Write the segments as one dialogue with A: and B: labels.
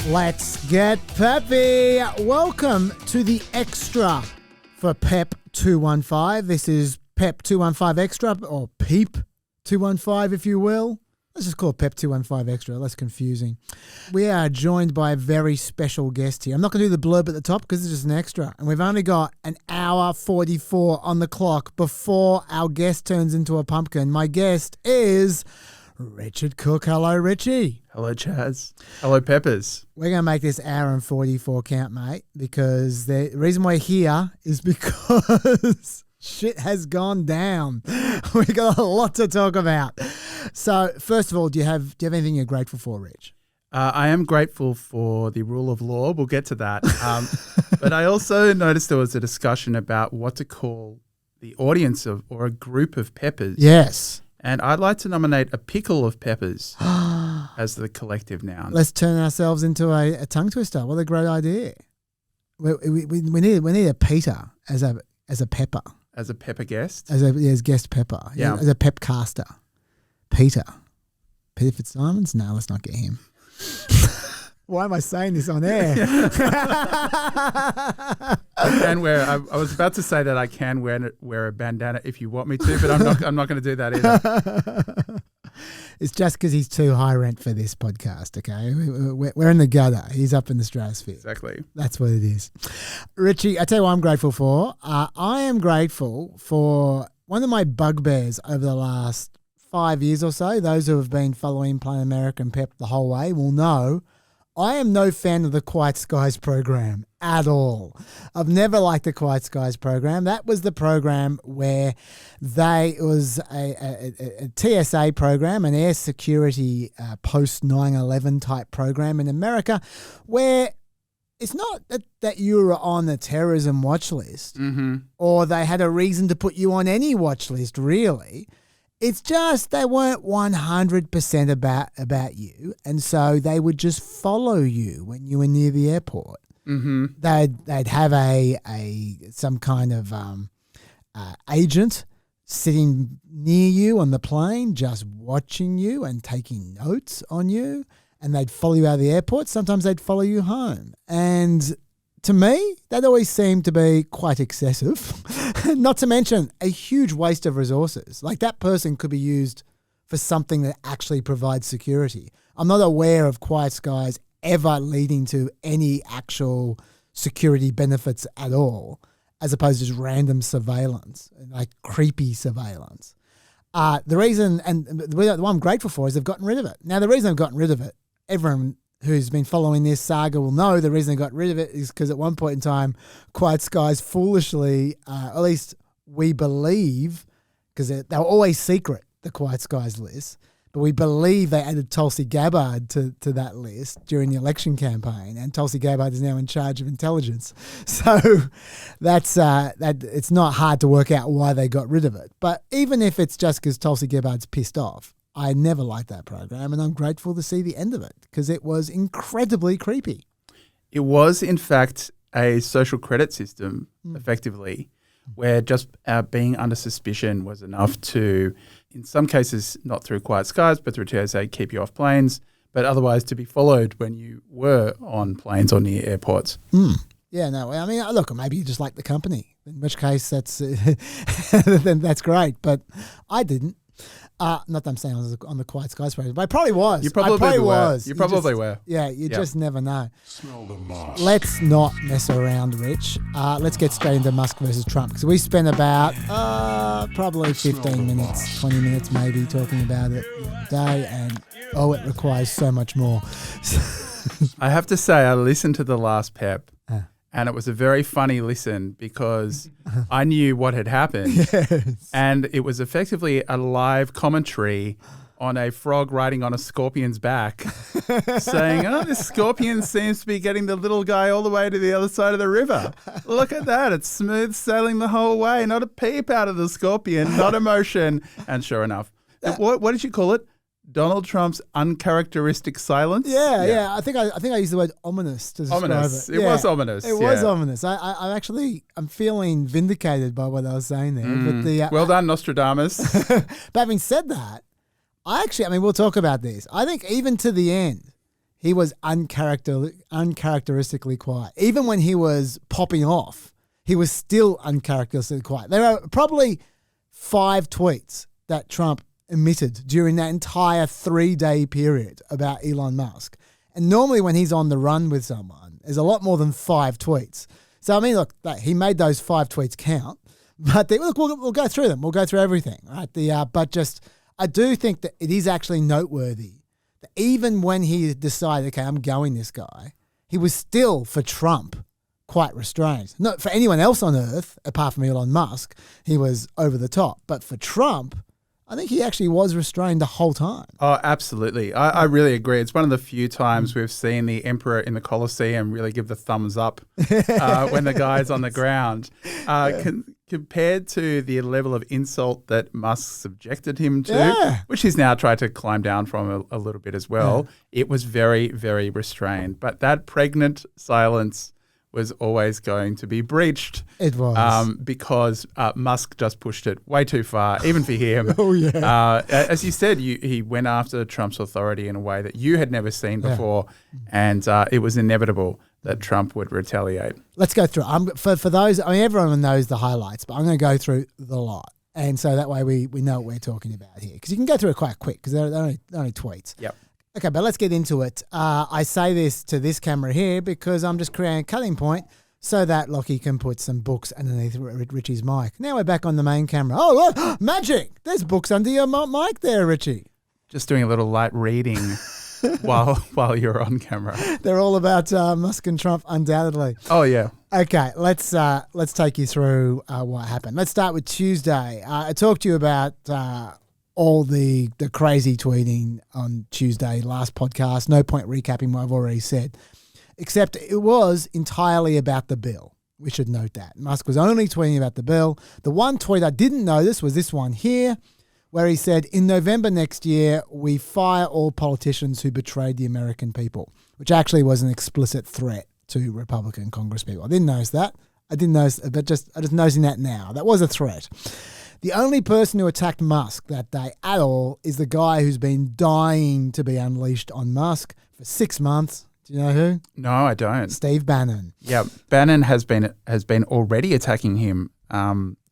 A: Let's get peppy. Welcome to the extra for PEP215. This is PEP215 Extra, or PEP215 if you will. Let's just call it PEP215 Extra, less confusing. We are joined by a very special guest here. I'm not going to do the blurb at the top because it's just an extra. And we've only got an hour 44 on the clock before our guest turns into a pumpkin. My guest is Richard Cooke. Hello, Richie.
B: Hello, Chaz. Hello, Peppers.
A: We're going to make this hour and 44 count, mate, because the reason we're here is because shit has gone down. We've got a lot to talk about. So, first of all, do you have anything you're grateful for, Rich?
B: I am grateful for the rule of law. We'll get to that. But I also noticed there was a discussion about what to call the audience of or a group of peppers.
A: Yes.
B: And I'd like to nominate a pickle of peppers as the collective noun.
A: Let's turn ourselves into a tongue twister. What a great idea. We need a Peter as a pepper.
B: As a pepper guest?
A: As guest pepper.
B: Yeah.
A: As a PEPcaster. Peter Fitzsimons? No, let's not get him. Why am I saying this on air?
B: I can wear. I was about to say that I can wear a bandana if you want me to, but I'm not going to do that either.
A: It's just because he's too high rent for this podcast. Okay, we're in the gutter. He's up in the stratosphere.
B: Exactly.
A: That's what it is. Richie, I tell you what I'm grateful for. I am grateful for one of my bugbears over the last 5 years or so. Those who have been following Plain American Pep the whole way will know I am no fan of the Quiet Skies program at all. I've never liked the Quiet Skies program. That was the program where it was a TSA program, an air security post 9/11 type program in America, where it's not that you were on the terrorism watch list or they had a reason to put you on any watch list, really. It's just they weren't 100% about you, and so they would just follow you when you were near the airport. Mm-hmm. They'd have some kind of agent sitting near you on the plane, just watching you and taking notes on you, and they'd follow you out of the airport. Sometimes they'd follow you home, and to me, that always seemed to be quite excessive, not to mention a huge waste of resources. Like that person could be used for something that actually provides security. I'm not aware of Quiet Skies ever leading to any actual security benefits at all, as opposed to just random surveillance, like creepy surveillance. The reason, and the one I'm grateful for is they've gotten rid of it. Now, the reason they've gotten rid of it, everyone who's been following this saga will know the reason they got rid of it is because at one point in time, Quiet Skies foolishly, at least we believe, because they were always secret, the Quiet Skies list, but we believe they added Tulsi Gabbard to that list during the election campaign, and Tulsi Gabbard is now in charge of intelligence. So that's it's not hard to work out why they got rid of it. But even if it's just because Tulsi Gabbard's pissed off, I never liked that program, and I'm grateful to see the end of it because it was incredibly creepy.
B: It was, in fact, a social credit system, effectively, where just being under suspicion was enough to, in some cases, not through Quiet Skies, but through TSA, keep you off planes, but otherwise to be followed when you were on planes or near airports.
A: Yeah, no, I mean, look, maybe you just like the company, in which case that's then that's great, but I didn't. Not that I'm saying I was on the Quiet Skies program, but I probably was.
B: You probably
A: was.
B: You probably were.
A: Yeah, you just never know. Smell the Musk. Let's not mess around, Rich. Let's get straight into Musk versus Trump, because we spent about probably 15 minutes, 20 minutes maybe talking about it the other day, and it requires so much more.
B: I have to say, I listened to the last PEP. And it was a very funny listen because I knew what had happened.
A: Yes.
B: And it was effectively a live commentary on a frog riding on a scorpion's back saying, this scorpion seems to be getting the little guy all the way to the other side of the river. Look at that. It's smooth sailing the whole way. Not a peep out of the scorpion, not emotion. And sure enough, what did you call it? Donald Trump's uncharacteristic silence.
A: Yeah. I think I used the word ominous to describe
B: ominous.
A: it.
B: It was ominous.
A: It was ominous. I'm feeling vindicated by what I was saying there. But
B: well done, Nostradamus.
A: But having said that, we'll talk about this. I think even to the end, he was uncharacteristically quiet. Even when he was popping off, he was still uncharacteristically quiet. There are probably 5 tweets that Trump emitted during that entire 3-day period about Elon Musk. And normally when he's on the run with someone, there's a lot more than 5 tweets. So, I mean, look, he made those 5 tweets count. But we'll go through them. We'll go through everything, right? I do think that it is actually noteworthy that even when he decided, okay, I'm going this guy, he was still, for Trump, quite restrained. Not for anyone else on earth, apart from Elon Musk, he was over the top. But for Trump, I think he actually was restrained the whole time.
B: Oh, absolutely. I really agree. It's one of the few times we've seen the emperor in the Colosseum really give the thumbs up when the guy's on the ground. Compared to the level of insult that Musk subjected him to, which he's now tried to climb down from a little bit as well, it was very, very restrained. But that pregnant silence was always going to be breached.
A: It was.
B: Because Musk just pushed it way too far, even for him.
A: Oh, yeah.
B: As you said, he went after Trump's authority in a way that you had never seen before, and it was inevitable that Trump would retaliate.
A: Let's go through. For those, I mean, everyone knows the highlights, but I'm going to go through the lot. And so that way we know what we're talking about here. Because you can go through it quite quick because they're only tweets.
B: Yep.
A: Okay, but let's get into it. I say this to this camera here because I'm just creating a cutting point so that Lockie can put some books underneath Richie's mic. Now we're back on the main camera. Oh, look, magic! There's books under your mic there, Richie.
B: Just doing a little light reading while you're on camera.
A: They're all about Musk and Trump, undoubtedly.
B: Oh, yeah.
A: Okay, let's take you through what happened. Let's start with Tuesday. I talked to you about all the crazy tweeting on Tuesday, last podcast. No point recapping what I've already said, except it was entirely about the bill. We should note that. Musk was only tweeting about the bill. The one tweet I didn't notice was this one here, where he said, in November next year, we fire all politicians who betrayed the American people, which actually was an explicit threat to Republican Congress people. I didn't notice that. I didn't notice, but I'm just noticing that now. That was a threat. The only person who attacked Musk that day at all is the guy who's been dying to be unleashed on Musk for 6 months. Do you know who?
B: No, I don't.
A: Steve Bannon.
B: Yeah, Bannon has been already attacking him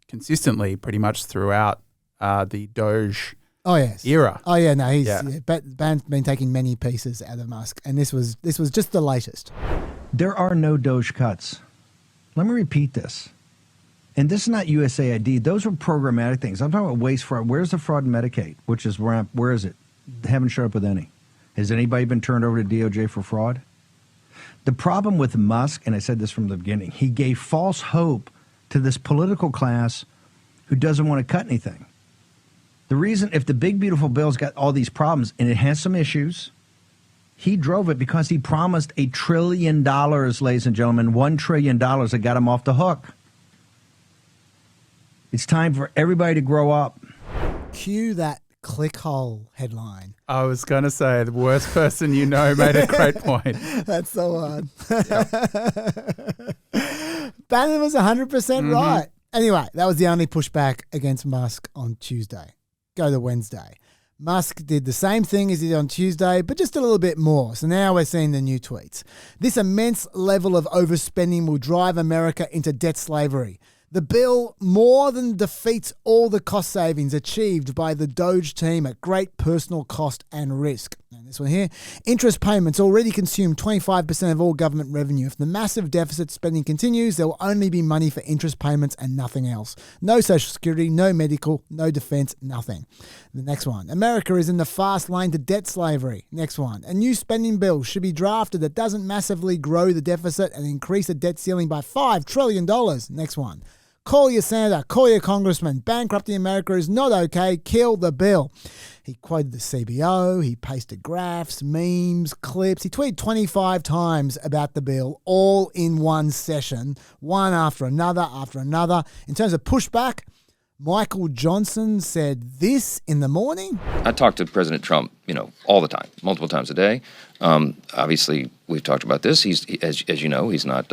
B: consistently, pretty much throughout the Doge era.
A: Oh yeah, no, Bannon's been taking many pieces out of Musk, and this was just the latest.
C: There are no Doge cuts. Let me repeat this. And this is not USAID. Those were programmatic things. I'm talking about waste fraud. Where's the fraud in Medicaid? Where is it? They haven't showed up with any. Has anybody been turned over to DOJ for fraud? The problem with Musk, and I said this from the beginning, he gave false hope to this political class who doesn't want to cut anything. The reason, if the big, beautiful bill's got all these problems, and it has some issues, he drove it because he promised $1 trillion, ladies and gentlemen, $1 trillion that got him off the hook. It's time for everybody to grow up.
A: Cue that clickhole headline.
B: I was going to say the worst person you know made a great point.
A: That's the one. Bannon was 100% right. Anyway, that was the only pushback against Musk on Tuesday. Go to Wednesday. Musk did the same thing as he did on Tuesday, but just a little bit more. So now we're seeing the new tweets. This immense level of overspending will drive America into debt slavery. The bill more than defeats all the cost savings achieved by the Doge team at great personal cost and risk. And this one here, interest payments already consume 25% of all government revenue. If the massive deficit spending continues, there will only be money for interest payments and nothing else. No social security, no medical, no defense, nothing. The next one, America is in the fast lane to debt slavery. Next one, a new spending bill should be drafted that doesn't massively grow the deficit and increase the debt ceiling by $5 trillion. Next one. Call your senator, call your congressman. Bankrupting America is not okay. Kill the bill. He quoted the CBO. He pasted graphs, memes, clips. He tweeted 25 times about the bill, all in one session, one after another after another. In terms of pushback, Michael Johnson said this in the morning.
D: I talk to President Trump, all the time, multiple times a day. Obviously, we've talked about this. As you know, he's not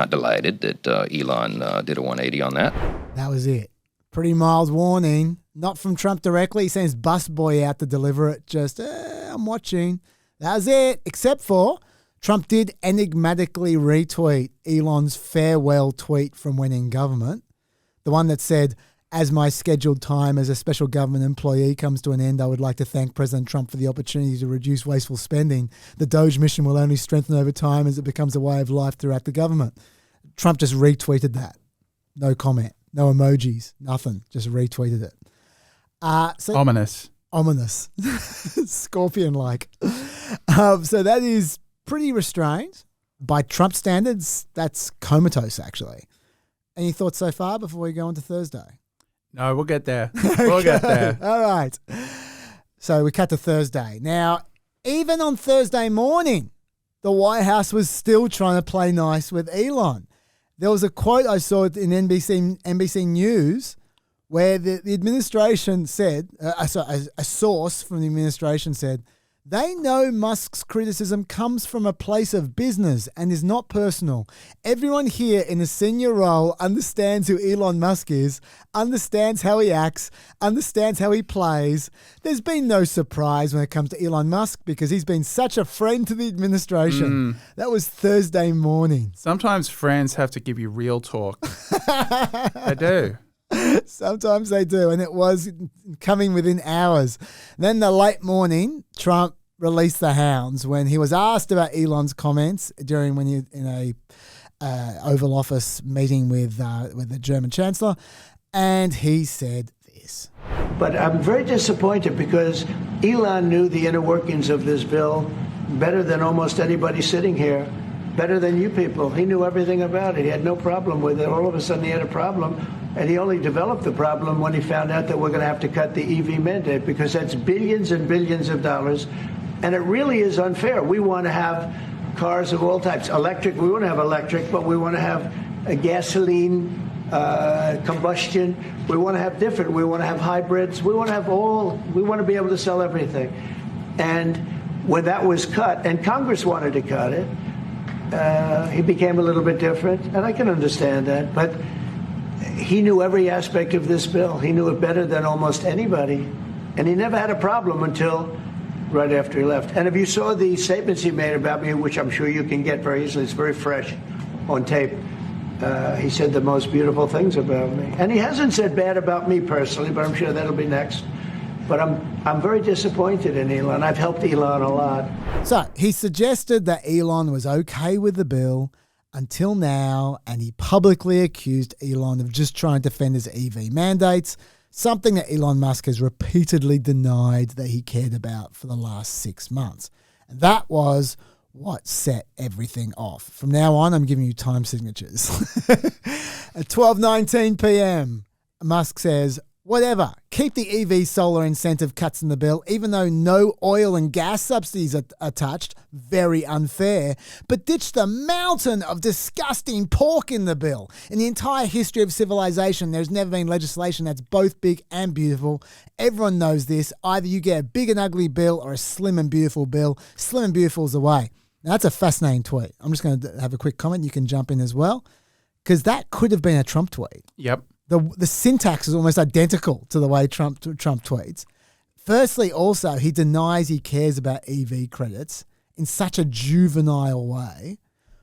D: delighted that Elon did a 180 on that.
A: That was it. Pretty mild warning. Not from Trump directly. He sends busboy out to deliver it. Just, I'm watching. That was it, except for Trump did enigmatically retweet Elon's farewell tweet from when in government, the one that said, as my scheduled time as a special government employee comes to an end, I would like to thank President Trump for the opportunity to reduce wasteful spending. The Doge mission will only strengthen over time as it becomes a way of life throughout the government. Trump just retweeted that. No comment, no emojis, nothing. Just retweeted it.
B: Ominous.
A: Scorpion-like. So that is pretty restrained. By Trump standards, that's comatose, actually. Any thoughts so far before we go on to Thursday?
B: No, we'll get there. We'll get there.
A: All right. So we cut to Thursday. Now, even on Thursday morning, the White House was still trying to play nice with Elon. There was a quote I saw in NBC News where the administration said, a source from the administration said, they know Musk's criticism comes from a place of business and is not personal. Everyone here in a senior role understands who Elon Musk is, understands how he acts, understands how he plays. There's been no surprise when it comes to Elon Musk because he's been such a friend to the administration. That was Thursday morning.
B: Sometimes friends have to give you real talk. They do.
A: Sometimes they do, and it was coming within hours. Then the late morning, Trump released the hounds when he was asked about Elon's comments during when he in a Oval Office meeting with the German Chancellor, and he said this.
E: But I'm very disappointed because Elon knew the inner workings of this bill better than almost anybody sitting here, better than you people. He knew everything about it. He had no problem with it. All of a sudden he had a problem. And he only developed the problem when he found out that we're going to have to cut the EV mandate because that's billions and billions of dollars. And it really is unfair. We want to have cars of all types. Electric, we want to have electric, but we want to have a gasoline, combustion. We want to have different. We want to have hybrids. We want to have we want to be able to sell everything. And when that was cut, and Congress wanted to cut it, he became a little bit different. And I can understand that. But he knew every aspect of this bill. He knew it better than almost anybody. And he never had a problem until right after he left. And if you saw the statements he made about me, which I'm sure you can get very easily, it's very fresh on tape, he said the most beautiful things about me. And he hasn't said bad about me personally, but I'm sure that'll be next. But I'm very disappointed in Elon. I've helped Elon a lot.
A: So he suggested that Elon was okay with the bill until now, and he publicly accused Elon of just trying to defend his EV mandates, something that Elon Musk has repeatedly denied that he cared about for the last 6 months. And that was what set everything off. From now on, I'm giving you time signatures. At 12:19 p.m., Musk says, whatever, keep the EV solar incentive cuts in the bill, even though no oil and gas subsidies are touched. Very unfair. But ditch the mountain of disgusting pork in the bill. In the entire history of civilization, there's never been legislation that's both big and beautiful. Everyone knows this. Either you get a big and ugly bill or a slim and beautiful bill. Slim and beautiful is the way. Now, that's a fascinating tweet. I'm just going to have a quick comment. You can jump in as well, because that could have been a Trump tweet.
B: Yep.
A: The syntax is almost identical to the way Trump tweets. Firstly, also, he denies he cares about EV credits in such a juvenile way.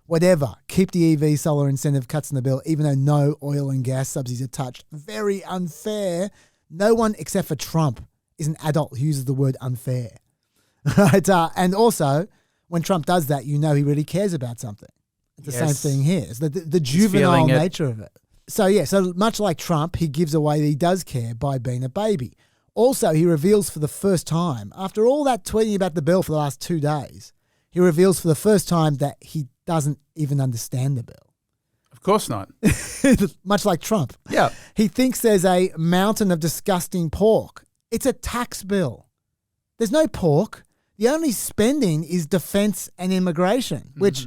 A: Whatever, keep the EV solar incentive cuts in the bill, even though no oil and gas subsidies are touched. Very unfair. No one except for Trump is an adult who uses the word unfair. Right? And also, when Trump does that, you know he really cares about something. It's the same thing here. It's the juvenile nature of it. So much like Trump, he gives away that he does care by being a baby. Also, he reveals for the first time, after all that tweeting about the bill for the last 2 days, he reveals for the first time that he doesn't even understand the bill.
B: Of course not.
A: Much like Trump.
B: Yeah.
A: He thinks there's a mountain of disgusting pork. It's a tax bill. There's no pork. The only spending is defense and immigration, which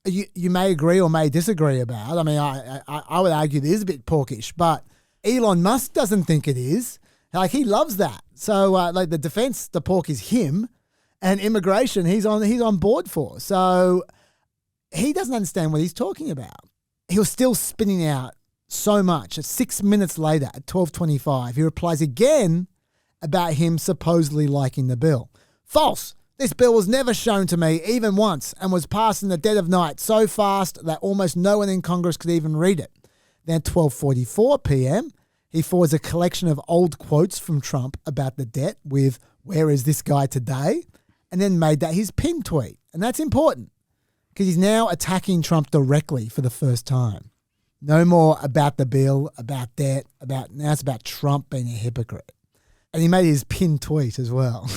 A: you may agree or may disagree about. I mean, I would argue it is a bit porkish, but Elon Musk doesn't think it is. Like, he loves that. So, like, the defense, the pork is him, and immigration, he's on board for. So he doesn't understand what he's talking about. He was still spinning out so much. 6 minutes later, at 12:25, he replies again about him supposedly liking the bill. False. This bill was never shown to me, even once, and was passed in the dead of night so fast that almost no one in Congress could even read it. Then at 12:44 p.m., he forwards a collection of old quotes from Trump about the debt with, "Where is this guy today?" and then made that his pinned tweet. And that's important because he's now attacking Trump directly for the first time. No more about the bill, about debt, now it's about Trump being a hypocrite. And he made his pinned tweet as well.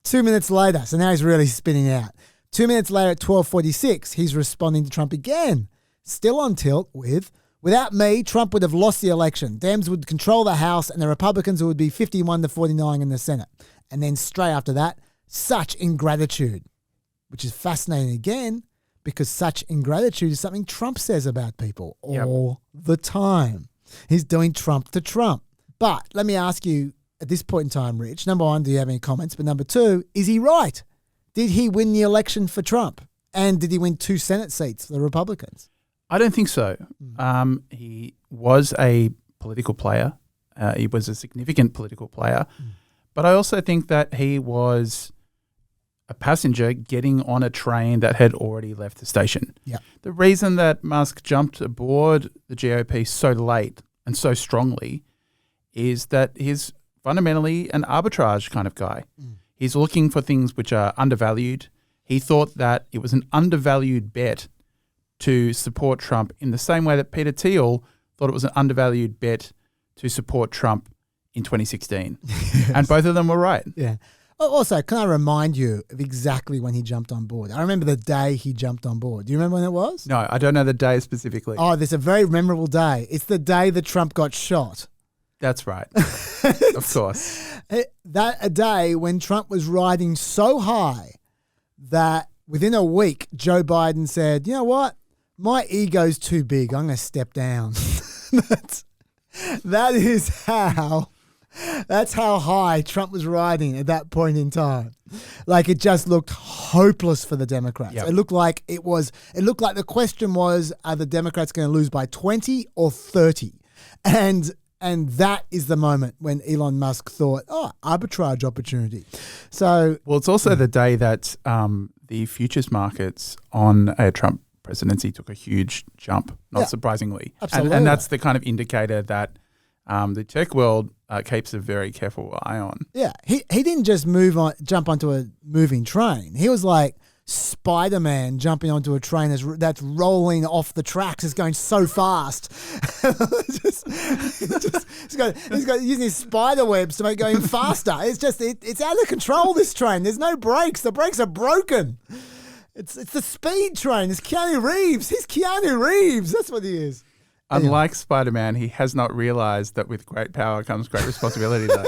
A: 2 minutes later, so now he's really spinning out. 2 minutes later at 12:46, he's responding to Trump again, still on tilt with, "Without me, Trump would have lost the election. Dems would control the House and the Republicans would be 51-49 in the Senate." And then straight after that, "Such ingratitude," which is fascinating again because such ingratitude is something Trump says about people all the time. He's doing Trump to Trump. But let me ask you at this point in time, Rich, number one, do you have any comments? But number two, is he right? Did he win the election for Trump? And did he win 2 Senate seats for the Republicans?
B: I don't think so. He was a political player. He was a significant political player. But I also think that he was a passenger getting on a train that had already left the station.
A: Yeah.
B: The reason that Musk jumped aboard the GOP so late and so strongly is that he's fundamentally an arbitrage kind of guy. He's looking for things which are undervalued. He thought that it was an undervalued bet to support Trump in the same way that Peter Thiel thought it was an undervalued bet to support Trump in 2016. Yes. And both of them were right.
A: Yeah. Also, can I remind you of exactly when he jumped on board? I remember the day he jumped on board. Do you remember when it was?
B: No, I don't know the day specifically.
A: Oh, there's a very memorable day. It's the day that Trump got shot.
B: That's right. Of course.
A: A day when Trump was riding so high that within a week, Joe Biden said, "You know what? My ego's too big. I'm going to step down." That's how high Trump was riding at that point in time. Like, it just looked hopeless for the Democrats. Yep. It looked like the question was, are the Democrats going to lose by 20 or 30? And that is the moment when Elon Musk thought, arbitrage opportunity. So,
B: well, it's also the day that the futures markets on a Trump presidency took a huge jump, not surprisingly.
A: Absolutely.
B: And that's the kind of indicator that the tech world keeps a very careful eye on.
A: Yeah, he didn't just jump onto a moving train. He was like Spider-Man jumping onto a train that's rolling off the tracks. It's going so fast. He's got using his spider webs to make it going faster. It's out of control, this train. There's no brakes. The brakes are broken. It's the speed train. It's Keanu Reeves. He's Keanu Reeves. That's what he is.
B: Unlike Spider-Man, he has not realized that with great power comes great responsibility, though.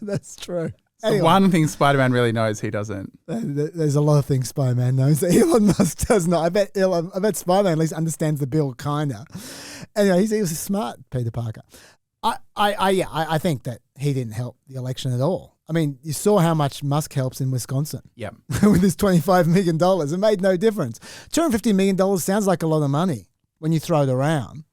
A: That's true.
B: The one thing Spider-Man really knows, he doesn't.
A: There's a lot of things Spider-Man knows that Elon Musk does not. I bet Spider-Man at least understands the bill, kind of. Anyway, he was a smart Peter Parker. I think that he didn't help the election at all. I mean, you saw how much Musk helps in Wisconsin.
B: Yep.
A: With his $25 million. It made no difference. $250 million sounds like a lot of money when you throw it around.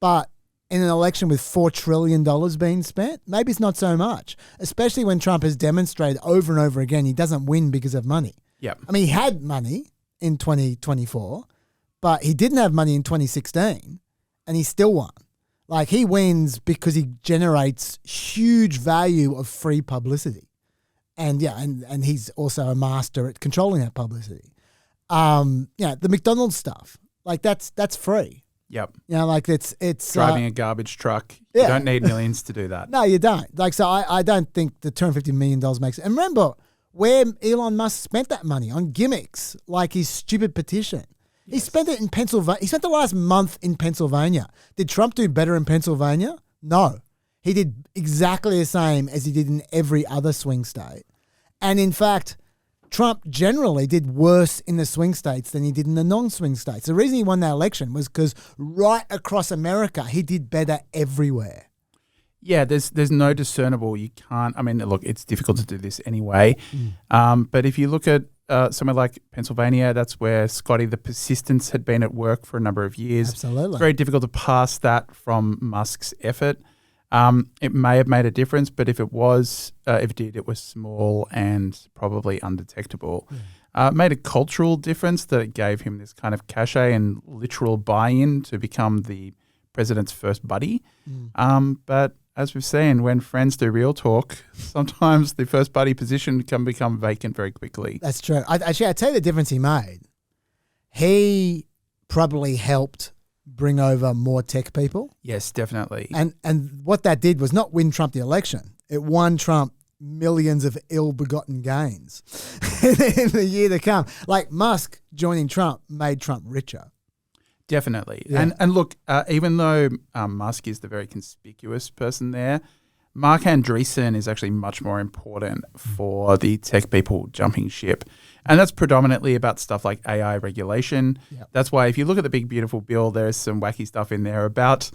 A: But in an election with $4 trillion being spent, maybe it's not so much, especially when Trump has demonstrated over and over again he doesn't win because of money.
B: Yep.
A: I mean, he had money in 2024, but he didn't have money in 2016, and he still won. Like, he wins because he generates huge value of free publicity. And and he's also a master at controlling that publicity. The McDonald's stuff, like that's free.
B: Yep.
A: Like it's
B: driving a garbage truck. You don't need millions to do that.
A: No, you don't. Like, so I don't think the $250 million makes it. And remember where Elon Musk spent that money on gimmicks, like his stupid petition. Yes. He spent it in Pennsylvania. He spent the last month in Pennsylvania. Did Trump do better in Pennsylvania? No. He did exactly the same as he did in every other swing state. And in fact, Trump generally did worse in the swing states than he did in the non-swing states. The reason he won that election was because right across America, he did better everywhere.
B: Yeah, there's no discernible. You can't. I mean, look, it's difficult to do this anyway. But if you look at somewhere like Pennsylvania, that's where Scotty the persistence had been at work for a number of years.
A: Absolutely.
B: It's very difficult to pass that from Musk's effort. It may have made a difference, but if it did, it was small and probably undetectable. It made a cultural difference that it gave him this kind of cachet and literal buy-in to become the president's first buddy. But as we've seen, when friends do real talk, sometimes the first buddy position can become vacant very quickly.
A: That's true. I tell you the difference he made. He probably helped bring over more tech people.
B: Yes, definitely.
A: And what that did was not win Trump the election. It won Trump millions of ill-begotten gains in the year to come. Like Musk joining Trump made Trump richer.
B: Definitely.
A: Yeah.
B: And look, even though Musk is the very conspicuous person there, Mark Andreessen is actually much more important for the tech people jumping ship. And that's predominantly about stuff like AI regulation.
A: Yep.
B: That's why if you look at the big, beautiful bill, there's some wacky stuff in there about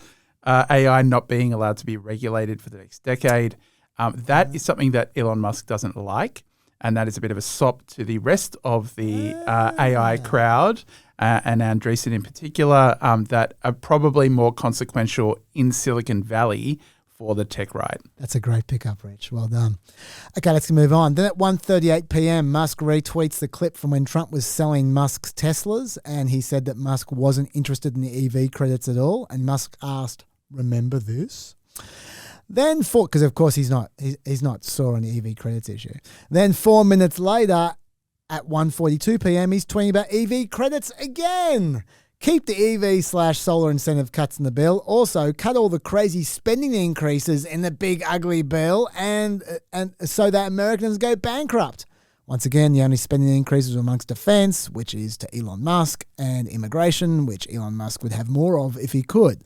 B: AI not being allowed to be regulated for the next decade. That is something that Elon Musk doesn't like. And that is a bit of a sop to the rest of the AI crowd, and Andreessen in particular, that are probably more consequential in Silicon Valley for the tech right.
A: That's a great pickup, Rich. Well done. Okay, let's move on. Then at 1:38 p.m., Musk retweets the clip from when Trump was selling Musk's Teslas, and he said that Musk wasn't interested in the EV credits at all. And Musk asked, "Remember this?" Then because of course he's not sore on the EV credits issue. Then 4 minutes later, at 1:42 p.m., he's tweeting about EV credits again. Keep the EV/solar incentive cuts in the bill. Also, cut all the crazy spending increases in the big ugly bill, and so that Americans go bankrupt. Once again, the only spending increases were amongst defense, which is to Elon Musk, and immigration, which Elon Musk would have more of if he could.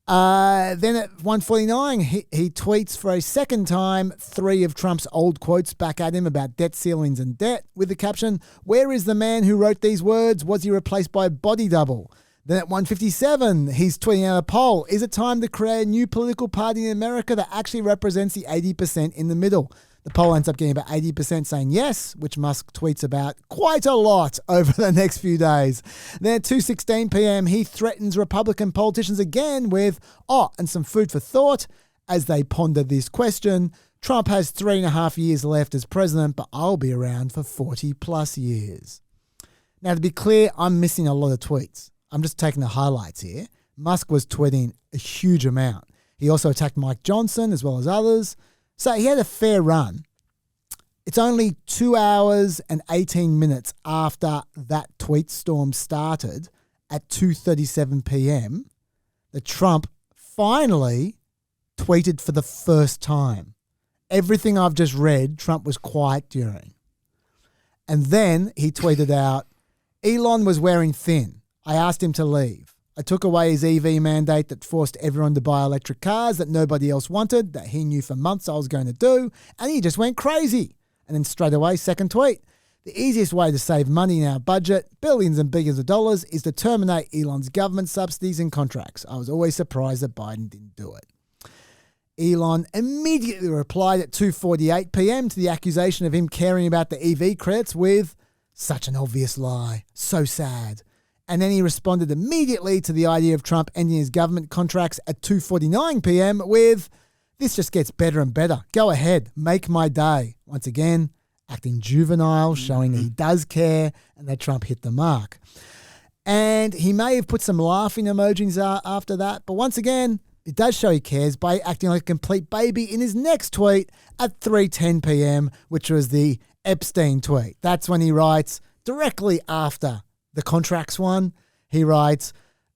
A: Then at 1:49, he tweets for a second time 3 of Trump's old quotes back at him about debt ceilings and debt, with the caption, "Where is the man who wrote these words? Was he replaced by a body double?" Then at 1:57, he's tweeting out a poll. Is it time to create a new political party in America that actually represents the 80% in the middle? The poll ends up getting about 80% saying yes, which Musk tweets about quite a lot over the next few days. Then at 2:16 p.m., he threatens Republican politicians again with, and some food for thought as they ponder this question. Trump has 3.5 years left as president, but I'll be around for 40 plus years. Now, to be clear, I'm missing a lot of tweets. I'm just taking the highlights here. Musk was tweeting a huge amount. He also attacked Mike Johnson as well as others. So he had a fair run. It's only 2 hours and 18 minutes after that tweet storm started at 2:37 p.m. that Trump finally tweeted for the first time. Everything I've just read, Trump was quiet during. And then he tweeted out, "Elon was wearing thin. I asked him to leave. I took away his EV mandate that forced everyone to buy electric cars that nobody else wanted, that he knew for months I was going to do, and he just went crazy." And then straight away, second tweet. "The easiest way to save money in our budget, billions and billions of dollars, is to terminate Elon's government subsidies and contracts. I was always surprised that Biden didn't do it." Elon immediately replied at 2:48 p.m. to the accusation of him caring about the EV credits with, "Such an obvious lie. So sad." And then he responded immediately to the idea of Trump ending his government contracts at 2:49 p.m. with, "This just gets better and better. Go ahead, make my day." Once again, acting juvenile, showing that he does care and that Trump hit the mark. And he may have put some laughing emojis after that, but once again, it does show he cares by acting like a complete baby in his next tweet at 3:10 p.m., which was the Epstein tweet. That's when he writes directly after the contracts one. He writes,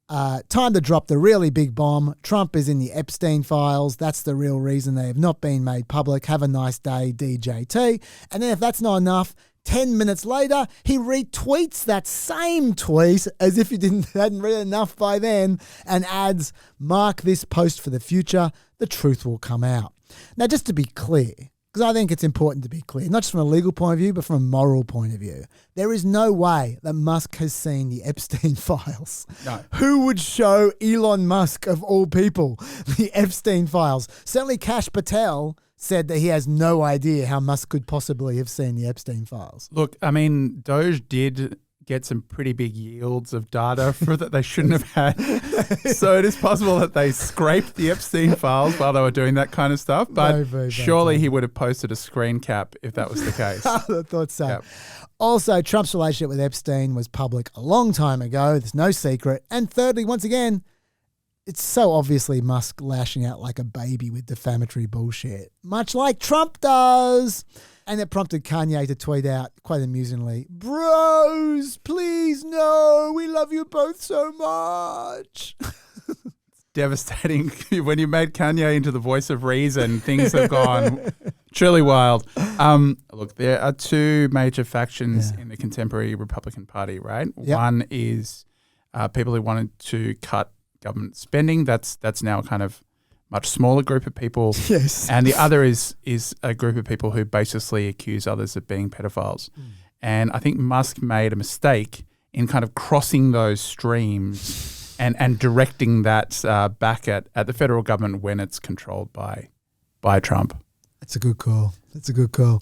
A: "Time to drop the really big bomb. Trump is in the Epstein files. That's the real reason they have not been made public. Have a nice day, DJT." And then if that's not enough, 10 minutes later, he retweets that same tweet as if he hadn't read enough by then and adds, "Mark this post for the future. The truth will come out." Now, just to be clear, because I think it's important to be clear, not just from a legal point of view, but from a moral point of view. There is no way that Musk has seen the Epstein files.
B: No.
A: Who would show Elon Musk, of all people, the Epstein files? Certainly Kash Patel said that he has no idea how Musk could possibly have seen the Epstein files.
B: Look, I mean, Doge did get some pretty big yields of data for that they shouldn't have had. So it is possible that they scraped the Epstein files while they were doing that kind of stuff. But surely he would have posted a screen cap if that was the case.
A: I thought so.
B: Yep.
A: Also, Trump's relationship with Epstein was public a long time ago. There's no secret. And thirdly, once again, it's so obviously Musk lashing out like a baby with defamatory bullshit, much like Trump does. And it prompted Kanye to tweet out, quite amusingly, "Bros, please no, we love you both so much."
B: Devastating. When you made Kanye into the voice of reason, things have gone truly wild. Look, there are two major factions in the contemporary Republican Party, right?
A: Yep.
B: One is people who wanted to cut government spending. That's now kind of much smaller group of people.
A: Yes.
B: And the other is a group of people who basically accuse others of being pedophiles. And I think Musk made a mistake in kind of crossing those streams and directing that back at the federal government when it's controlled by Trump.
A: That's a good call. That's a good call.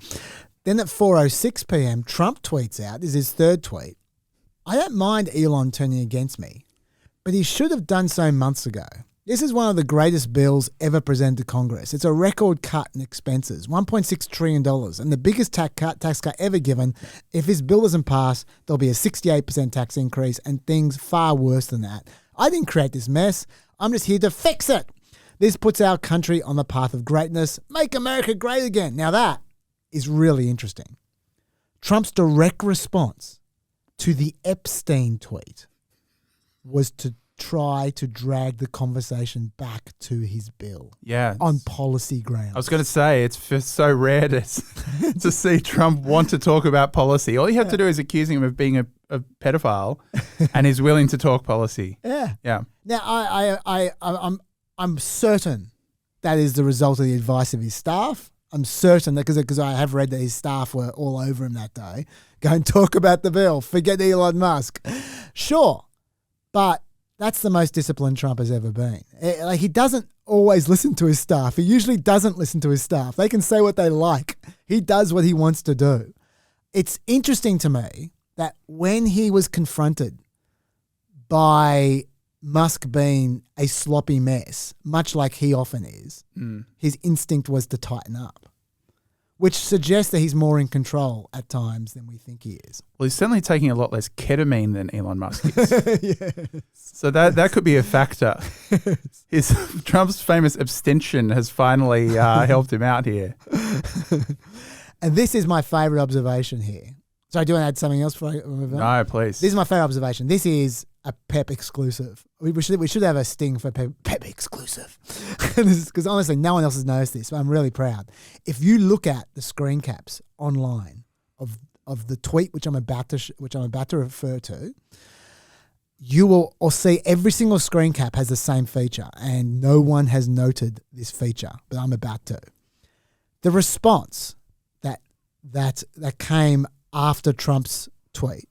A: Then at 4:06 p.m., Trump tweets out, this is his third tweet, "I don't mind Elon turning against me, but he should have done so months ago. This is one of the greatest bills ever presented to Congress. It's a record cut in expenses, $1.6 trillion, and the biggest tax cut ever given. If this bill doesn't pass, there'll be a 68% tax increase and things far worse than that. I didn't create this mess. I'm just here to fix it. This puts our country on the path of greatness. Make America great again." Now that is really interesting. Trump's direct response to the Epstein tweet was to try to drag the conversation back to his bill.
B: Yeah.
A: On policy grounds.
B: I was going to say, it's just so rare to see Trump want to talk about policy. All you have to do is accuse him of being a pedophile and he's willing to talk policy.
A: Yeah.
B: Yeah.
A: Now, I'm certain that is the result of the advice of his staff. I'm certain that because I have read that his staff were all over him that day. Go and talk about the bill. Forget Elon Musk. Sure. But that's the most disciplined Trump has ever been. Like, he doesn't always listen to his staff. He usually doesn't listen to his staff. They can say what they like. He does what he wants to do. It's interesting to me that when he was confronted by Musk being a sloppy mess, much like he often is, his instinct was to tighten up, which suggests that he's more in control at times than we think he is.
B: Well, he's certainly taking a lot less ketamine than Elon Musk is. Yes. So that could be a factor. Trump's famous abstention has finally helped him out here.
A: And this is my favourite observation here. Sorry, do you want to add something else before I move on?
B: No, please.
A: This is my favourite observation. This is a PEP exclusive. We should have a sting for PEP exclusive. Because honestly, no one else has noticed this, but I'm really proud. If you look at the screen caps online of the tweet which I'm about to refer to, you will see every single screen cap has the same feature, and no one has noted this feature, but I'm about to. The response that came after Trump's tweet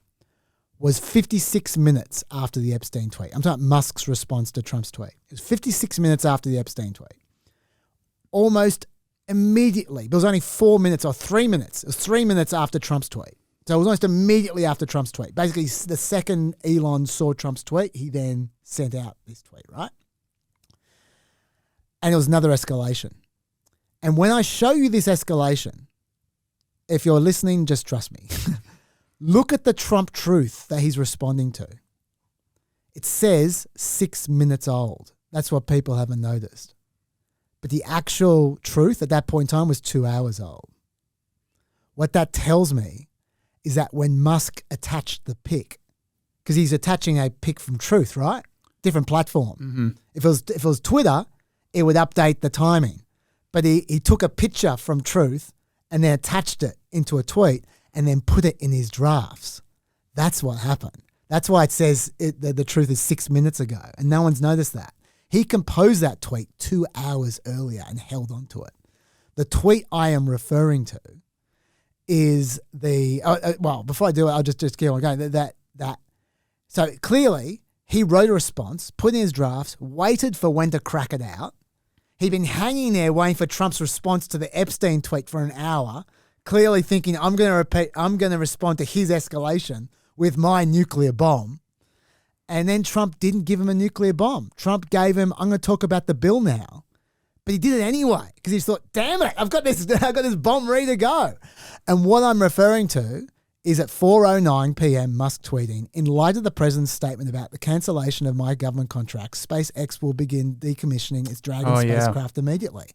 A: was 56 minutes after the Epstein tweet. I'm talking about Musk's response to Trump's tweet. It was 56 minutes after the Epstein tweet. Almost immediately, but it was only 4 minutes or 3 minutes. It was 3 minutes after Trump's tweet. So it was almost immediately after Trump's tweet. Basically, the second Elon saw Trump's tweet, he then sent out this tweet, right? And it was another escalation. And when I show you this escalation, if you're listening, just trust me. Look at the Trump truth that he's responding to. It says 6 minutes old. That's what people haven't noticed. But the actual truth at that point in time was 2 hours old. What that tells me is that when Musk attached the pic, because he's attaching a pic from Truth, right? Different platform. Mm-hmm. If it was Twitter, it would update the timing. But he took a picture from Truth and then attached it into a tweet and then put it in his drafts. That's what happened. That's why it says the truth is 6 minutes ago, and no one's noticed that. He composed that tweet 2 hours earlier and held on to it. The tweet I am referring to is before I do it, I'll just keep on going. So clearly, he wrote a response, put in his drafts, waited for when to crack it out. He'd been hanging there waiting for Trump's response to the Epstein tweet for an hour, clearly thinking, I'm going to respond to his escalation, with my nuclear bomb. And then Trump didn't give him a nuclear bomb. Trump gave him, I'm going to talk about the bill now. But he did it anyway because he thought, damn it, I've got this bomb ready to go. And what I'm referring to is at 4:09 p.m. Musk tweeting, in light of the president's statement about the cancellation of my government contracts, SpaceX will begin decommissioning its Dragon spacecraft immediately.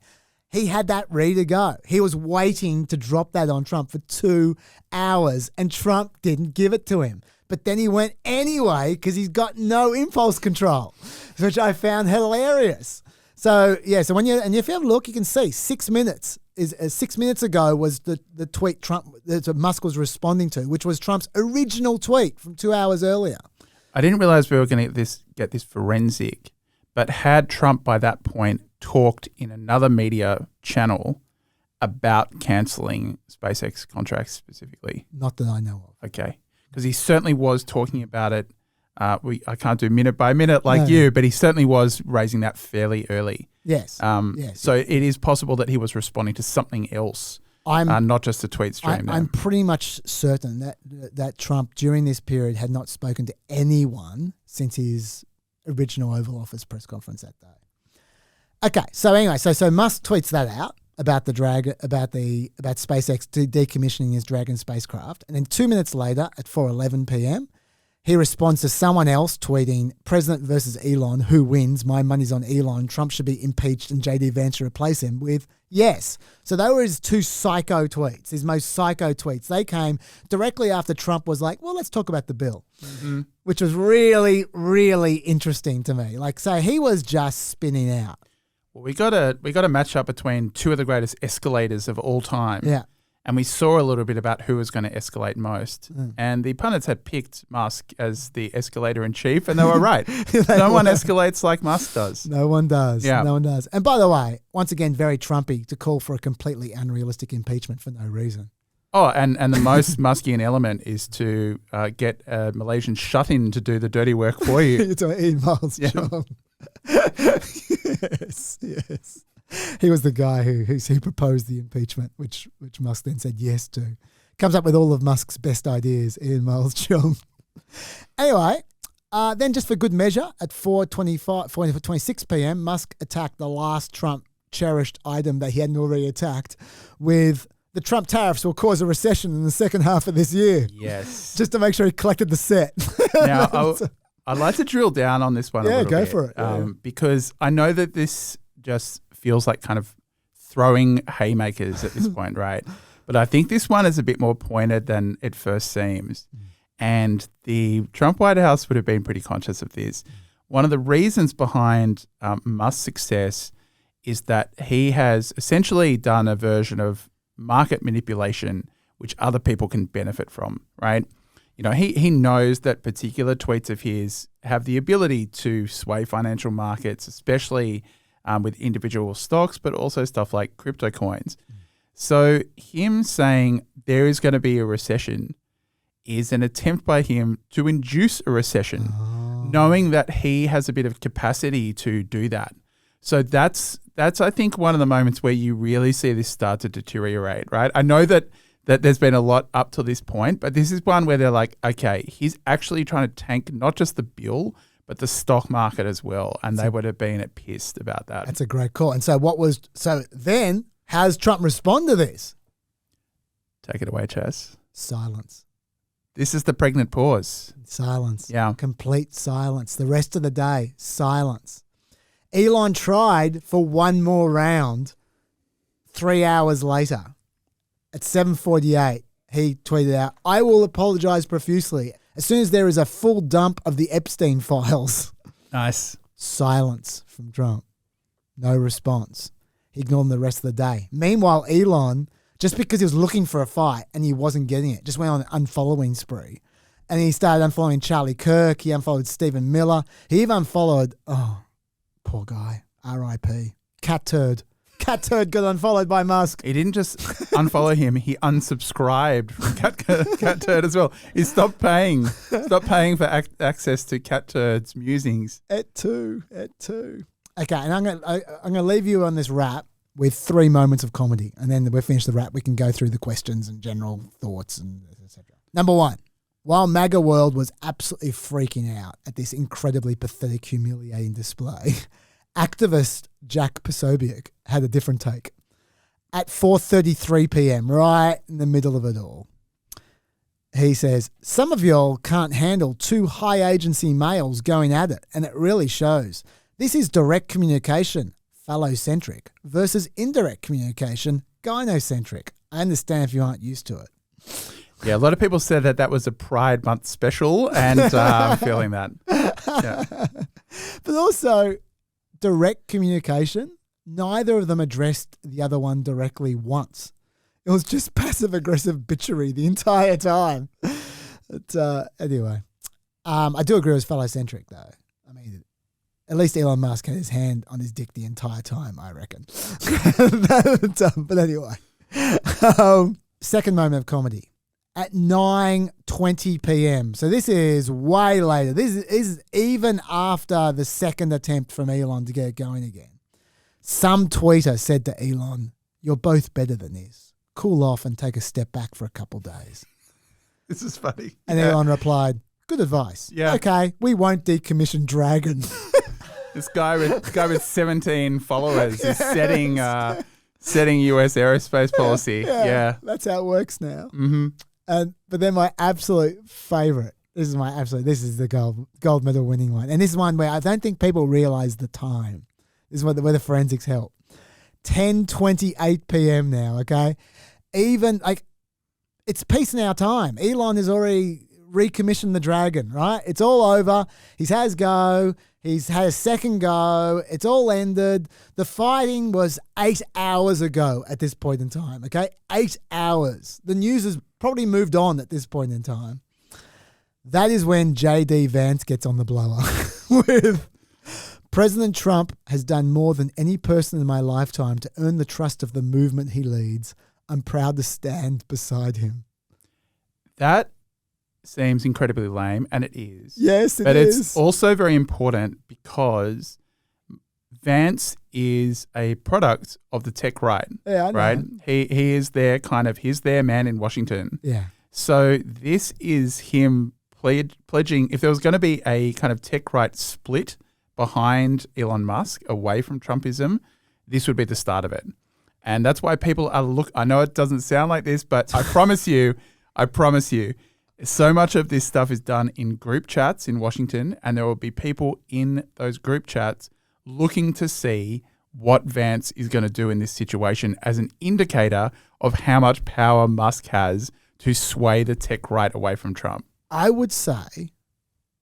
A: He had that ready to go. He was waiting to drop that on Trump for 2 hours, and Trump didn't give it to him. But then he went anyway because he's got no impulse control, which I found hilarious. So if you have a look, you can see 6 minutes. 6 minutes ago was the tweet that Musk was responding to, which was Trump's original tweet from 2 hours earlier.
B: I didn't realize we were going to get this forensic, but had Trump by that point talked in another media channel about cancelling SpaceX contracts specifically?
A: Not that I know of.
B: Okay, because he certainly was talking about it. I can't do minute by minute like you, but he certainly was raising that fairly early.
A: Yes.
B: So it is possible that he was responding to something else, not just a tweet stream.
A: I'm pretty much certain that Trump during this period had not spoken to anyone since his original Oval Office press conference that day. Okay, so anyway, so Musk tweets that out about about SpaceX decommissioning his Dragon spacecraft, and then 2 minutes later at 4:11 p.m. he responds to someone else tweeting, President versus Elon, who wins? My money's on Elon. Trump should be impeached and JD Vance should replace him with yes. So they were his two psycho tweets, his most psycho tweets. They came directly after Trump was like, well, let's talk about the bill, which was really, really interesting to me. Like, so he was just spinning out.
B: Well, we got a match up between two of the greatest escalators of all time.
A: Yeah.
B: And we saw a little bit about who was going to escalate most. And the pundits had picked Musk as the escalator in chief, and they were right. No one escalates like Musk does.
A: No one does.
B: Yeah.
A: No one does. And by the way, once again, very Trumpy to call for a completely unrealistic impeachment for no reason.
B: Oh, and the most Muskian element is to get a Malaysian shut-in to do the dirty work for you.
A: It's Ian Miles John. Yes. He was the guy who proposed the impeachment, which Musk then said yes to. Comes up with all of Musk's best ideas, Ian Miles John. Anyway, then just for good measure, at 4:26 p.m., Musk attacked the last Trump cherished item that he hadn't already attacked with the Trump tariffs will cause a recession in the second half of this year.
B: Yes.
A: Just to make sure he collected the set.
B: Now, I'd like to drill down on this one a little bit.
A: Yeah, go for it.
B: Because I know that this just feels like kind of throwing haymakers at this point, right? But I think this one is a bit more pointed than it first seems. And the Trump White House would have been pretty conscious of this. One of the reasons behind Musk's success is that he has essentially done a version of market manipulation which other people can benefit from, right? You know, he knows that particular tweets of his have the ability to sway financial markets, especially with individual stocks, but also stuff like crypto coins. So him saying there is going to be a recession is an attempt by him to induce a recession, knowing that he has a bit of capacity to do that. So that's I think one of the moments where you really see this start to deteriorate, right? I know that there's been a lot up to this point, but this is one where they're like, okay, he's actually trying to tank not just the bill, but the stock market as well. And they would have been pissed about that.
A: That's a great call. And so then how does Trump respond to this?
B: Take it away, Chas.
A: Silence.
B: This is the pregnant pause.
A: Silence.
B: Yeah.
A: Complete silence. The rest of the day, silence. Elon tried for one more round 3 hours later. At 7:48, he tweeted out, I will apologize profusely as soon as there is a full dump of the Epstein files.
B: Nice.
A: Silence from Trump. No response. He ignored him the rest of the day. Meanwhile, Elon, just because he was looking for a fight and he wasn't getting it, just went on an unfollowing spree. And he started unfollowing Charlie Kirk. He unfollowed Stephen Miller. He even unfollowed, poor guy, R.I.P. Cat Turd. Cat Turd got unfollowed by Musk.
B: He didn't just unfollow him, he unsubscribed from Cat Turd as well. He stopped paying for access to Cat Turd's musings.
A: Et tu. Okay, and I'm gonna leave you on this wrap with 3 moments of comedy, and then we'll finish the wrap. We can go through the questions and general thoughts and etc. Number 1, While MAGA world was absolutely freaking out at this incredibly pathetic, humiliating display, activist Jack Posobiec had a different take. At 4:33 p.m., right in the middle of it all, he says, some of y'all can't handle two high-agency males going at it, and it really shows. This is direct communication, phallocentric, versus indirect communication, gynocentric. I understand if you aren't used to it.
B: Yeah, a lot of people said that was a Pride Month special, and I'm feeling that. Yeah.
A: But also, direct communication, neither of them addressed the other one directly once. It was just passive-aggressive bitchery the entire time. But anyway, I do agree with phallocentric, though. I mean, at least Elon Musk had his hand on his dick the entire time, I reckon. But anyway, second moment of comedy. At 9:20 p.m. So this is way later. This is even after the second attempt from Elon to get it going again. Some tweeter said to Elon, "You're both better than this. Cool off and take a step back for a couple days."
B: This is funny.
A: And Elon replied, "Good advice.
B: Yeah.
A: Okay, we won't decommission Dragon."
B: This guy with 17 followers is setting U.S. aerospace policy. Yeah.
A: That's how it works now.
B: Mm-hmm.
A: But then my absolute favorite. This is the gold medal winning one, and this is one where I don't think people realize the time. This is where the forensics help. 10:28 p.m. now. Okay, even it's peace now time. Elon has already recommissioned the Dragon. Right, it's all over. He's had his go. He's had a second go. It's all ended. The fighting was 8 hours ago at this point in time. Okay, 8 hours. The news has probably moved on at this point in time. That is when J.D. Vance gets on the blower with President Trump has done more than any person in my lifetime to earn the trust of the movement he leads. I'm proud to stand beside him.
B: That seems incredibly lame, and it is.
A: Yes, it is.
B: But it's also very important because Vance is a product of the tech right.
A: Yeah, I know.
B: Right? He is he's their man in Washington.
A: Yeah.
B: So this is him pledging, if there was going to be a kind of tech right split behind Elon Musk away from Trumpism, this would be the start of it. And that's why people are I know it doesn't sound like this, but I promise you, so much of this stuff is done in group chats in Washington, and there will be people in those group chats looking to see what Vance is going to do in this situation as an indicator of how much power Musk has to sway the tech right away from Trump.
A: I would say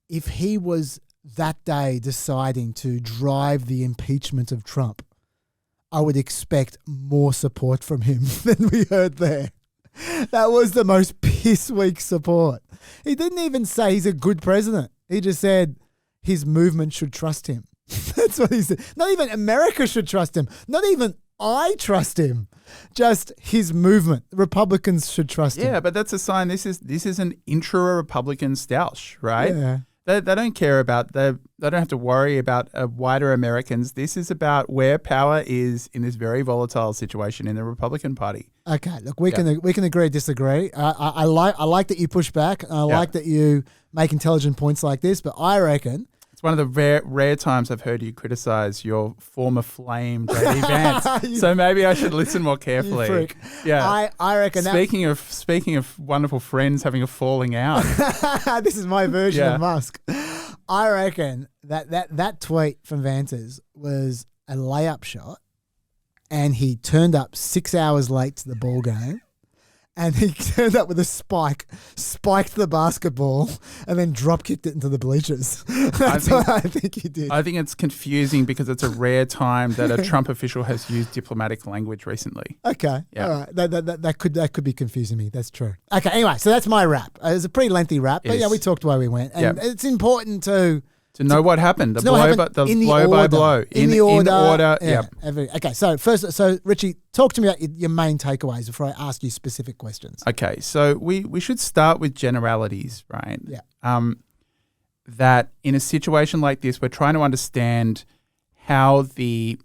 A: if he was that day deciding to drive the impeachment of Trump, I would expect more support from him than we heard there. That was the most piss-weak support. He didn't even say he's a good president. He just said his movement should trust him. That's what he said. Not even America should trust him. Not even I trust him. Just his movement. Republicans should trust him.
B: Yeah, but that's a sign this is an intra-Republican stoush, right?
A: Yeah.
B: They don't care about they don't have to worry about wider Americans. This is about where power is in this very volatile situation in the Republican Party.
A: Okay, look, we can agree, disagree. I like that you push back. I like that you make intelligent points like this. But I reckon
B: it's one of the rare times I've heard you criticize your former flame, J.D. Vance. So maybe I should listen more carefully.
A: You freak.
B: Yeah,
A: I reckon.
B: Speaking of wonderful friends having a falling out,
A: this is my version of Musk. I reckon that tweet from Vance's was a layup shot, and he turned up 6 hours late to the ball game. And he turned up with a spiked the basketball, and then drop kicked it into the bleachers. That's what I think he did.
B: I think it's confusing because it's a rare time that a Trump official has used diplomatic language recently.
A: Okay,
B: yeah.
A: All right, that could be confusing me. That's true. Okay, anyway, so that's my rap. It was a pretty lengthy rap, but yeah, we talked why we went, and it's important to
B: know what happened, the blow by blow,
A: in the order.
B: Yeah.
A: Okay, so Richie, talk to me about your main takeaways before I ask you specific questions.
B: Okay, so we should start with generalities, right?
A: Yeah.
B: That in a situation like this, we're trying to understand how the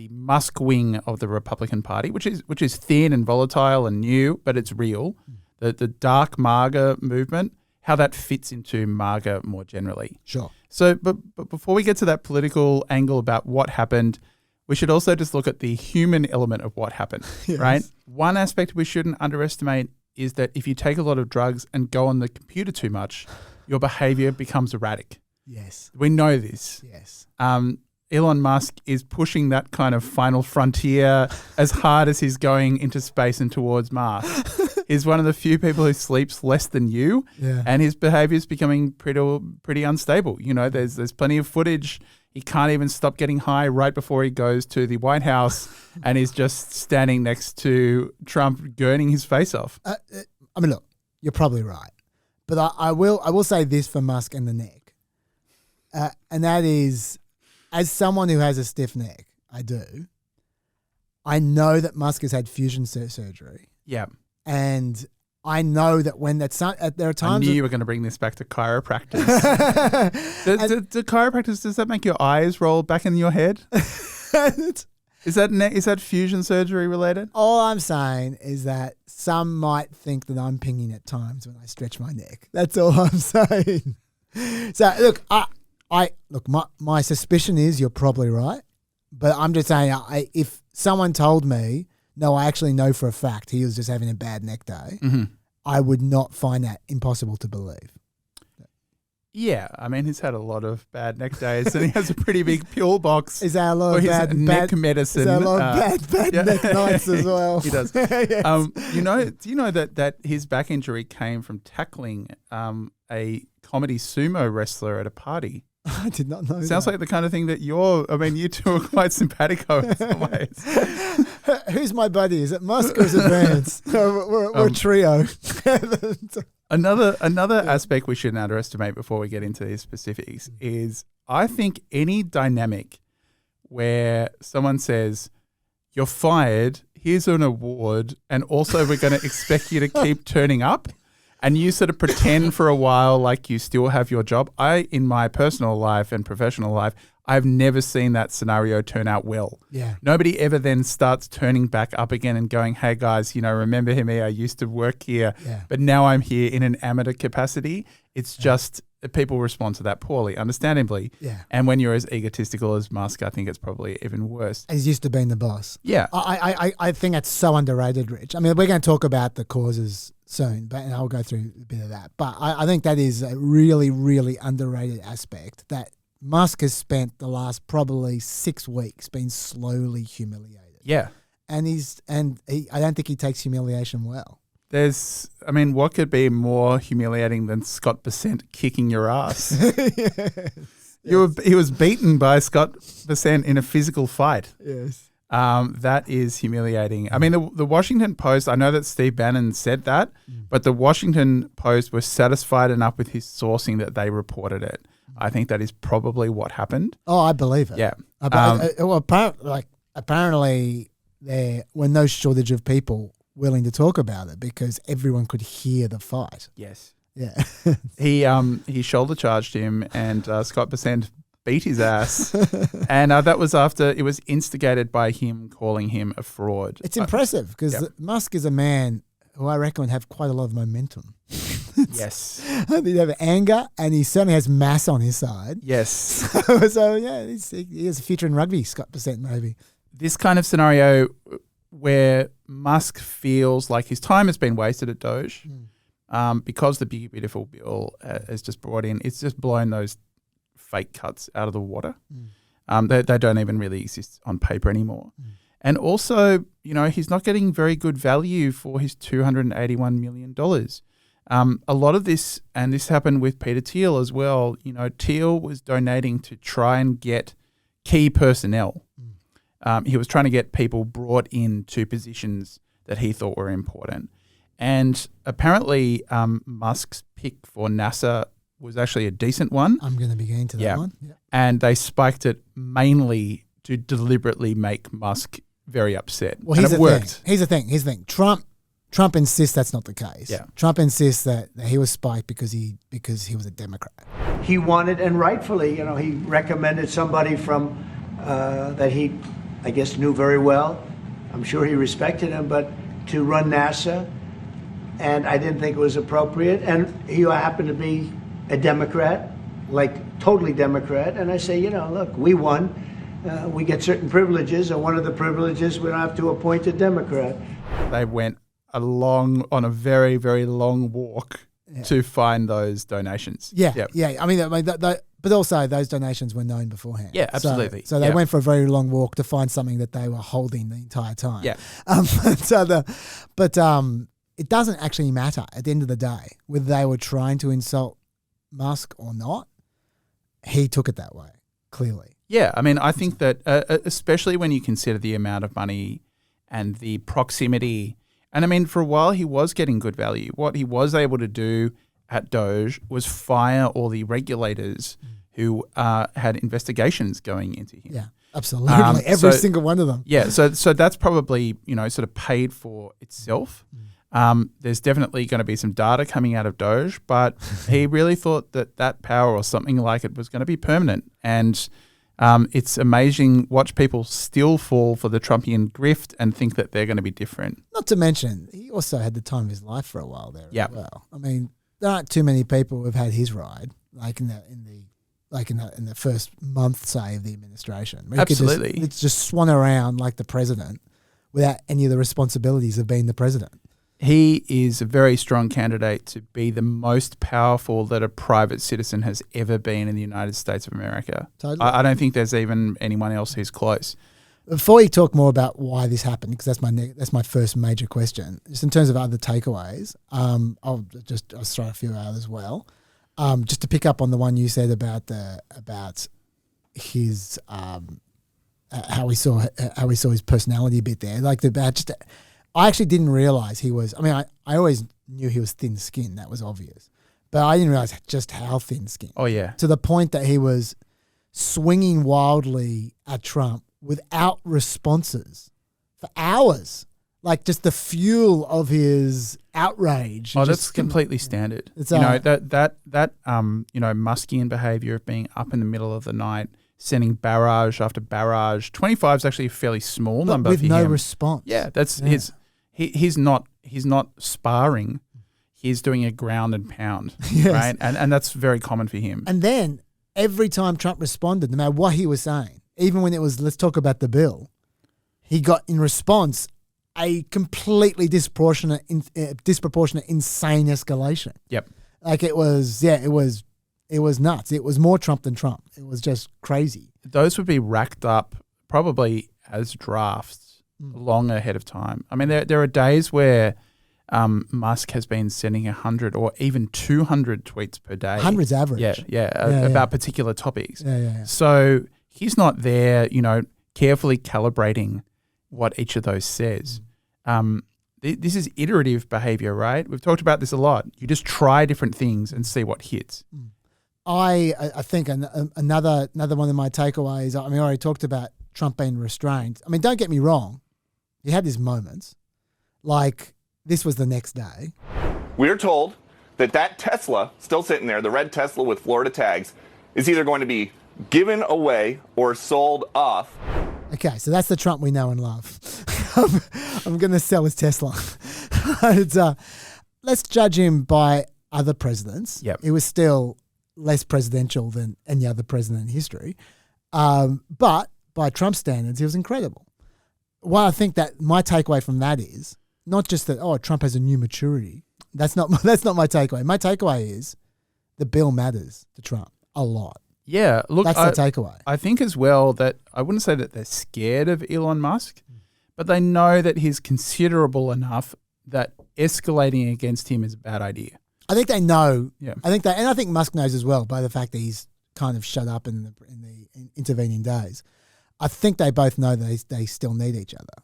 B: Musk wing of the Republican Party, which is thin and volatile and new, but it's real, the dark MAGA movement, how that fits into MAGA more generally.
A: Sure.
B: So, but before we get to that political angle about what happened, we should also just look at the human element of what happened,
A: Yes.
B: right? One aspect we shouldn't underestimate is that if you take a lot of drugs and go on the computer too much, your behavior becomes erratic.
A: Yes.
B: We know this.
A: Yes.
B: Elon Musk is pushing that kind of final frontier as hard as he's going into space and towards Mars. He's one of the few people who sleeps less than you,
A: Yeah.
B: and his behavior is becoming pretty unstable. You know, there's plenty of footage. He can't even stop getting high right before he goes to the White House, and he's just standing next to Trump, gurning his face off.
A: I mean, look, you're probably right, but I will say this for Musk and the neck, and that is, as someone who has a stiff neck, I know that Musk has had fusion surgery,
B: Yeah.
A: and I know that when there are
B: I
A: times
B: knew you were going to bring this back to chiropractors. Do chiropractors, does that make your eyes roll back in your head? Is that fusion surgery related?
A: all I'm saying is that some might think that I'm pinging at times when I stretch my neck. That's all I'm saying. So look, my suspicion is you're probably right, but I'm just saying if someone told me, no, I actually know for a fact he was just having a bad neck day, I would not find that impossible to believe.
B: Yeah, I mean, he's had a lot of bad neck days, and he has a pretty big pill box.
A: Is there a lot
B: for
A: of
B: his
A: bad
B: neck medicine?
A: Is there a lot of bad neck nights as well?
B: He does.
A: Yes.
B: Do you know that his back injury came from tackling a comedy sumo wrestler at a party?
A: I did not know.
B: Sounds like the kind of thing that you two are quite simpatico in some ways.
A: Who's my buddy? Is it Musk or is it Vance? We're a trio.
B: Another aspect we shouldn't underestimate before we get into these specifics is I think any dynamic where someone says, you're fired, here's an award, and also we're going to expect you to keep turning up, and you sort of pretend for a while like you still have your job. In my personal life and professional life, I've never seen that scenario turn out well.
A: Yeah.
B: Nobody ever then starts turning back up again and going, hey guys, remember me? I used to work here, but now I'm here in an amateur capacity. It's just people respond to that poorly, understandably.
A: Yeah.
B: And when you're as egotistical as Musk, I think it's probably even worse.
A: He's used to being the boss.
B: Yeah.
A: I think that's so underrated, Rich. I mean, we're going to talk about the causes soon, and I'll go through a bit of that. But I think that is a really, really underrated aspect that Musk has spent the last probably 6 weeks being slowly humiliated.
B: Yeah.
A: And I don't think he takes humiliation well.
B: What could be more humiliating than Scott Bessent kicking your ass?
A: Yes.
B: He was beaten by Scott Bessent in a physical fight.
A: Yes.
B: That is humiliating. I mean, the Washington Post, I know that Steve Bannon said that, but the Washington Post was satisfied enough with his sourcing that they reported it. I think that is probably what happened.
A: Oh, I believe it.
B: Yeah.
A: Apparently there were no shortage of people willing to talk about it because everyone could hear the fight.
B: Yes.
A: Yeah.
B: He shoulder charged him, and Scott Bessent beat his ass. And that was after it was instigated by him calling him a fraud.
A: It's impressive because Musk is a man who I reckon would have quite a lot of momentum.
B: Yes.
A: He'd have anger, and he certainly has mass on his side.
B: Yes.
A: So yeah, he has a future in rugby, Scott Bessent, maybe.
B: This kind of scenario where Musk feels like his time has been wasted at Doge because the Big Beautiful Bill has just brought in, it's just blown those fake cuts out of the water. They don't even really exist on paper anymore. And also, he's not getting very good value for his $281 million. A lot of this, and this happened with Peter Thiel as well, Thiel was donating to try and get key personnel. He was trying to get people brought into positions that he thought were important. And apparently Musk's pick for NASA was actually a decent one.
A: I'm going to be getting to that one. Yeah.
B: And they spiked it mainly to deliberately make Musk very upset.
A: Well,
B: and it worked.
A: Here's the thing. Trump insists that's not the case.
B: Yeah.
A: Trump insists that he was spiked because he was a Democrat.
E: He wanted, and rightfully, he recommended somebody from that he, I guess, knew very well. I'm sure he respected him, but to run NASA, and I didn't think it was appropriate. And he happened to be a Democrat, like totally Democrat. And I say, look, we won. We get certain privileges, and one of the privileges we don't have to appoint a Democrat.
B: They went on a very, very long walk to find those donations.
A: Yeah. I mean, but also those donations were known beforehand.
B: Yeah, absolutely.
A: So they went for a very long walk to find something that they were holding the entire time.
B: Yeah.
A: But it doesn't actually matter at the end of the day whether they were trying to insult Musk or not. He took it that way, clearly.
B: Yeah, I mean, I think that especially when you consider the amount of money and the proximity, and I mean, for a while he was getting good value. What he was able to do at Doge was fire all the regulators who had investigations going into him.
A: Yeah, absolutely. Every single one of them.
B: Yeah, so that's probably, sort of paid for itself. There's definitely going to be some data coming out of Doge, but he really thought that power or something like it was going to be permanent. And it's amazing. Watch people still fall for the Trumpian grift and think that they're going to be different.
A: Not to mention, he also had the time of his life for a while there
B: as
A: well. I mean, there aren't too many people who have had his ride, like in the first month, say, of the administration.
B: Absolutely.
A: It's just swan around like the president without any of the responsibilities of being the president.
B: He is a very strong candidate to be the most powerful that a private citizen has ever been in the United States of America.
A: Totally.
B: I don't think there's even anyone else who's close.
A: Before you talk more about why this happened, because that's my first major question, just in terms of other takeaways, I'll throw a few out as well. Just to pick up on the one you said about his how we saw his personality a bit there, I actually didn't realize he was. I mean, I always knew he was thin-skinned. That was obvious, but I didn't realize just how thin-skinned.
B: Oh yeah,
A: to the point that he was swinging wildly at Trump without responses for hours. Like just the fuel of his outrage.
B: Oh, that's completely standard.
A: It's
B: that Muskian behavior of being up in the middle of the night, sending barrage after barrage. 25 is actually a fairly small number
A: with
B: for
A: no
B: him.
A: response.
B: Yeah, that's his. He's not sparring. He's doing a ground and pound, right? And that's very common for him.
A: And then every time Trump responded, no matter what he was saying, even when it was, let's talk about the bill, he got in response a completely disproportionate, insane escalation.
B: Yep.
A: Like it was nuts. It was more Trump than Trump. It was just crazy.
B: Those would be racked up probably as drafts long ahead of time. I mean, there are days where Musk has been sending 100 or even 200 tweets per day.
A: Hundreds average.
B: About particular topics.
A: Yeah.
B: So he's not there, carefully calibrating what each of those says. This is iterative behavior, right? We've talked about this a lot. You just try different things and see what hits.
A: I think another one of my takeaways, I mean, I already talked about Trump being restrained. I mean, don't get me wrong. He had his moments. Like, this was the next day.
F: We're told that Tesla, still sitting there, the red Tesla with Florida tags, is either going to be given away or sold off.
A: Okay, so that's the Trump we know and love. I'm going to sell his Tesla. Let's judge him by other presidents.
B: Yep.
A: He was still less presidential than any other president in history. But by Trump standards, he was incredible. Well, I think that my takeaway from that is not just that, Trump has a new maturity. That's not my takeaway. My takeaway is the bill matters to Trump a lot.
B: Yeah, look,
A: that's the takeaway.
B: I think as well that I wouldn't say that they're scared of Elon Musk, but they know that he's considerable enough that escalating against him is a bad idea.
A: I think they know.
B: Yeah.
A: I think Musk knows as well by the fact that he's kind of shut up in the intervening days. I think they both know that they still need each other.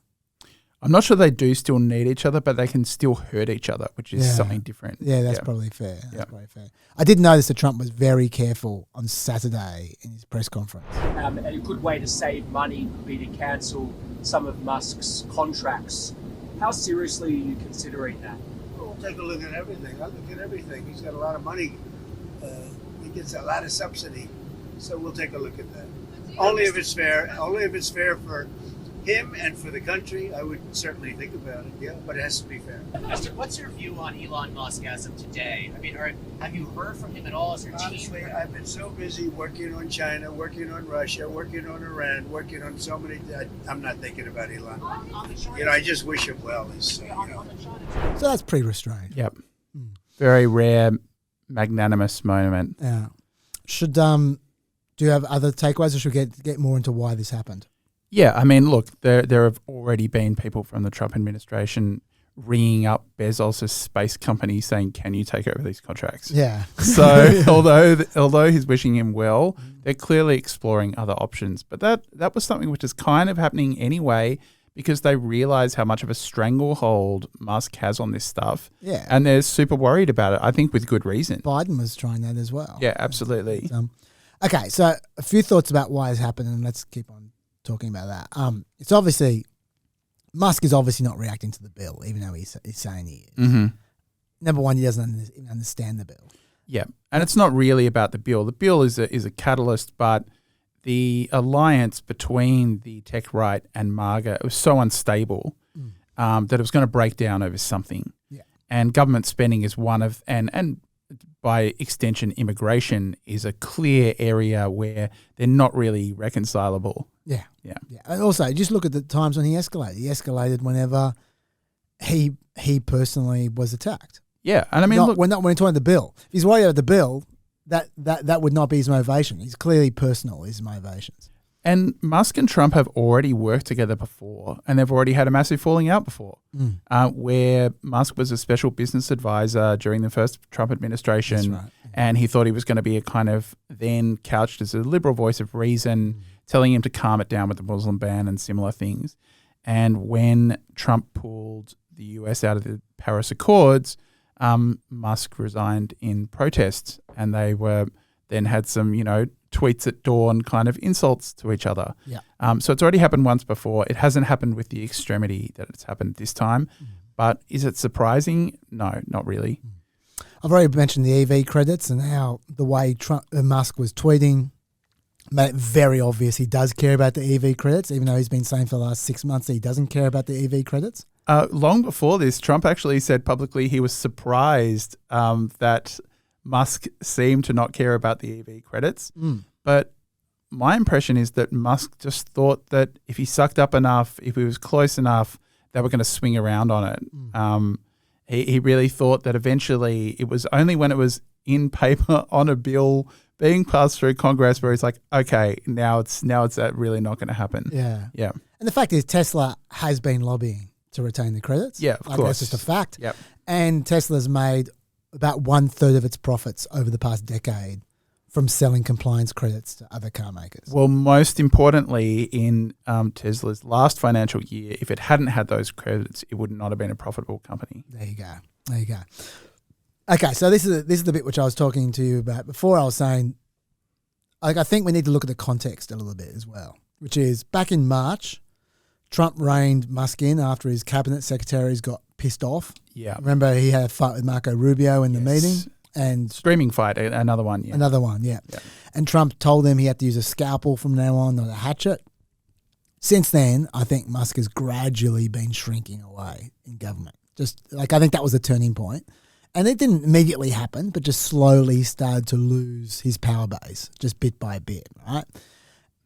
B: I'm not sure they do still need each other, but they can still hurt each other, which is something different.
A: Yeah, that's probably fair. Probably fair. I did notice that Trump was very careful on Saturday in his press conference.
G: And a good way to save money would be to cancel some of Musk's contracts. How seriously are you considering that?
E: We'll take a look at everything. I'll look at everything. He's got a lot of money. He gets a lot of subsidy. So we'll take a look at that. Only if it's fair. Only if it's fair for him and for the country, I would certainly think about it, yeah, but it has to be fair.
H: Mister, what's your view on Elon Musk as of today? I mean, have you heard from him at all? Is your
E: Honestly,
H: team?
E: I've been so busy working on China, working on Russia, working on Iran, working on so many. I'm not thinking about Elon. I just wish him well.
A: So that's pretty restrained.
B: Yep. Very rare, magnanimous moment.
A: Yeah. Should do you have other takeaways, or should we get more into why this happened?
B: Yeah, I mean, look, there have already been people from the Trump administration ringing up Bezos' space company saying, "Can you take over these contracts?"
A: Yeah.
B: So although he's wishing him well, they're clearly exploring other options. But that was something which is kind of happening anyway, because they realize how much of a stranglehold Musk has on this stuff.
A: Yeah.
B: And they're super worried about it, I think with good reason.
A: Biden was trying that as well.
B: Yeah, absolutely.
A: Okay, so a few thoughts about why it's happened, and let's keep on talking about that. It's obviously, Musk is obviously not reacting to the bill, even though he's saying he is.
B: Mm-hmm.
A: Number one, he doesn't even understand the bill.
B: Yeah, and it's not really about the bill. The bill is a catalyst, but the alliance between the tech right and MAGA was so unstable that it was going to break down over something.
A: Yeah.
B: And government spending is one of, and by extension, immigration is a clear area where they're not really reconcilable.
A: Yeah.
B: Yeah.
A: Yeah. And also, just look at the times when he escalated. He escalated whenever he personally was attacked.
B: Yeah. And I mean,
A: look, when he's talking the bill. If he's worried about the bill, that would not be his motivation. He's clearly personal, his motivations.
B: And Musk and Trump have already worked together before, and they've already had a massive falling out before, where Musk was a special business advisor during the first Trump administration.
A: That's right.
B: And he thought he was going to be a kind of then couched as a liberal voice of reason, telling him to calm it down with the Muslim ban and similar things. And when Trump pulled the US out of the Paris Accords, Musk resigned in protest, and they were then had some, tweets at dawn kind of insults to each other.
A: Yeah.
B: So it's already happened once before. It hasn't happened with the extremity that it's happened this time. But is it surprising? No, not really.
A: I've already mentioned the EV credits and how the way Musk was tweeting made it very obvious he does care about the EV credits, even though he's been saying for the last 6 months that he doesn't care about the EV credits.
B: Long before this, Trump actually said publicly he was surprised that Musk seemed to not care about the EV credits. But my impression is that Musk just thought that if he sucked up enough, if he was close enough, they were going to swing around on it. He really thought that eventually it was only when it was in paper on a bill being passed through Congress where he's like, okay, now it's really not going to happen.
A: Yeah.
B: Yeah.
A: And the fact is Tesla has been lobbying to retain the credits.
B: Yeah, of course.
A: That's just a fact.
B: Yep.
A: And Tesla's made about 1/3 of its profits over the past decade from selling compliance credits to other car makers.
B: Well, most importantly, in Tesla's last financial year, if it hadn't had those credits, it would not have been a profitable company.
A: There you go. Okay, so this is the bit which I was talking to you about before. I was saying, I think we need to look at the context a little bit as well, which is back in March, Trump reined Musk in after his cabinet secretaries got pissed off.
B: Yeah.
A: Remember he had a fight with Marco Rubio in the meeting? And
B: Screaming fight, another one. Yeah.
A: Another one, yeah. And Trump told him he had to use a scalpel from now on, not a hatchet. Since then, I think Musk has gradually been shrinking away in government. I think that was a turning point. And it didn't immediately happen, but just slowly started to lose his power base, just bit by bit, right?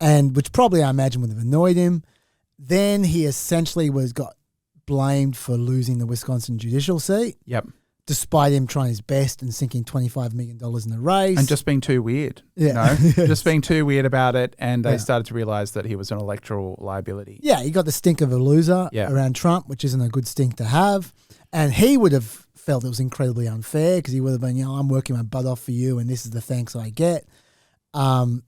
A: And which probably I imagine would have annoyed him. Then he essentially got blamed for losing the Wisconsin judicial seat.
B: Yep.
A: Despite him trying his best and sinking $25 million in the race.
B: And just being too weird.
A: Yeah.
B: Just being too weird about it. And they started to realize that he was an electoral liability.
A: Yeah, he got the stink of a loser around Trump, which isn't a good stink to have. And he would have felt it was incredibly unfair because he would have been, I'm working my butt off for you and this is the thanks I get.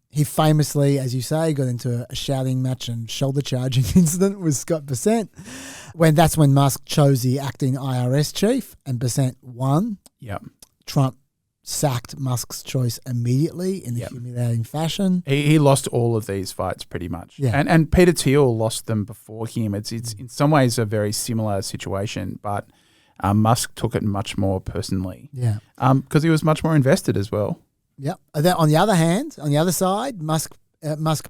A: He famously, as you say, got into a shouting match and shoulder charging incident with Scott Bessent. That's when Musk chose the acting IRS chief and Bessent won.
B: Yep.
A: Trump sacked Musk's choice immediately in a humiliating fashion.
B: He lost all of these fights pretty much.
A: Yeah.
B: And Peter Thiel lost them before him. It's in some ways a very similar situation, but Musk took it much more personally.
A: Yeah.
B: Because he was much more invested as well.
A: Yep. On the other hand, on the other side, Musk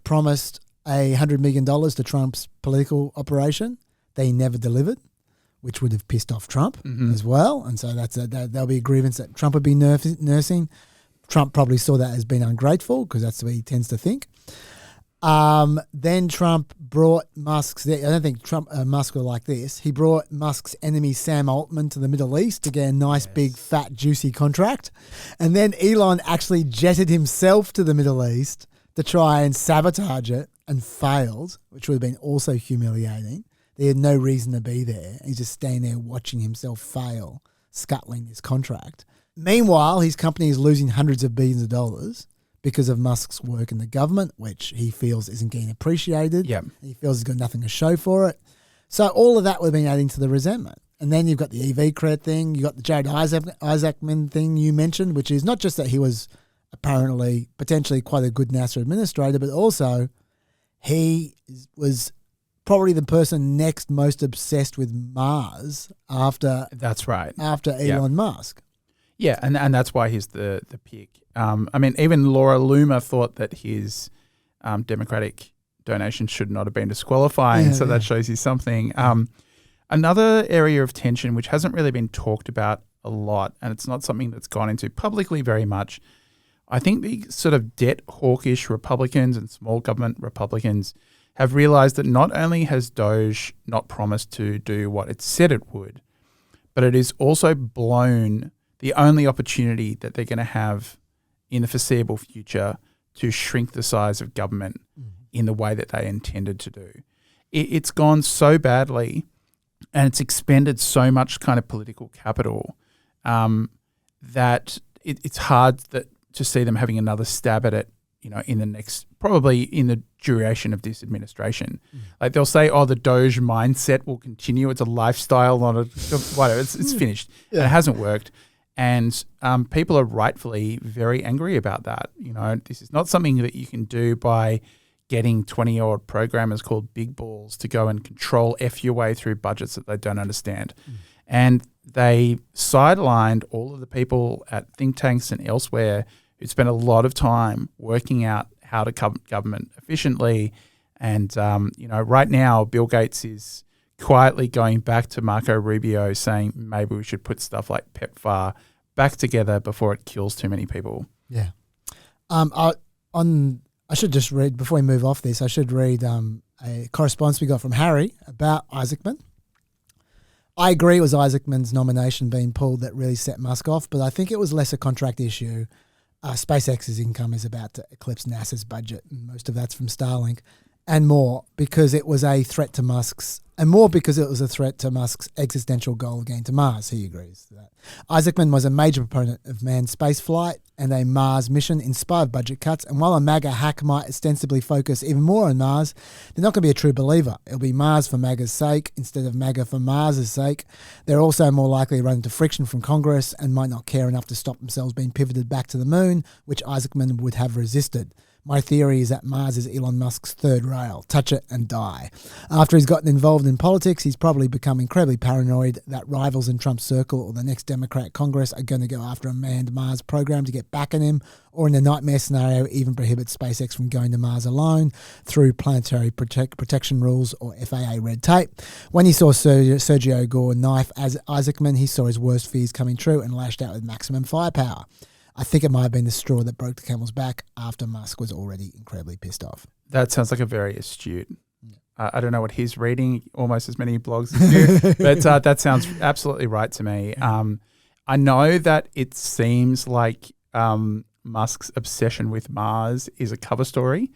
A: promised $100 million to Trump's political operation. They never delivered, which would have pissed off Trump as well. And so that'll be a grievance that Trump would be nursing. Trump probably saw that as being ungrateful because that's the way he tends to think. Then Trump brought Musk's. I don't think Musk will like this. He brought Musk's enemy Sam Altman to the Middle East to get a nice big fat juicy contract, and then Elon actually jetted himself to the Middle East to try and sabotage it and failed, which would have been also humiliating. They had no reason to be there. He's just standing there watching himself fail, scuttling this contract. Meanwhile, his company is losing hundreds of billions of dollars because of Musk's work in the government, which he feels isn't getting appreciated.
B: Yep.
A: He feels he's got nothing to show for it. So all of that would have been adding to the resentment. And then you've got the EV credit thing. You've got the Jared Isaacman thing you mentioned, which is not just that he was apparently potentially quite a good NASA administrator, but also he was probably the person next most obsessed with Mars after
B: That's right.
A: after Elon Musk.
B: Yeah, and that's why he's the pick. I mean, even Laura Loomer thought that his Democratic donation should not have been disqualifying, so that shows you something. Another area of tension, which hasn't really been talked about a lot, and it's not something that's gone into publicly very much, I think the sort of debt hawkish Republicans and small government Republicans have realized that not only has Doge not promised to do what it said it would, but it is also blown the only opportunity that they're going to have in the foreseeable future to shrink the size of government in the way that they intended to do. It's gone so badly and it's expended so much kind of political capital that it's hard to see them having another stab at it, in the next, probably in the duration of this administration. Like they'll say, the Doge mindset will continue. It's a lifestyle, not a whatever. It's finished. And it hasn't worked. And people are rightfully very angry about that. This is not something that you can do by getting 20-year-old programmers called big balls to go and control your way through budgets that they don't understand. And they sidelined all of the people at think tanks and elsewhere who spent a lot of time working out how to government efficiently. And, right now, Bill Gates is quietly going back to Marco Rubio saying maybe we should put stuff like PEPFAR back together before it kills too many people.
A: Yeah. I should just read, before we move off this, I should read a correspondence we got from Harry about Isaacman. I agree it was Isaacman's nomination being pulled that really set Musk off, but I think it was less a contract issue. SpaceX's income is about to eclipse NASA's budget, and most of that's from Starlink, and more because it was a threat to Musk's existential goal of getting to Mars. He agrees to that. Isaacman was a major proponent of manned space flight and a Mars mission in spite of budget cuts. And while a MAGA hack might ostensibly focus even more on Mars, they're not going to be a true believer. It'll be Mars for MAGA's sake instead of MAGA for Mars's sake. They're also more likely to run into friction from Congress and might not care enough to stop themselves being pivoted back to the moon, which Isaacman would have resisted. My theory is that Mars is Elon Musk's third rail. Touch it and die. After he's gotten involved in politics, he's probably become incredibly paranoid that rivals in Trump's circle or the next Democrat Congress are going to go after a manned Mars program to get back at him, or in a nightmare scenario, even prohibit SpaceX from going to Mars alone through planetary protection rules or FAA red tape. When he saw Sergio Gore knife as Isaacman, he saw his worst fears coming true and lashed out with maximum firepower. I think it might have been the straw that broke the camel's back after Musk was already incredibly pissed off.
B: That sounds like a very astute. I don't know what he's reading, almost as many blogs as you, but that sounds absolutely right to me. I know that it seems like Musk's obsession with Mars is a cover story.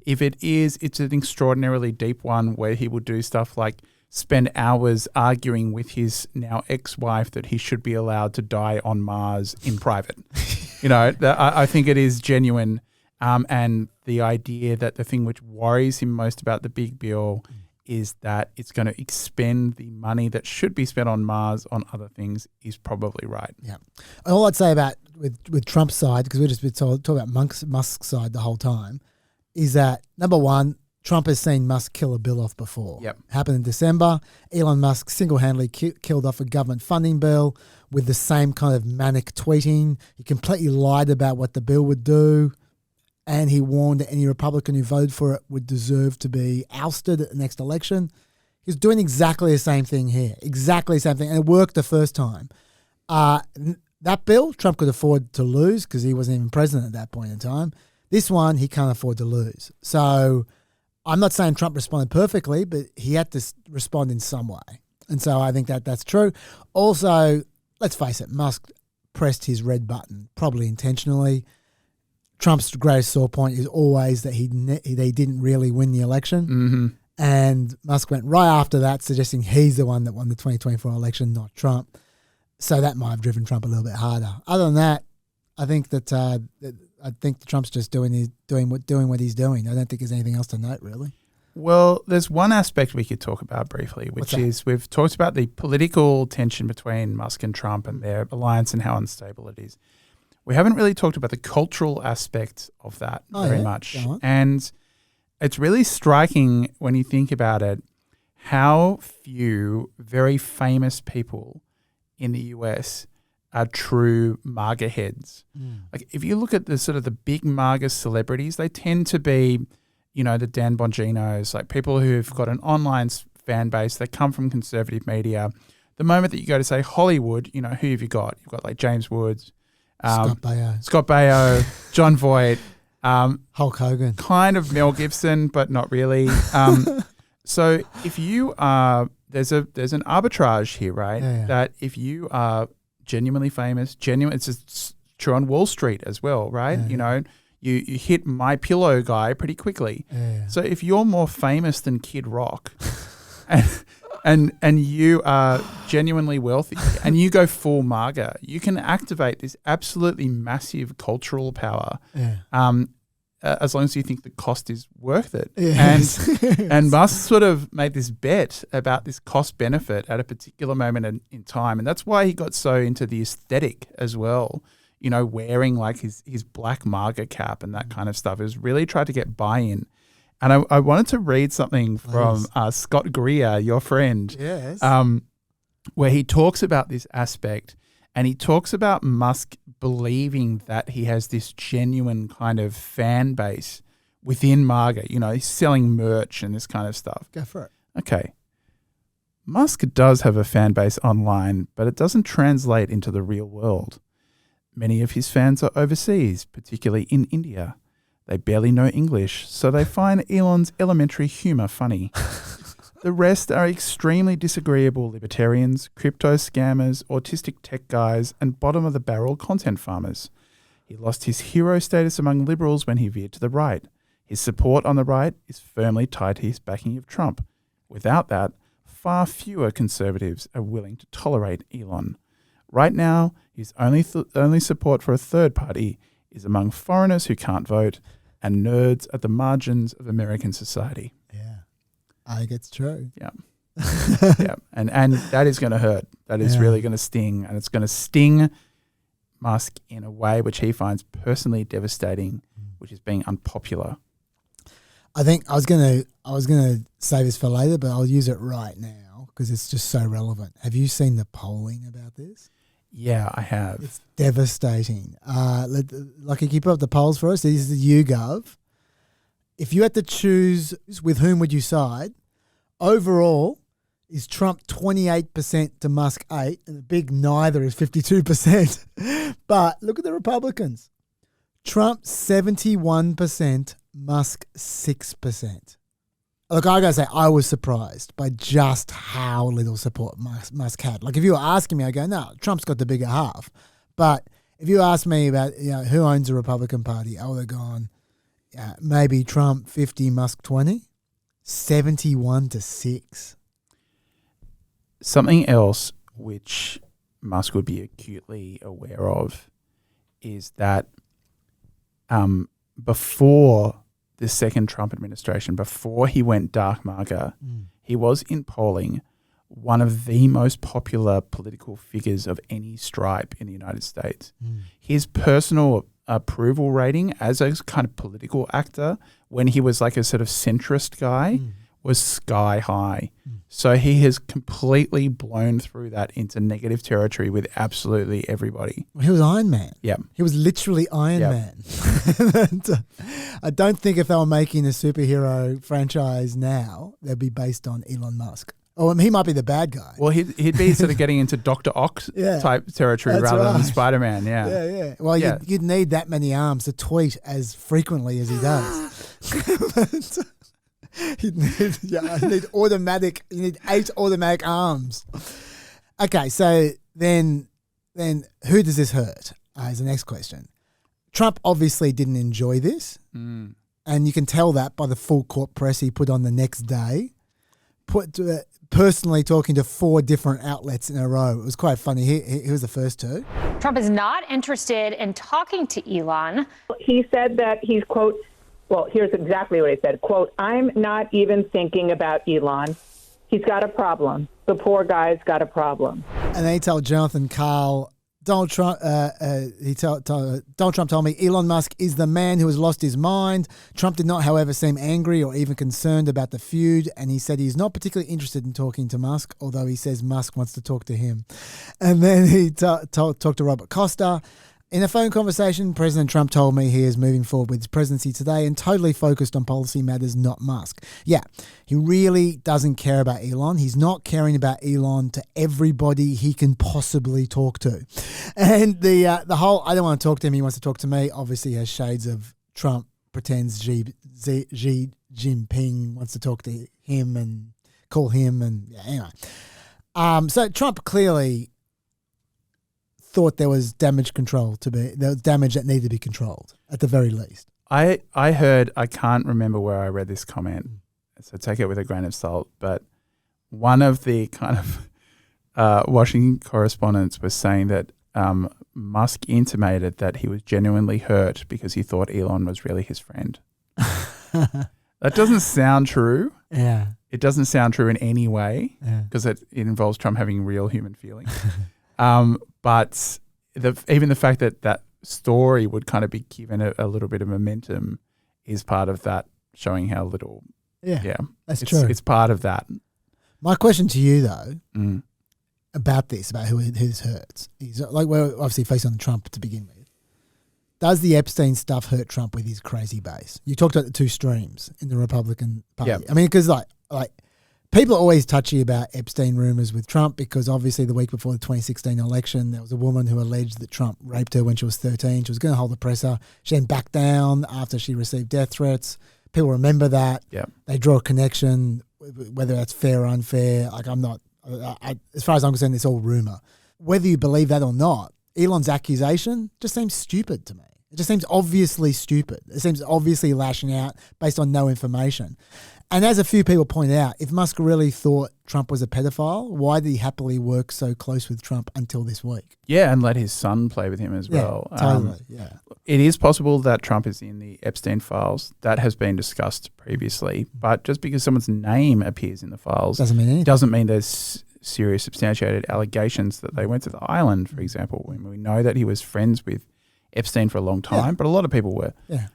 B: If it is, it's an extraordinarily deep one where he will do stuff like spend hours arguing with his now ex-wife that he should be allowed to die on Mars in private. I think it is genuine. And the idea that the thing which worries him most about the big bill is that it's going to expend the money that should be spent on Mars on other things is probably right.
A: Yeah. All I'd say about with Trump's side, because we've just been talking about Musk's side the whole time, is that, number one, Trump has seen Musk kill a bill off before.
B: Yep.
A: Happened in December. Elon Musk single-handedly killed off a government funding bill with the same kind of manic tweeting. He completely lied about what the bill would do. and he warned that any Republican who voted for it would deserve to be ousted at the next election. He's doing exactly the same thing here, exactly the same thing, and it worked the first time. That bill, Trump could afford to lose because he wasn't even president at that point in time. This one, he can't afford to lose. So I'm not saying Trump responded perfectly, but he had to respond in some way. And so I think that's true. Also, let's face it, Musk pressed his red button, probably intentionally. Trump's greatest sore point is always that they didn't really win the election.
B: Mm-hmm.
A: And Musk went right after that, suggesting he's the one that won the 2024 election, not Trump. So that might have driven Trump a little bit harder. Other than that, I think that Trump's just doing what he's doing. I don't think there's anything else to note, really.
B: Well, there's one aspect we could talk about briefly, which is we've talked about the political tension between Musk and Trump and their alliance and how unstable it is. We haven't really talked about the cultural aspect of that very much. And it's really striking when you think about it, how few very famous people in the US are true MAGA heads. Like if you look at the sort of the big MAGA celebrities, they tend to be, you know, the Dan Bonginos, like people who've got an online fan base. They come from conservative media. The moment that you go to say Hollywood, you know, who have you got? You've got like James Woods, Scott Baio, John Voight,
A: Hulk Hogan,
B: kind of Mel Gibson, but not really. So if you are, there's an arbitrage here, right? That if you are genuinely famous, it's true on Wall Street as well, right? You know, you hit My Pillow guy pretty quickly. So if you're more famous than Kid Rock, and you are genuinely wealthy, and you go full MAGA, you can activate this absolutely massive cultural power. As long as you think the cost is worth it. And Musk sort of made this bet about this cost benefit at a particular moment in time. And that's why he got so into the aesthetic as well, you know, wearing like his black MAGA cap and that kind of stuff. It was really tried to get buy-in. And I wanted to read something from Scott Greer, your friend, where he talks about this aspect. And he talks about Musk believing that he has this genuine kind of fan base within MAGA. You know, he's selling merch and this kind of stuff.
A: Go for it.
B: Okay. Musk does have a fan base online, but it doesn't translate into the real world. Many of his fans are overseas, particularly in India. They barely know English, so they find Elon's elementary humor funny. The rest are extremely disagreeable libertarians, crypto scammers, autistic tech guys, and bottom-of-the-barrel content farmers. He lost his hero status among liberals when he veered to the right. His support on the right is firmly tied to his backing of Trump. Without that, far fewer conservatives are willing to tolerate Elon. Right now, his only support for a third party is among foreigners who can't vote and nerds at the margins of American society.
A: I think it's true.
B: Yeah. And that is going to hurt. That is really going to sting. And it's going to sting Musk in a way which he finds personally devastating, which is being unpopular.
A: I think I was gonna save this for later, but I'll use it right now because it's just so relevant. Have you seen the polling about this?
B: Yeah, I have.
A: It's devastating. Like, you keep up the polls for us. This is the YouGov. If you had to choose with whom would you side, overall is Trump 28% to Musk 8%, and the big neither is 52%. But look at the Republicans. Trump 71%, Musk 6%. Look, I gotta say, I was surprised by just how little support Musk had. Like, if you were asking me, I go, no, Trump's got the bigger half. But if you ask me about, you know, who owns the Republican Party, I would have gone, maybe Trump 50, Musk 20, 71-6.
B: Something else which Musk would be acutely aware of is that before the second Trump administration, before he went dark MAGA, he was in polling one of the most popular political figures of any stripe in the United States. His personal approval rating as a kind of political actor, when he was like a sort of centrist guy, was sky high. So he has completely blown through that into negative territory with absolutely everybody.
A: Well, he was Iron Man.
B: Yep.
A: He was literally Iron
B: Yep.
A: Man. And, I don't think if they were making a superhero franchise now, they'd be based on Elon Musk. Oh, he might be the bad guy.
B: Well, he'd be sort of getting into Dr. Ox
A: Yeah.
B: type territory
A: That's
B: rather than
A: right.
B: Spider-Man. Yeah.
A: Yeah. Well,
B: Yeah.
A: You'd need that many arms to tweet as frequently as he does. You need automatic. You need 8 automatic arms. Okay, so then who does this hurt? Is the next question. Trump obviously didn't enjoy this, and you can tell that by the full court press he put on the next day. Personally talking to 4 different outlets in a row. It was quite funny. He was the first 2.
I: Trump is not interested in talking to Elon.
J: He said that he's, quote, well, here's exactly what he said, quote, I'm not even thinking about Elon. He's got a problem. The poor guy's got a problem.
A: And then he told Jonathan Karl, Donald Trump told me Elon Musk is the man who has lost his mind. Trump did not, however, seem angry or even concerned about the feud, and he said he's not particularly interested in talking to Musk, although he says Musk wants to talk to him. And then he talked to Robert Costa. In a phone conversation, President Trump told me he is moving forward with his presidency today and totally focused on policy matters, not Musk. Yeah, he really doesn't care about Elon. He's not caring about Elon to everybody he can possibly talk to. And the whole, I don't want to talk to him, he wants to talk to me, obviously has shades of Trump pretends Xi Jinping wants to talk to him and call him. And yeah, anyway. So Trump clearly thought there was damage that needed to be controlled at the very least.
B: I heard, I can't remember where I read this comment, so take it with a grain of salt, but one of the kind of Washington correspondents was saying that Musk intimated that he was genuinely hurt because he thought Elon was really his friend. That doesn't sound true.
A: Yeah.
B: It doesn't sound true in any way because it involves Trump having real human feelings. But even the fact that story would kind of be given a little bit of momentum is part of that, showing how little. Yeah,
A: that's true.
B: It's part of that.
A: My question to you, though, about this, about who this hurts, is like we're obviously facing on Trump to begin with. Does the Epstein stuff hurt Trump with his crazy base? You talked about the 2 streams in the Republican Party.
B: Yep.
A: I mean, because like people are always touchy about Epstein rumors with Trump because obviously the week before the 2016 election, there was a woman who alleged that Trump raped her when she was 13. She was going to hold the presser. She then backed down after she received death threats. People remember that.
B: Yep.
A: They draw a connection, whether that's fair or unfair. Like as far as I'm concerned, it's all rumor. Whether you believe that or not, Elon's accusation just seems stupid to me. It just seems obviously stupid. It seems obviously lashing out based on no information. And as a few people point out, if Musk really thought Trump was a pedophile, why did he happily work so close with Trump until this week?
B: Yeah, and let his son play with him as well.
A: Totally,
B: It is possible that Trump is in the Epstein files. That has been discussed previously. But just because someone's name appears in the files
A: doesn't mean anything.
B: Doesn't mean there's serious substantiated allegations that they went to the island, for example. We know that he was friends with Epstein for a long time, but a lot of people were.
A: Yeah.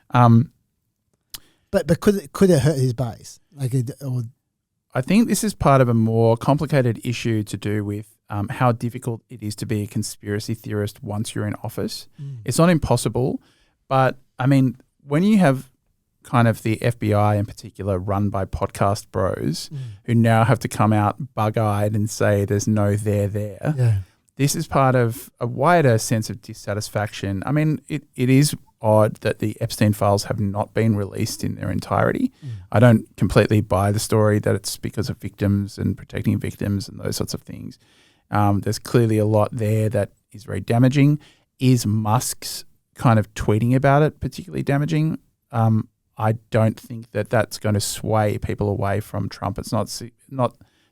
A: But could it hurt his base?
B: I think this is part of a more complicated issue to do with how difficult it is to be a conspiracy theorist once you're in office. It's not impossible, but I mean, when you have kind of the FBI in particular run by podcast bros who now have to come out bug-eyed and say there's no there.
A: Yeah.
B: This is part of a wider sense of dissatisfaction. I mean, it is odd that the Epstein files have not been released in their entirety. I don't completely buy the story that it's because of victims and protecting victims and those sorts of things. There's clearly a lot there that is very damaging. Is Musk's kind of tweeting about it particularly damaging? I don't think that that's going to sway people away from Trump. It's not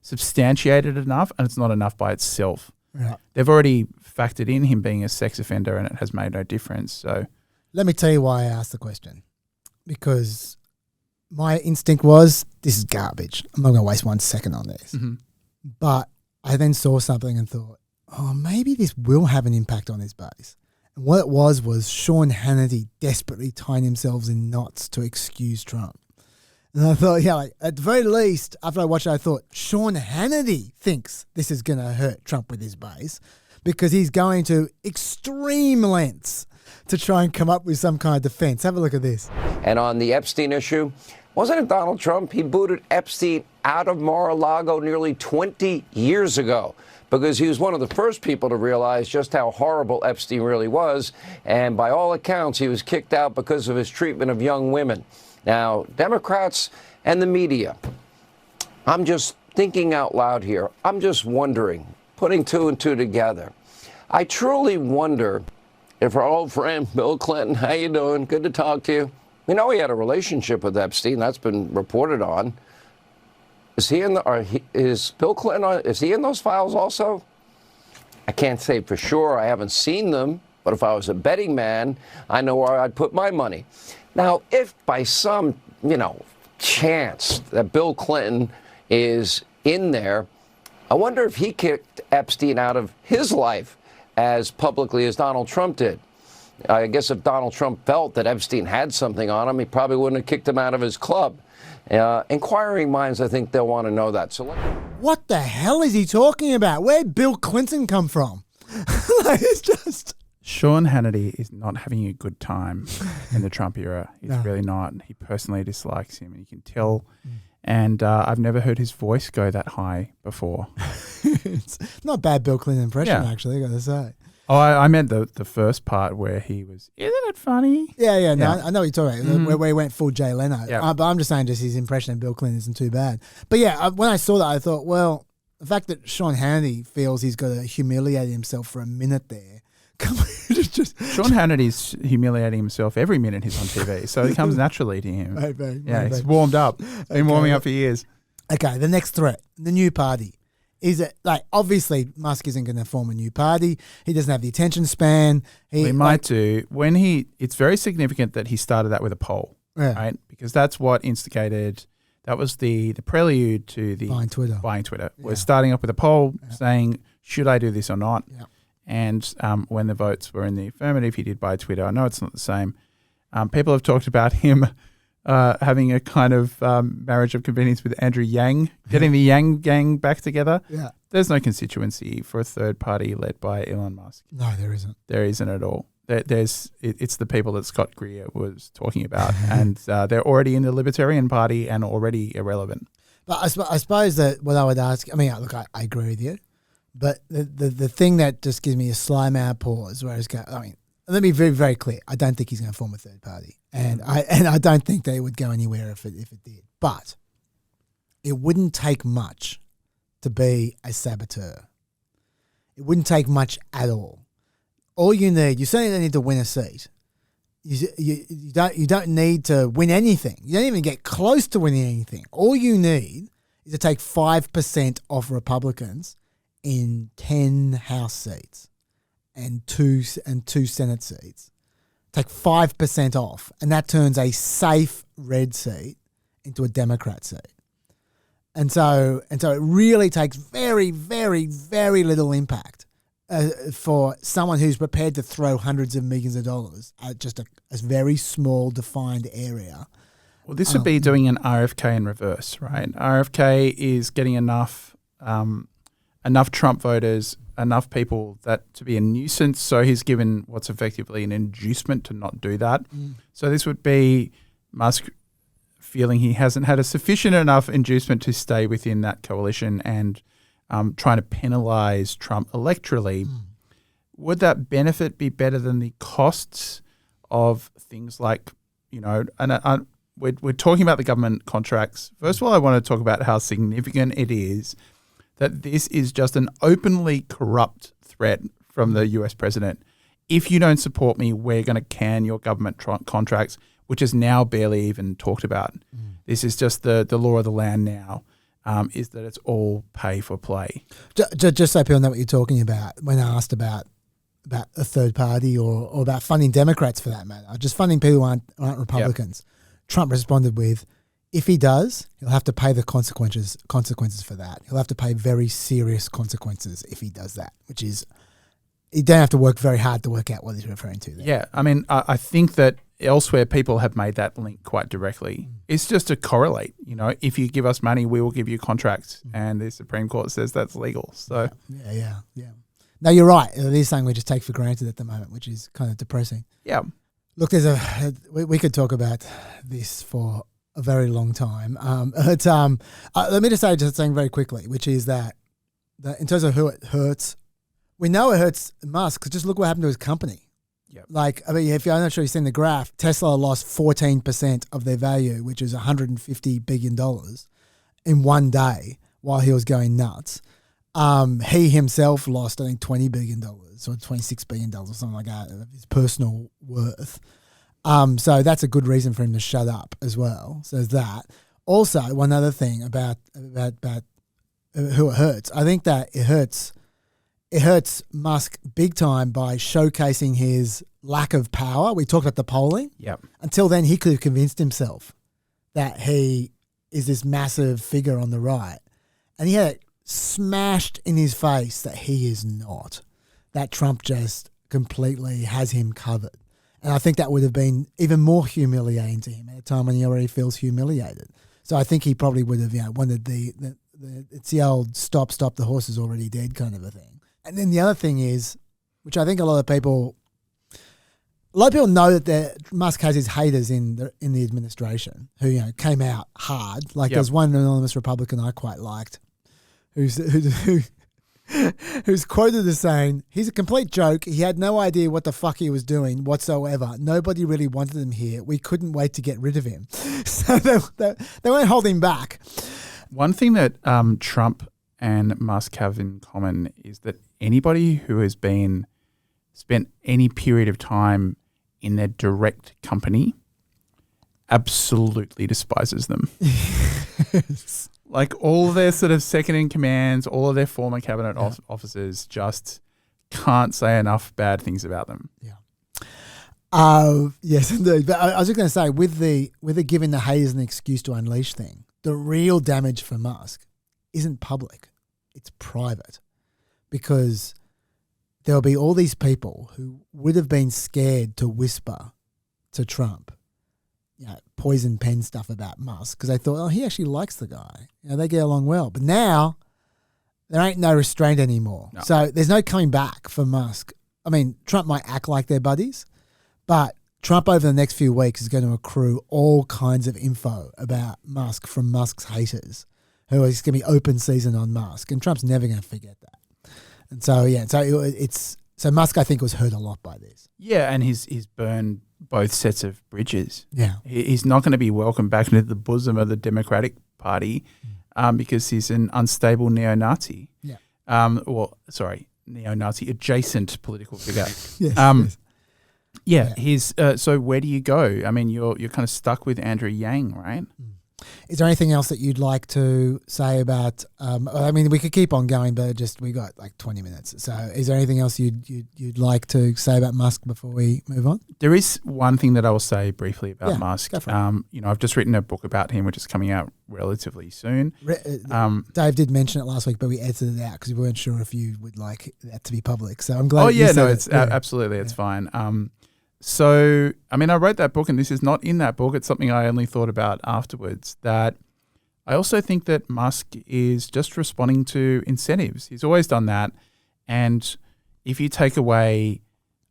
B: substantiated enough, and it's not enough by itself.
A: Right.
B: They've already factored in him being a sex offender, and it has made no difference. So,
A: let me tell you why I asked the question. Because my instinct was, this is garbage. I'm not going to waste 1 second on this. But I then saw something and thought, oh, maybe this will have an impact on his base. And what it was Sean Hannity desperately tying themselves in knots to excuse Trump. And I thought, yeah, like at the very least, after I watched it, I thought Sean Hannity thinks this is going to hurt Trump with his base because he's going to extreme lengths to try and come up with some kind of defense. Have a look at this.
K: And on the Epstein issue, wasn't it Donald Trump? He booted Epstein out of Mar-a-Lago nearly 20 years ago because he was one of the first people to realize just how horrible Epstein really was. And by all accounts, he was kicked out because of his treatment of young women. Now, Democrats and the media, I'm just thinking out loud here. I'm just wondering, putting two and two together. I truly wonder if our old friend Bill Clinton, how you doing? Good to talk to you. We know he had a relationship with Epstein. That's been reported on. Is he in is Bill Clinton, is he in those files also? I can't say for sure. I haven't seen them. But if I was a betting man, I know where I'd put my money. Now, if by some, chance that Bill Clinton is in there, I wonder if he kicked Epstein out of his life as publicly as Donald Trump did. I guess if Donald Trump felt that Epstein had something on him, he probably wouldn't have kicked him out of his club. Inquiring minds, I think they'll want to know that. So,
A: what the hell is he talking about? Where'd Bill Clinton come from? It's just...
B: Sean Hannity is not having a good time in the Trump era. He's really not. He personally dislikes him, and you can tell. And I've never heard his voice go that high before.
A: It's not a bad Bill Clinton impression, actually, I got to say.
B: Oh, I meant the first part where he was, isn't it funny?
A: Yeah. No, I know what you're talking about, where he went full Jay Leno.
B: Yeah.
A: But I'm just saying just his impression of Bill Clinton isn't too bad. But yeah, when I saw that, I thought, well, the fact that Sean Hannity feels he's got to humiliate himself for a minute there.
B: Sean Hannity's humiliating himself every minute he's on TV, so it comes naturally to him. He's warmed up. Been warming up for years.
A: Okay, the next threat, the new party. Is it obviously Musk isn't going to form a new party. He doesn't have the attention span.
B: He might do. It's very significant that he started that with a poll, right? Because that's what instigated. That was the prelude to the
A: buying Twitter.
B: Yeah. We're starting up with a poll saying, should I do this or not?
A: Yeah.
B: And when the votes were in the affirmative, he did buy Twitter. I know it's not the same. People have talked about him having a kind of marriage of convenience with Andrew Yang, getting the Yang gang back together.
A: Yeah.
B: There's no constituency for a third party led by Elon Musk.
A: No, there isn't.
B: There isn't at all. It's the people that Scott Greer was talking about, and they're already in the Libertarian Party and already irrelevant.
A: But I suppose that what I would ask, look, I agree with you. But the thing that just gives me a sly mad pause, where let me be very, very clear. I don't think he's going to form a third party, and I don't think they would go anywhere if it did. But it wouldn't take much to be a saboteur. It wouldn't take much at all. All you certainly don't need to win a seat. You don't need to win anything. You don't even get close to winning anything. All you need is to take 5% off Republicans in 10 House seats and two Senate seats. Take 5% off, and that turns a safe red seat into a Democrat seat. And so it really takes very, very, very little impact for someone who's prepared to throw hundreds of millions of dollars at just a very small, defined area.
B: Well, this would be doing an RFK in reverse, right? RFK is getting enough Trump voters, enough people to be a nuisance. So he's given what's effectively an inducement to not do that. So this would be Musk feeling he hasn't had a sufficient enough inducement to stay within that coalition and trying to penalize Trump electorally. Would that benefit be better than the costs of things like, we're talking about the government contracts. First of all, I want to talk about how significant it is that this is just an openly corrupt threat from the US president. If you don't support me, we're going to can your government contracts, which is now barely even talked about. This is just the law of the land now, is that it's all pay for play.
A: Just so people know what you're talking about when asked about a third party or about funding Democrats for that matter, just funding people who aren't Republicans. Yep. Trump responded with, if he does, he'll have to pay the consequences for that. He'll have to pay very serious consequences if he does that, which is, you don't have to work very hard to work out what he's referring to there.
B: Yeah, I mean, I think that elsewhere people have made that link quite directly. It's just to correlate. If you give us money, we will give you contracts, and the Supreme Court says that's legal. So
A: Yeah. No, you're right. It is something we just take for granted at the moment, which is kind of depressing.
B: yeah,
A: Look, we could talk about this for a very long time. Let me just say something very quickly, which is that in terms of who it hurts, we know it hurts Musk because just look what happened to his company.
B: Yep.
A: If I'm not sure you've seen the graph, Tesla lost 14% of their value, which is $150 billion in one day while he was going nuts. He himself lost, I think, $20 billion or $26 billion or something like that of his personal worth. So that's a good reason for him to shut up as well. So there's that. Also, one other thing about who it hurts. I think that it hurts Musk big time by showcasing his lack of power. We talked about the polling.
B: Yep.
A: Until then, he could have convinced himself that he is this massive figure on the right. And he had it smashed in his face that he is not. That Trump just completely has him covered. And I think that would have been even more humiliating to him at a time when he already feels humiliated. So I think he probably would have wanted it's the old stop, the horse is already dead kind of a thing. And then the other thing is, which I think a lot of people know that Musk has his haters in the administration who came out hard. Like there's one anonymous Republican I quite liked, who's quoted as saying he's a complete joke. He had no idea what the fuck he was doing whatsoever. Nobody really wanted him here. We couldn't wait to get rid of him. So they weren't holding back.
B: One thing that Trump and Musk have in common is that anybody who has spent any period of time in their direct company absolutely despises them.
A: Yes.
B: Like all their sort of second in commands, all of their former cabinet officers just can't say enough bad things about them.
A: Yeah. Yes, indeed. But I was just going to say, with the giving the haters an excuse to unleash thing, the real damage for Musk isn't public; it's private, because there'll be all these people who would have been scared to whisper to Trump, poison pen stuff about Musk because they thought, he actually likes the guy. They get along well. But now there ain't no restraint anymore. No. So there's no coming back for Musk. I mean, Trump might act like they're buddies, but Trump over the next few weeks is going to accrue all kinds of info about Musk from Musk's haters, who is going to be open season on Musk. And Trump's never going to forget that. And so, so Musk, I think, was hurt a lot by this.
B: Yeah, and he's burned both sets of bridges.
A: Yeah.
B: He's not going to be welcomed back into the bosom of the Democratic Party because he's an unstable neo-Nazi.
A: Yeah.
B: Neo-Nazi adjacent political figure.
A: Yes.
B: Yeah. He's so where do you go? I mean, you're kind of stuck with Andrew Yang, right?
A: Is there anything else that you'd like to say about? I mean, we could keep on going, but we got like 20 minutes. So, is there anything else you'd like to say about Musk before we move on?
B: There is one thing that I will say briefly about Musk.
A: Go for it.
B: I've just written a book about him, which is coming out relatively soon.
A: Dave did mention it last week, but we edited it out because we weren't sure if you would like that to be public. So I'm glad.
B: Absolutely, it's fine. So, I mean, I wrote that book, and this is not in that book. It's something I only thought about afterwards, that I also think that Musk is just responding to incentives. He's always done that. And if you take away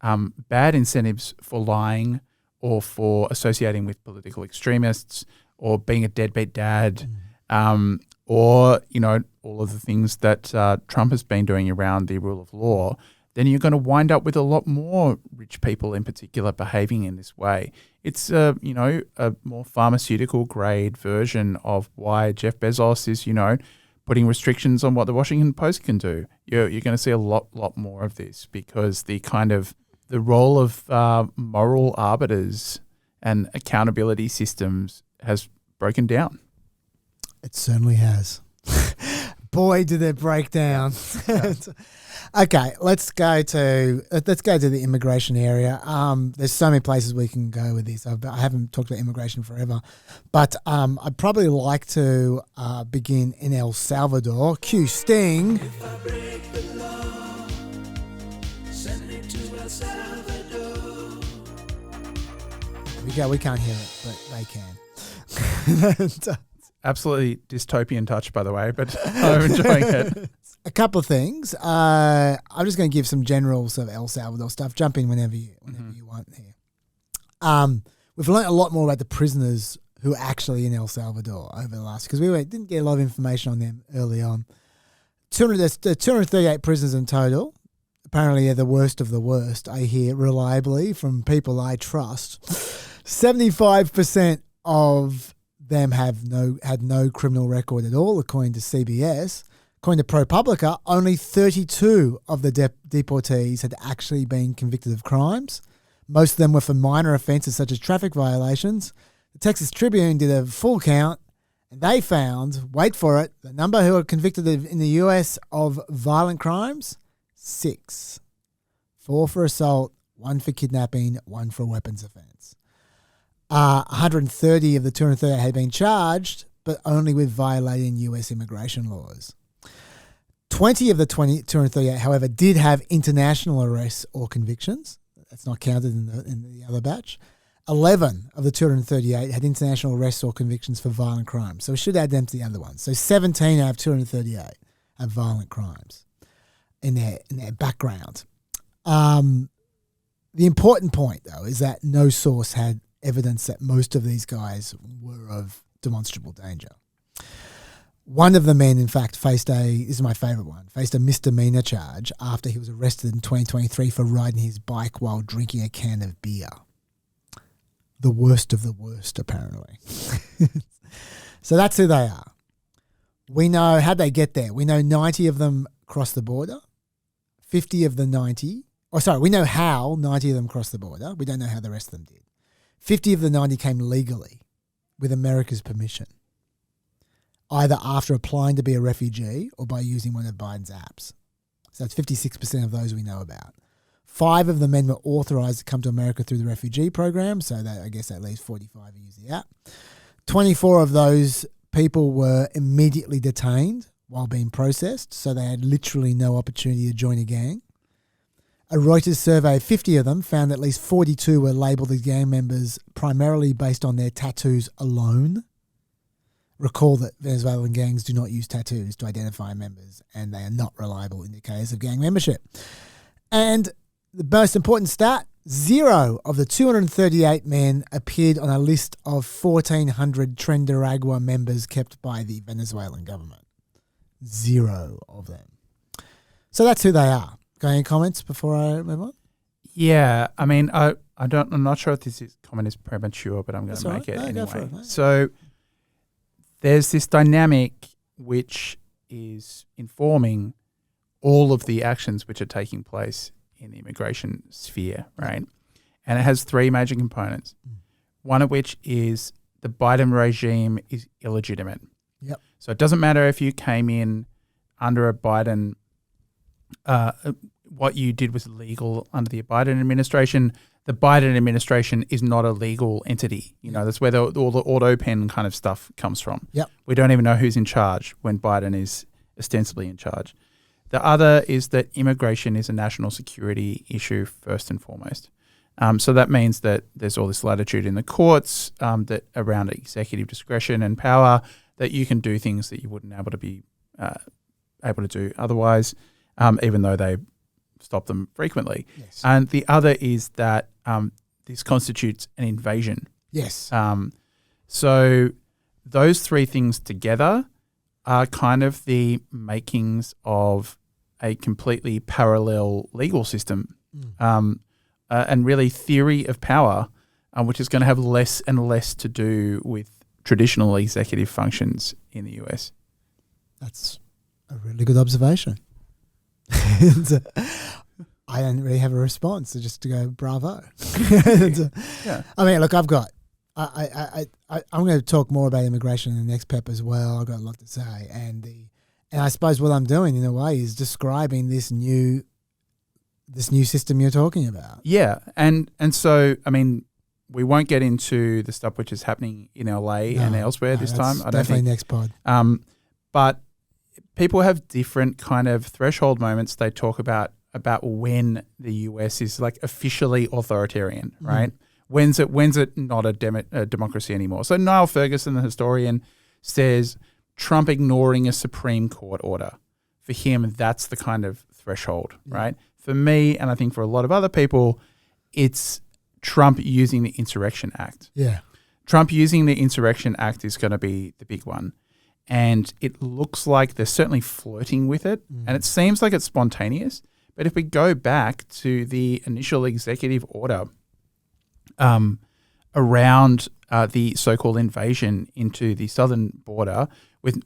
B: bad incentives for lying or for associating with political extremists or being a deadbeat dad or, all of the things that Trump has been doing around the rule of law, then you're going to wind up with a lot more rich people in particular behaving in this way. It's, a more pharmaceutical grade version of why Jeff Bezos is, putting restrictions on what the Washington Post can do. You're going to see a lot more of this because the role of moral arbiters and accountability systems has broken down.
A: It certainly has. Boy, did it break down. Okay, let's go to the immigration area. There's so many places we can go with this. I haven't talked about immigration forever, but I'd probably like to begin in El Salvador. Cue Sting.
L: If I break the law, send it to El Salvador.
A: We can't hear it, but they can.
B: Absolutely dystopian touch, by the way, but I'm enjoying it.
A: A couple of things. I'm just going to give some general sort of El Salvador stuff. Jump in whenever you want here. We've learned a lot more about the prisoners who are actually in El Salvador over the last, because we didn't get a lot of information on them early on. 238 prisoners in total. Apparently, they're the worst of the worst, I hear reliably from people I trust. 75% of them had no criminal record at all, according to CBS. According to ProPublica, only 32 of the deportees had actually been convicted of crimes. Most of them were for minor offences such as traffic violations. The Texas Tribune did a full count, and they found, wait for it, the number who are convicted in the US of violent crimes, 6. 4 for assault, 1 for kidnapping, 1 for weapons offence. 130 of the 238 had been charged, but only with violating US immigration laws. 20 of the 238, however, did have international arrests or convictions. That's not counted in the other batch. 11 of the 238 had international arrests or convictions for violent crimes. So we should add them to the other ones. So 17 out of 238 have violent crimes in their background. The important point, though, is that no source had evidence that most of these guys were of demonstrable danger. One of the men, in fact, faced a misdemeanor charge after he was arrested in 2023 for riding his bike while drinking a can of beer. The worst of the worst, apparently. So that's who they are. We know how they get there. We know 90 of them crossed the border. 50 of the 90... we know how 90 of them crossed the border. We don't know how the rest of them did. 50 of the 90 came legally with America's permission, either after applying to be a refugee or by using one of Biden's apps. So that's 56% of those we know about. 5 of the men were authorized to come to America through the refugee program, so that I guess at least 45 use the app. 24 of those people were immediately detained while being processed, so they had literally no opportunity to join a gang. A Reuters survey of 50 of them found at least 42 were labelled as gang members primarily based on their tattoos alone. Recall that Venezuelan gangs do not use tattoos to identify members, and they are not reliable indicators of gang membership. And the most important stat, 0 of the 238 men appeared on a list of 1,400 Tren members kept by the Venezuelan government. 0 of them. So that's who they are. Got any comments before I move on?
B: Yeah, I mean, I'm not sure if this comment is premature, but I'm going to make it anyway. So there's this dynamic which is informing all of the actions which are taking place in the immigration sphere, right? And it has 3 major components. One of which is the Biden regime is illegitimate.
A: Yep.
B: So it doesn't matter if you came in under a Biden, what you did was legal under the Biden administration. The Biden administration is not a legal entity. You know, that's where all the auto pen kind of stuff comes from.
A: Yep.
B: We don't even know who's in charge when Biden is ostensibly in charge. The other is that immigration is a national security issue first and foremost. So that means that there's all this latitude in the courts that around executive discretion and power that you can do things that you wouldn't able to do otherwise, even though they stop them frequently.
A: Yes.
B: And the other is that this constitutes an invasion.
A: Yes.
B: So those 3 things together are kind of the makings of a completely parallel legal system and really theory of power, which is going to have less and less to do with traditional executive functions in the US.
A: That's a really good observation. I don't really have a response, so just to go bravo.
B: Yeah.
A: I mean, look, I'm going to talk more about immigration in the next PEP as well. I've got a lot to say, and I suppose what I'm doing in a way is describing this new system you're talking about.
B: Yeah, and so I mean, we won't get into the stuff which is happening in LA and elsewhere this time. I don't think
A: next pod.
B: But people have different kind of threshold moments they talk about when the US is like officially authoritarian, right? When's it not a democracy anymore? So Niall Ferguson, the historian, says Trump ignoring a Supreme Court order. For him, that's the kind of threshold, right? For me, and I think for a lot of other people, it's Trump using the Insurrection Act.
A: Yeah.
B: Trump using the Insurrection Act is going to be the big one. And it looks like they're certainly flirting with it. And it seems like it's spontaneous. But if we go back to the initial executive order around the so-called invasion into the southern border,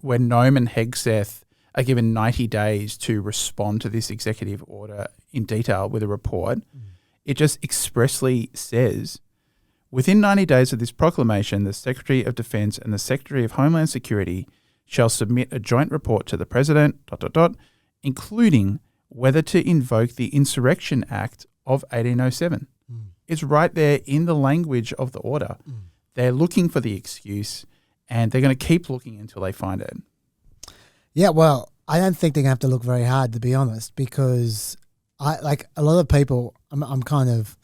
B: where Nome and Hegseth are given 90 days to respond to this executive order in detail with a report, it just expressly says, within 90 days of this proclamation, the Secretary of Defense and the Secretary of Homeland Security shall submit a joint report to the President, ... including whether to invoke the Insurrection Act of 1807. It's right there in the language of the order. They're looking for the excuse, and they're going to keep looking until they find it.
A: Yeah, well, I don't think they're going to have to look very hard, to be honest, because a lot of people, I'm kind of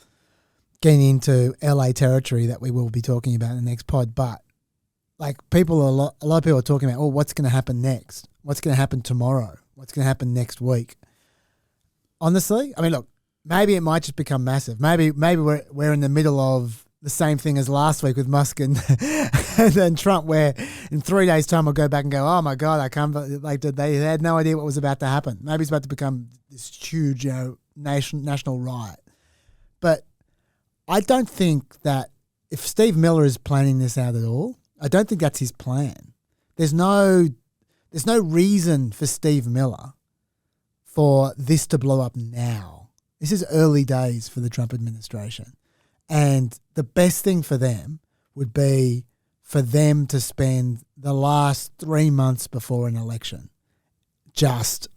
A: getting into LA territory that we will be talking about in the next pod, but like a lot of people are talking about, what's going to happen next? What's going to happen tomorrow? What's going to happen next week? Honestly, I mean, look, maybe it might just become massive. Maybe we're in the middle of the same thing as last week with Musk and then Trump, where in 3 days' time we'll go back and go, oh my God, I can't, they had no idea what was about to happen. Maybe it's about to become this huge, national riot. But I don't think that if Steve Miller is planning this out at all, I don't think that's his plan. There's no reason for Steve Miller for this to blow up now. This is early days for the Trump administration. And the best thing for them would be for them to spend the last 3 months before an election just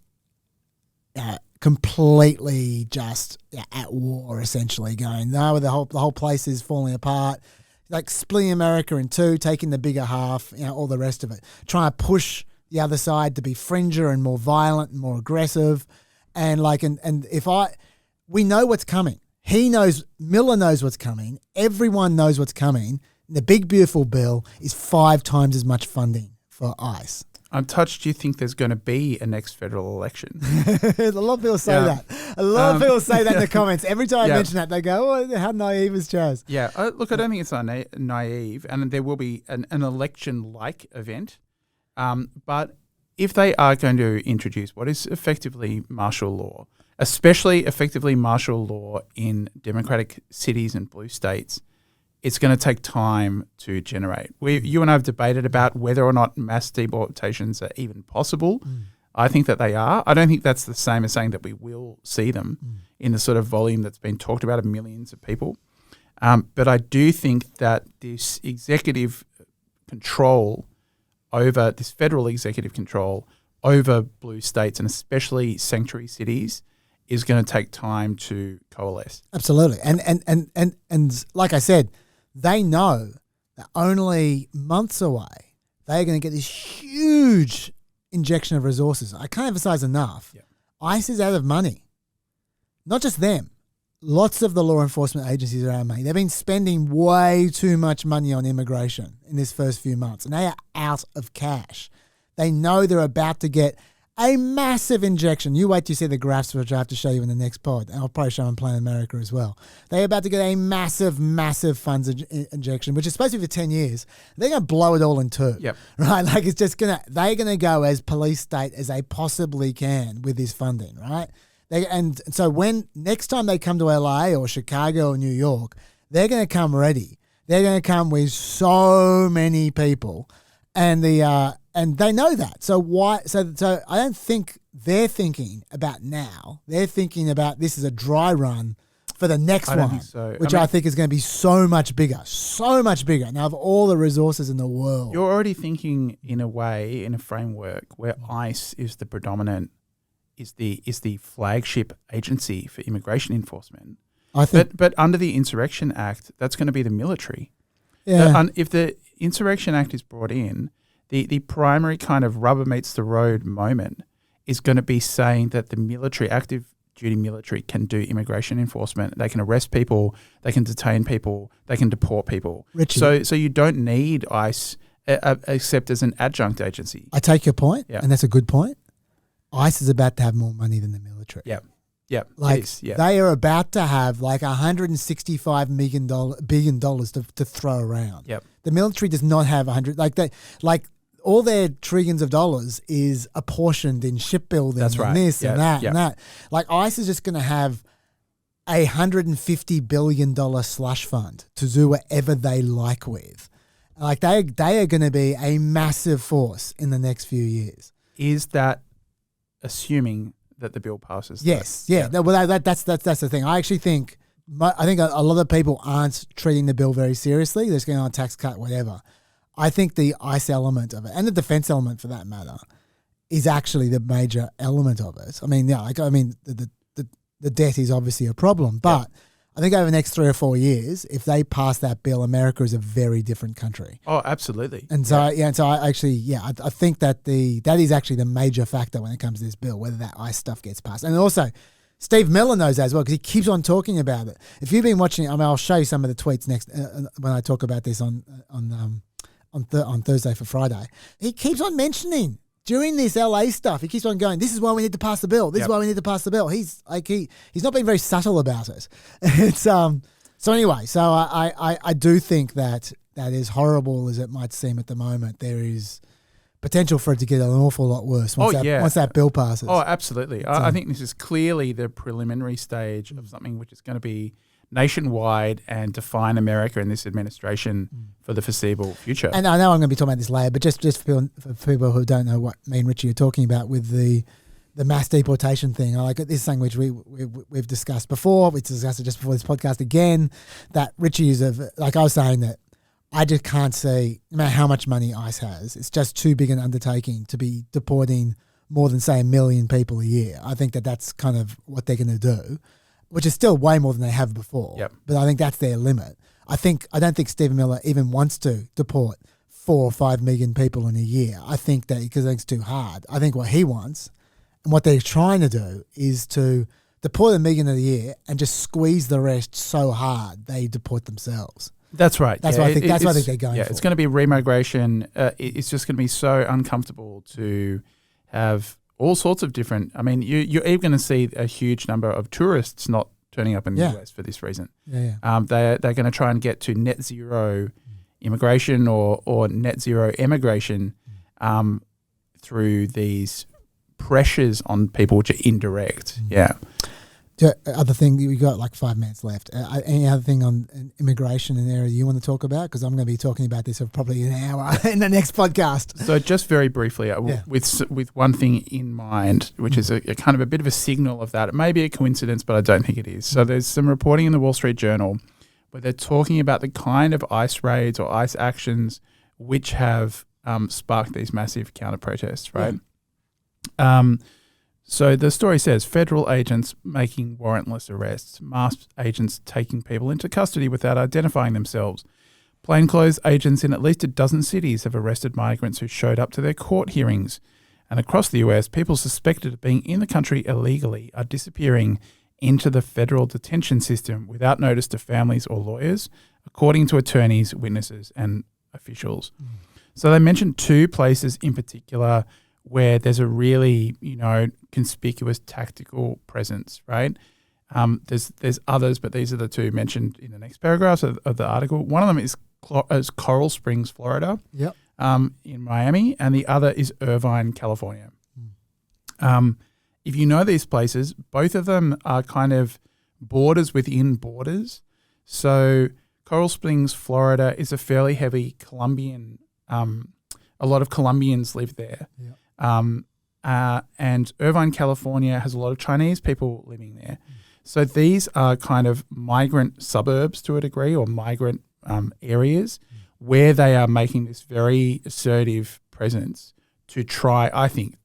A: completely just at war, essentially, going, no, the whole place is falling apart, like splitting America in two, taking the bigger half, all the rest of it, trying to push the other side to be fringier and more violent and more aggressive. And we know what's coming. Miller knows what's coming. Everyone knows what's coming. The big, beautiful bill is 5 times as much funding for ICE.
B: I'm touched you think there's going to be a next federal election.
A: A lot of people say that. A lot of people say that in the comments. Every time I mention that, they go, oh, how naive is Chaz?
B: Yeah. Look, I don't think it's naive, and there will be an election-like event. But if they are going to introduce what is effectively martial law, especially effectively martial law in democratic cities and blue states, it's going to take time to generate. You and I have debated about whether or not mass deportations are even possible. I think that they are. I don't think that's the same as saying that we will see them in the sort of volume that's been talked about of millions of people. But I do think that this executive control over this federal executive control over blue states and especially sanctuary cities is going to take time to coalesce.
A: Absolutely. And like I said, they know that only months away, they're going to get this huge injection of resources. I can't emphasize enough.
B: Yeah.
A: ICE is out of money. Not just them. Lots of the law enforcement agencies are out of money. They've been spending way too much money on immigration in this first few months, and they are out of cash. They know they're about to get a massive injection. You wait till you see the graphs, which I have to show you in the next pod, and I'll probably show them Planet America as well. They're about to get a massive, massive funds injection, which is supposed to be for 10 years. They're going to blow it all in 2.
B: Yep.
A: Right? Like it's just they're going to go as police state as they possibly can with this funding, right? And so when next time they come to LA or Chicago or New York, they're going to come ready. They're going to come with so many people, and and they know that. So why? So I don't think they're thinking about now. They're thinking about this as a dry run for the next one,
B: think so.
A: which I think is going to be so much bigger, and have all the resources in the world.
B: You're already thinking in a way, in a framework where ICE is the predominant, is the flagship agency for immigration enforcement.
A: I think,
B: but under the Insurrection Act, that's going to be the military.
A: Yeah.
B: If the Insurrection Act is brought in, the primary kind of rubber meets the road moment is going to be saying that the military, active duty military can do immigration enforcement. They can arrest people, they can detain people, they can deport people.
A: Richie.
B: So you don't need ICE except as an adjunct agency.
A: I take your point,
B: Yeah.
A: and that's a good point. ICE is about to have more money than the military.
B: Yep.
A: Like
B: it is, yeah.
A: they are about to have like $165 billion to throw around.
B: Yep.
A: The military does not have all their trillions of dollars is apportioned in shipbuilding.
B: That's right.
A: And this and that
B: Yep.
A: and that. Like ICE is just going to have a $150 billion slush fund to do whatever they like with. Like they are going to be a massive force in the next few years.
B: Is that assuming that the bill passes?
A: Yes, yeah. No, well, that's the thing. I actually think a lot of people aren't treating the bill very seriously. They're just going on tax cut, whatever. I think the ICE element of it, and the defense element for that matter, is actually the major element of it. I mean, the debt is obviously a problem, but I think over the next 3 or 4 years, if they pass that bill, America is a very different country.
B: Oh, absolutely.
A: And so, I think that that is actually the major factor when it comes to this bill, whether that ICE stuff gets passed. And also, Steve Miller knows that as well because he keeps on talking about it. If you've been watching, I'll show you some of the tweets next when I talk about this on Thursday for Friday. He keeps on mentioning during this LA stuff. He keeps on going, this is why we need to pass the bill. This is why we need to pass the bill. He's like he's not being very subtle about it. It's so anyway. So I do think that as horrible as it might seem at the moment, there is potential for it to get an awful lot worse once that bill passes.
B: Oh, absolutely. I think this is clearly the preliminary stage of something which is going to be nationwide and define America and this administration for the foreseeable future.
A: And I know I'm going to be talking about this later, but just for people who don't know what me and Richie are talking about with the mass deportation thing, like this thing which we've discussed before, we discussed it just before this podcast again, that Richie is like I was saying that I just can't see, no matter how much money ICE has, it's just too big an undertaking to be deporting more than, say, 1 million people a year. I think that's kind of what they're going to do, which is still way more than they have before.
B: Yep.
A: But I think that's their limit. I don't think Stephen Miller even wants to deport 4 or 5 million people in a year. I think that because it's too hard. I think what he wants and what they're trying to do is to deport 1 million a year and just squeeze the rest so hard they deport themselves.
B: That's right.
A: That's what I think. That's what I think they're going for.
B: Yeah, it's going to be remigration. It's just going to be so uncomfortable to have all sorts of different. I mean, you're even going to see a huge number of tourists not turning up in the US for this reason.
A: Yeah.
B: They're going to try and get to net zero immigration or net zero emigration through these pressures on people which are indirect. Yeah.
A: Other thing, we got like 5 minutes left. Any other thing on immigration and area you want to talk about? Because I'm going to be talking about this for probably an hour in the next podcast.
B: So just very briefly, with one thing in mind, which is a kind of a bit of a signal of that. It may be a coincidence, but I don't think it is. So there's some reporting in the Wall Street Journal where they're talking about the kind of ICE raids or ICE actions which have sparked these massive counter-protests, right? Yeah. So the story says federal agents making warrantless arrests, masked agents taking people into custody without identifying themselves. Plainclothes agents in at least a dozen cities have arrested migrants who showed up to their court hearings. And across the US, people suspected of being in the country illegally are disappearing into the federal detention system without notice to families or lawyers, according to attorneys, witnesses, and officials. So they mentioned 2 places in particular where there's a really, conspicuous tactical presence, right? There's others, but these are the 2 mentioned in the next paragraphs of the article. One of them is Coral Springs, Florida, in Miami, and the other is Irvine, California. If you know these places, both of them are kind of borders within borders. So Coral Springs, Florida is a fairly heavy Colombian, a lot of Colombians live there. And Irvine, California has a lot of Chinese people living there. So these are kind of migrant suburbs to a degree, or migrant areas where they are making this very assertive presence to try, I think,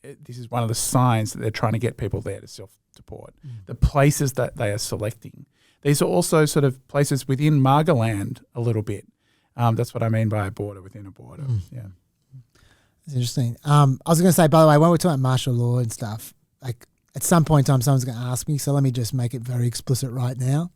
B: this is one of the signs that they're trying to get people there to self-deport. The places that they are selecting. These are also sort of places within Margaland a little bit. That's what I mean by a border within a border. Yeah.
A: It's interesting. I was going to say, by the way, when we're talking about martial law and stuff, like at some point in time, someone's going to ask me, so let me just make it very explicit right now.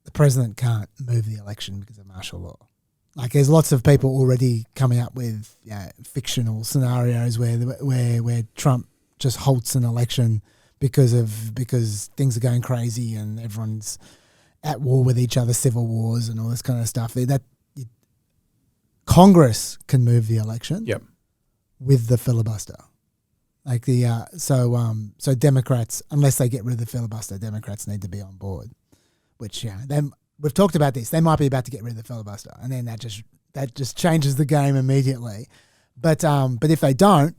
A: The president can't move the election because of martial law. Like, there's lots of people already coming up with fictional scenarios where Trump just halts an election because things are going crazy and everyone's at war with each other, civil wars and all this kind of stuff. Congress can move the election.
B: Yep. With
A: the filibuster. Like so Democrats, unless they get rid of the filibuster, Democrats need to be on board. Which we've talked about this. They might be about to get rid of the filibuster, and then that just changes the game immediately. But if they don't,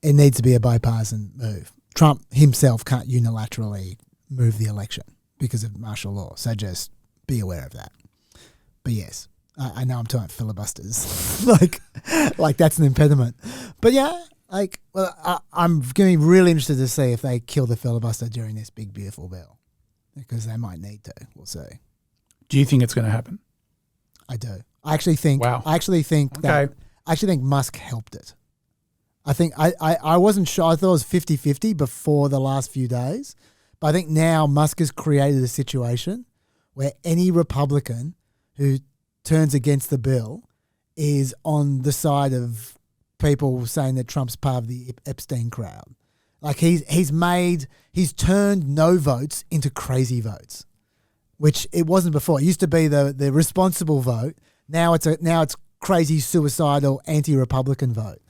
A: it needs to be a bipartisan move. Trump himself can't unilaterally move the election because of martial law. So just be aware of that. But yes, I know I'm talking about filibusters, like that's an impediment. But yeah, I'm going to be really interested to see if they kill the filibuster during this big beautiful bill, because they might need to. We'll see.
B: Do you think it's going to happen?
A: I do. I actually think.
B: Wow.
A: I actually think Musk helped it. I think I wasn't sure. I thought it was 50-50 before the last few days. But I think now Musk has created a situation where any Republican who turns against the bill is on the side of people saying that Trump's part of the Epstein crowd. Like he's turned no votes into crazy votes, which it wasn't before. It used to be the responsible vote. Now it's crazy, suicidal, anti-Republican vote.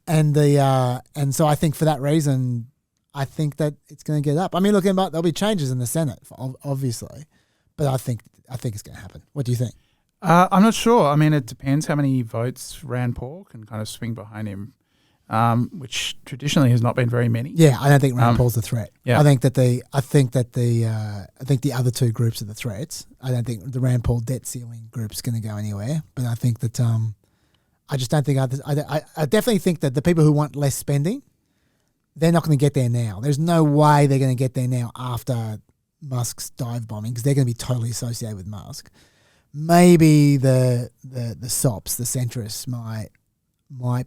A: And so I think for that reason, I think that it's going to get up. I mean, there'll be changes in the Senate, obviously, but I think it's going to happen. What do you think?
B: I'm not sure. I mean, it depends how many votes Rand Paul can kind of swing behind him, which traditionally has not been very many.
A: Yeah, I don't think Rand Paul's the threat.
B: Yeah.
A: I think the other two groups are the threats. I don't think the Rand Paul debt ceiling group's going to go anywhere. But I think that I just don't think others. I definitely think that the people who want less spending, they're not going to get there now. There's no way they're going to get there now after Musk's dive bombing, because they're going to be totally associated with Musk. Maybe the SOPs, the centrists, might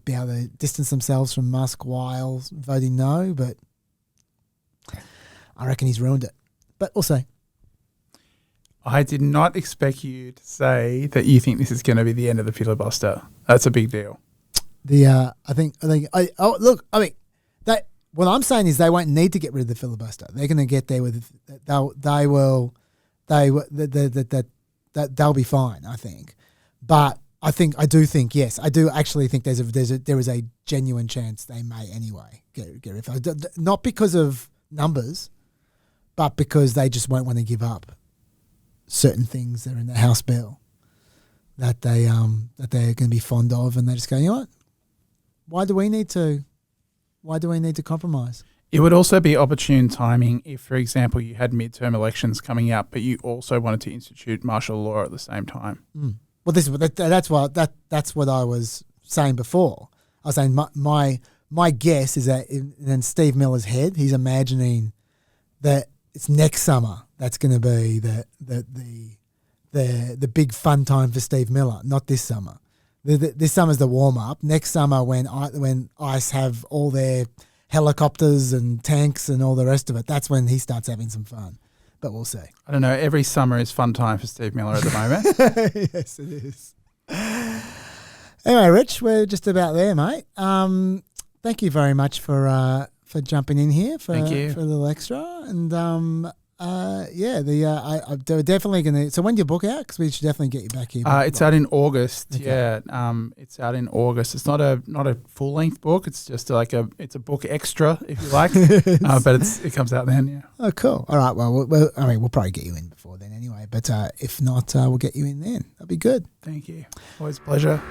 A: be able to distance themselves from Musk while voting no, but I reckon he's ruined it. But we'll see.
B: I did not expect you to say that you think this is going to be the end of the filibuster. That's a big deal.
A: What I'm saying is they won't need to get rid of the filibuster. They're going to get there with they'll be fine, I think. But I do think yes, I do actually think there is a genuine chance they may anyway get rid of it. Not because of numbers, but because they just won't want to give up certain things that are in the House bill that they're going to be fond of, and they just go, you know what? Why do we need to compromise?
B: It would also be opportune timing if, for example, you had midterm elections coming up, but you also wanted to institute martial law at the same time.
A: Mm. Well, that's what I was saying before. I was saying my guess is that in Steve Miller's head, he's imagining that it's next summer that's going to be the big fun time for Steve Miller, not this summer. This summer's the warm up. Next summer, when ICE have all their helicopters and tanks and all the rest of it, that's when he starts having some fun. But we'll see.
B: I don't know. Every summer is fun time for Steve Miller at the moment.
A: Yes, it is. Anyway, Rich, we're just about there, mate. Thank you very much for jumping in here for a little extra. And they're definitely going to. So when do your book out? Because we should definitely get you back here.
B: It's out in August.
A: Okay.
B: Yeah, it's out in August. It's not a full length book. It's just it's a book extra, if you like. But it comes out then. Yeah.
A: Oh, cool. All right. Well, we'll probably get you in before then anyway. But if not, we'll get you in then. That'd be good.
B: Thank you. Always a pleasure.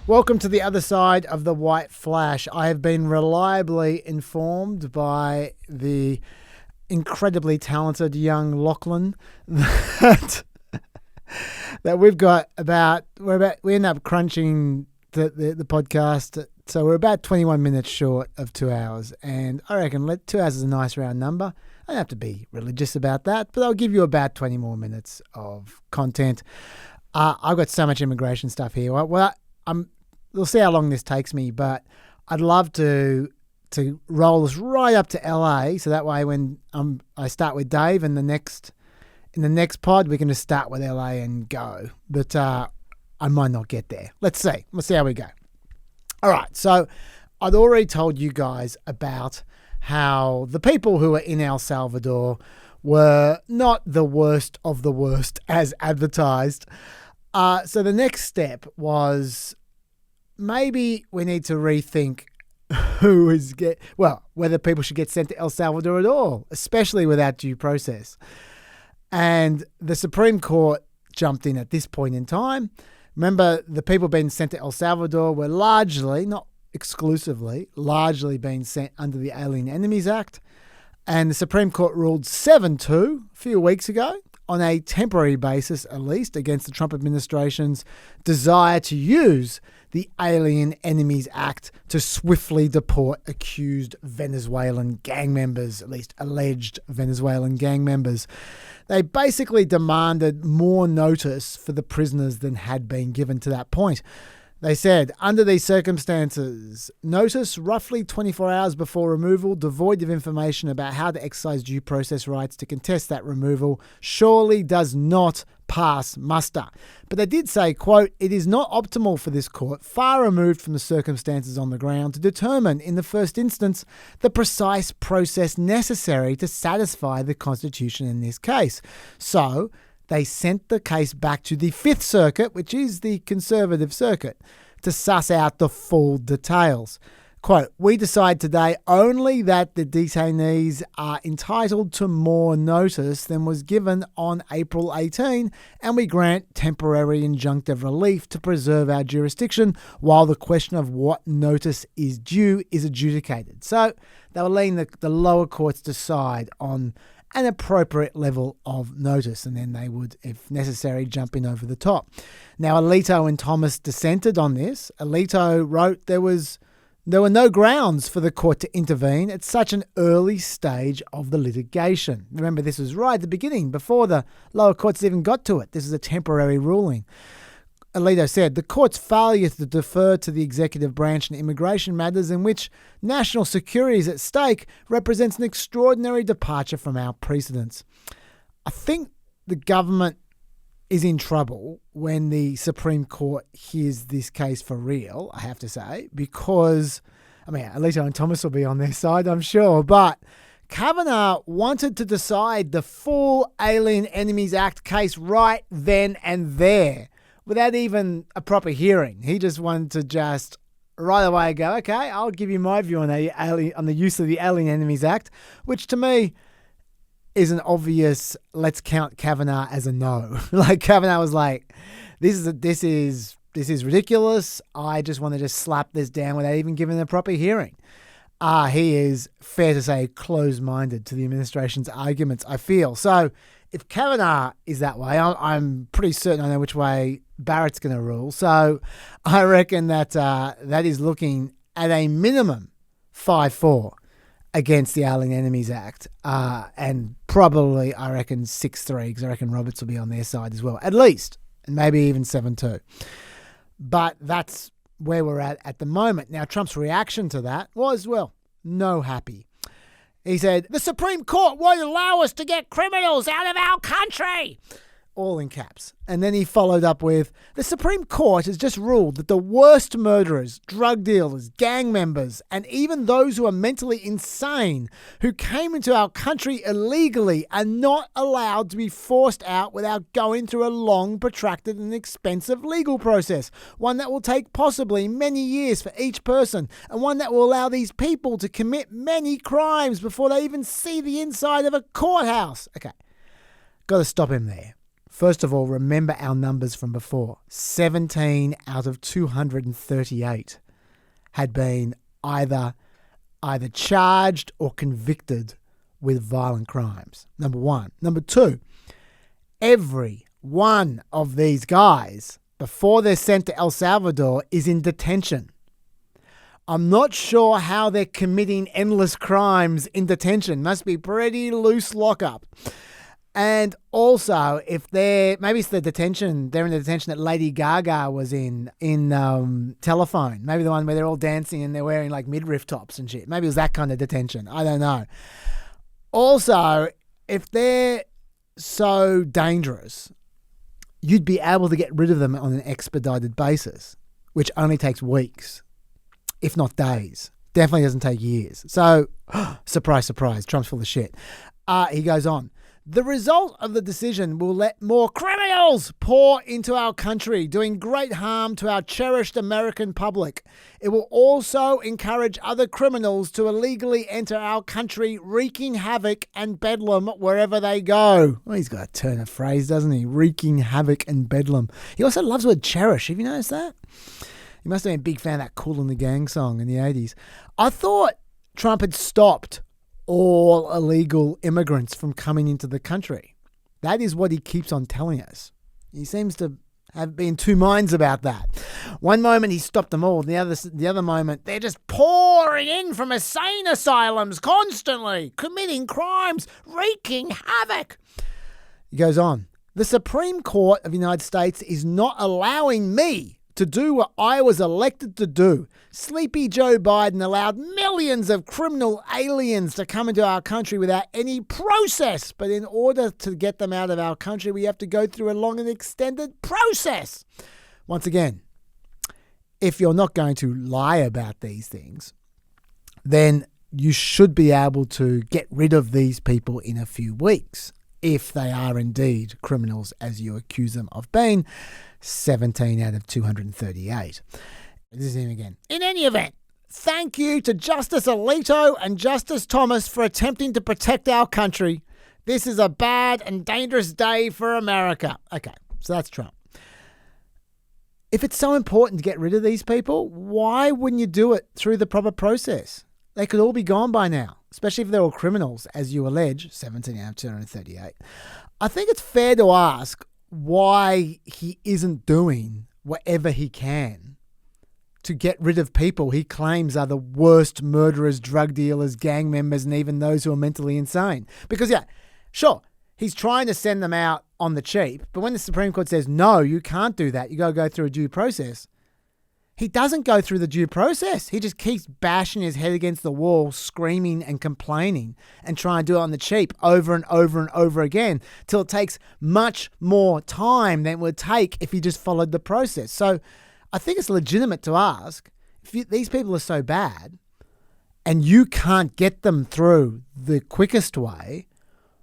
A: Welcome to the other side of the white flash. I have been reliably informed by the incredibly talented young Lachlan that we've got we end up crunching the podcast, so we're about 21 minutes short of 2 hours, and I reckon 2 hours is a nice round number. I don't have to be religious about that, but I'll give you about 20 more minutes of content. I've got so much immigration stuff here. We'll see how long this takes me, but I'd love to roll us right up to LA, so that way when I start with Dave and in the next pod we can just start with LA and go. But I might not get there. Let's see. Let's see how we go. All right. So I'd already told you guys about how the people who were in El Salvador were not the worst of the worst as advertised. So the next step was maybe we need to rethink whether people should get sent to El Salvador at all, especially without due process. And the Supreme Court jumped in at this point in time. Remember, the people being sent to El Salvador were largely, not exclusively, largely being sent under the Alien Enemies Act. And the Supreme Court ruled 7-2 a few weeks ago on a temporary basis, at least, against the Trump administration's desire to use the Alien Enemies Act to swiftly deport accused Venezuelan gang members, at least alleged Venezuelan gang members. They basically demanded more notice for the prisoners than had been given to that point. They said, under these circumstances, notice roughly 24 hours before removal, devoid of information about how to exercise due process rights to contest that removal, surely does not pass muster. But they did say, quote, it is not optimal for this court, far removed from the circumstances on the ground, to determine in the first instance the precise process necessary to satisfy the Constitution in this case. So they sent the case back to the Fifth Circuit, which is the conservative circuit, to suss out the full details. Quote, we decide today only that the detainees are entitled to more notice than was given on April 18, and we grant temporary injunctive relief to preserve our jurisdiction while the question of what notice is due is adjudicated. So they were letting the lower courts decide on an appropriate level of notice, and then they would, if necessary, jump in over the top. Now, Alito and Thomas dissented on this. Alito wrote there were no grounds for the court to intervene at such an early stage of the litigation. Remember, this was right at the beginning, before the lower courts even got to it. This is a temporary ruling. Alito said, the court's failure to defer to the executive branch in immigration matters in which national security is at stake represents an extraordinary departure from our precedents. I think the government is in trouble when the Supreme Court hears this case for real, I have to say, because, Alito and Thomas will be on their side, I'm sure, but Kavanaugh wanted to decide the full Alien Enemies Act case right then and there, without even a proper hearing. He just wanted to right away go, okay, I'll give you my view on the use of the Alien Enemies Act, which to me is an obvious, let's count Kavanaugh as a no. Like Kavanaugh was like, this is ridiculous. I just want to slap this down without even giving a proper hearing. He is, fair to say, closed-minded to the administration's arguments, I feel. So if Kavanaugh is that way, I'm pretty certain I know which way Barrett's going to rule. So I reckon that that is looking at a minimum 5-4 against the Alien Enemies Act, and probably, I reckon, 6-3, because I reckon Roberts will be on their side as well, at least, and maybe even 7-2. But that's where we're at the moment. Now, Trump's reaction to that was, no happy. He said, the Supreme Court won't allow us to get criminals out of our country. All in caps. And then he followed up with, the Supreme Court has just ruled that the worst murderers, drug dealers, gang members, and even those who are mentally insane who came into our country illegally are not allowed to be forced out without going through a long, protracted and expensive legal process, one that will take possibly many years for each person, and one that will allow these people to commit many crimes before they even see the inside of a courthouse. Okay, got to stop him there. First of all, remember our numbers from before. 17 out of 238 had been either charged or convicted with violent crimes. Number one. Number two, every one of these guys, before they're sent to El Salvador, is in detention. I'm not sure how they're committing endless crimes in detention. Must be pretty loose lockup. And also, if maybe it's the detention, they're in the detention that Lady Gaga was in Telephone. Maybe the one where they're all dancing and they're wearing like midriff tops and shit. Maybe it was that kind of detention. I don't know. Also, if they're so dangerous, you'd be able to get rid of them on an expedited basis, which only takes weeks, if not days. Definitely doesn't take years. So, surprise, surprise, Trump's full of shit. He goes on. The result of the decision will let more criminals pour into our country, doing great harm to our cherished American public. It will also encourage other criminals to illegally enter our country, wreaking havoc and bedlam wherever they go. Well, he's got a turn of phrase, doesn't he? Wreaking havoc and bedlam. He also loves the word cherish. Have you noticed that? He must have been a big fan of that Kool and the Gang song in the 80s. I thought Trump had stopped all illegal immigrants from coming into the country. That is what he keeps on telling us. He seems to have been two minds about that. One moment he stopped them all, the other moment they're just pouring in from insane asylums constantly, committing crimes, wreaking havoc. He goes on. The Supreme Court of the United States is not allowing me to do what I was elected to do. Sleepy Joe Biden allowed millions of criminal aliens to come into our country without any process. But in order to get them out of our country, we have to go through a long and extended process. Once again, if you're not going to lie about these things, then you should be able to get rid of these people in a few weeks, if they are indeed criminals as you accuse them of being. 17 out of 238. This is him again. In any event, thank you to Justice Alito and Justice Thomas for attempting to protect our country. This is a bad and dangerous day for America. Okay, so that's Trump. If it's so important to get rid of these people, why wouldn't you do it through the proper process? They could all be gone by now, especially if they're all criminals, as you allege, 17 out of 238. I think it's fair to ask why he isn't doing whatever he can to get rid of people he claims are the worst murderers, drug dealers, gang members, and even those who are mentally insane. Because, yeah, sure, he's trying to send them out on the cheap, but when the Supreme Court says, no, you can't do that, you got to go through a due process, he doesn't go through the due process. He just keeps bashing his head against the wall, screaming and complaining and trying to do it on the cheap over and over and over again till it takes much more time than it would take if he just followed the process. So I think it's legitimate to ask, if these people are so bad and you can't get them through the quickest way,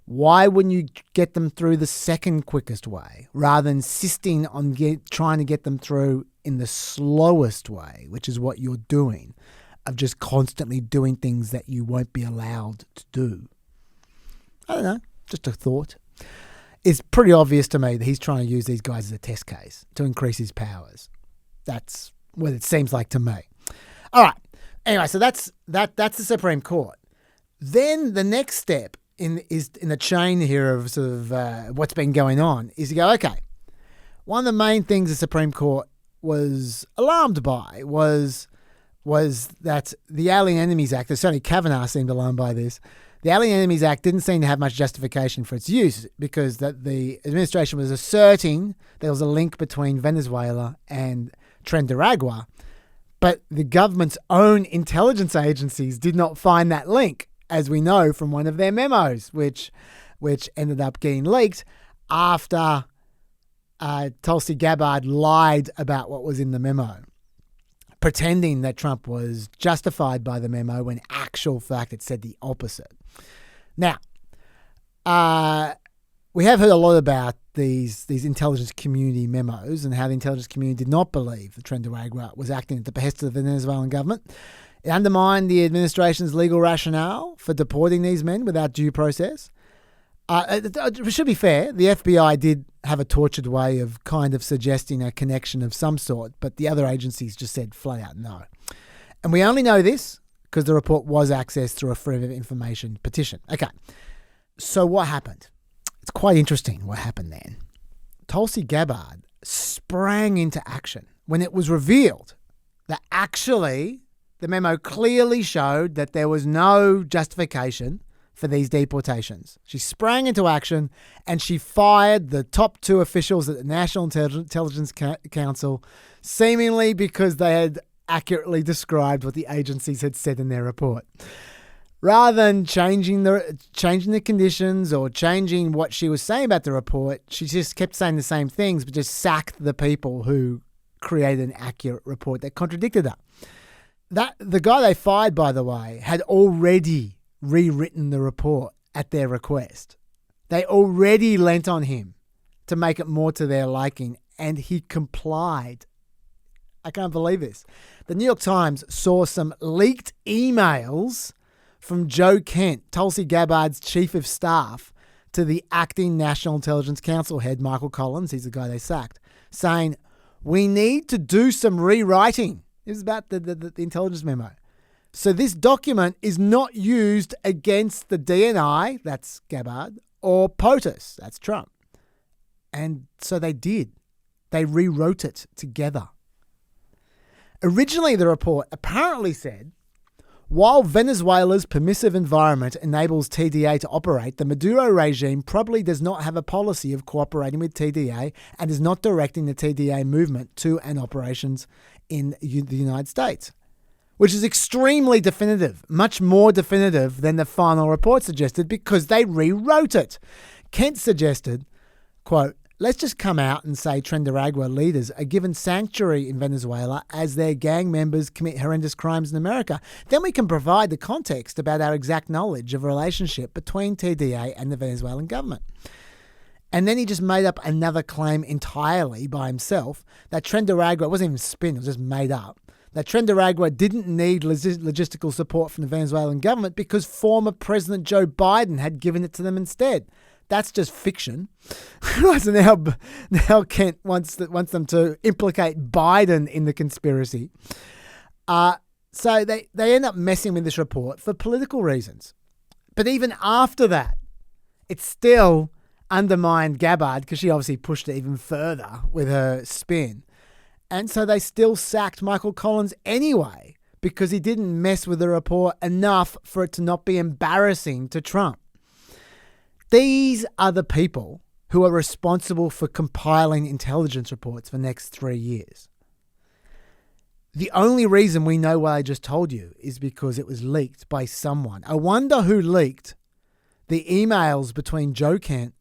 A: why wouldn't you get them through the second quickest way rather than insisting on trying to get them through in the slowest way, which is what you're doing, of just constantly doing things that you won't be allowed to do? I don't know, just a thought. It's pretty obvious to me that he's trying to use these guys as a test case to increase his powers. That's what it seems like to me. All right. Anyway, so that's the Supreme Court. Then the next step in the chain here of sort of what's been going on is you go, okay, one of the main things the Supreme Court was alarmed by was that the Alien Enemies Act, certainly Kavanaugh seemed alarmed by this, the Alien Enemies Act didn't seem to have much justification for its use because that the administration was asserting there was a link between Venezuela and Trinidad, but the government's own intelligence agencies did not find that link, as we know from one of their memos, which ended up getting leaked after Tulsi Gabbard lied about what was in the memo, pretending that Trump was justified by the memo when actual fact it said the opposite. Now, we have heard a lot about these intelligence community memos and how the intelligence community did not believe that Trinidad was acting at the behest of the Venezuelan government. It undermined the administration's legal rationale for deporting these men without due process. It should be fair, the FBI did have a tortured way of kind of suggesting a connection of some sort, but the other agencies just said flat out no. And we only know this because the report was accessed through a Freedom of Information petition. Okay, so what happened? It's quite interesting what happened then. Tulsi Gabbard sprang into action when it was revealed that actually the memo clearly showed that there was no justification for these deportations. She sprang into action and she fired the top 2 officials at the National Intelligence Council, seemingly because they had accurately described what the agencies had said in their report. Rather than changing the conditions or changing what she was saying about the report, she just kept saying the same things, but just sacked the people who created an accurate report that contradicted her. The guy they fired, by the way, had already rewritten the report at their request. They already lent on him to make it more to their liking, and he complied. I can't believe this. The New York Times saw some leaked emails from Joe Kent, Tulsi Gabbard's chief of staff, to the acting National Intelligence Council head, Michael Collins, he's the guy they sacked, saying, "We need to do some rewriting." It was about the intelligence memo. So this document is not used against the DNI, that's Gabbard, or POTUS, that's Trump. And so they did. They rewrote it together. Originally, the report apparently said, while Venezuela's permissive environment enables TDA to operate, the Maduro regime probably does not have a policy of cooperating with TDA and is not directing the TDA movement to and operations in the United States, which is extremely definitive, much more definitive than the final report suggested because they rewrote it. Kent suggested, quote, "Let's just come out and say Trendaragua leaders are given sanctuary in Venezuela as their gang members commit horrendous crimes in America. Then we can provide the context about our exact knowledge of a relationship between TDA and the Venezuelan government." And then he just made up another claim entirely by himself that Trendaragua, it wasn't even spin, it was just made up, that Trendaragua didn't need logistical support from the Venezuelan government because former President Joe Biden had given it to them instead. That's just fiction. So now Kent wants them to implicate Biden in the conspiracy. So they end up messing with this report for political reasons. But even after that, it still undermined Gabbard because she obviously pushed it even further with her spin. And so they still sacked Michael Collins anyway because he didn't mess with the report enough for it to not be embarrassing to Trump. These are the people who are responsible for compiling intelligence reports for the next 3 years. The only reason we know what I just told you is because it was leaked by someone. I wonder who leaked the emails between Joe Kent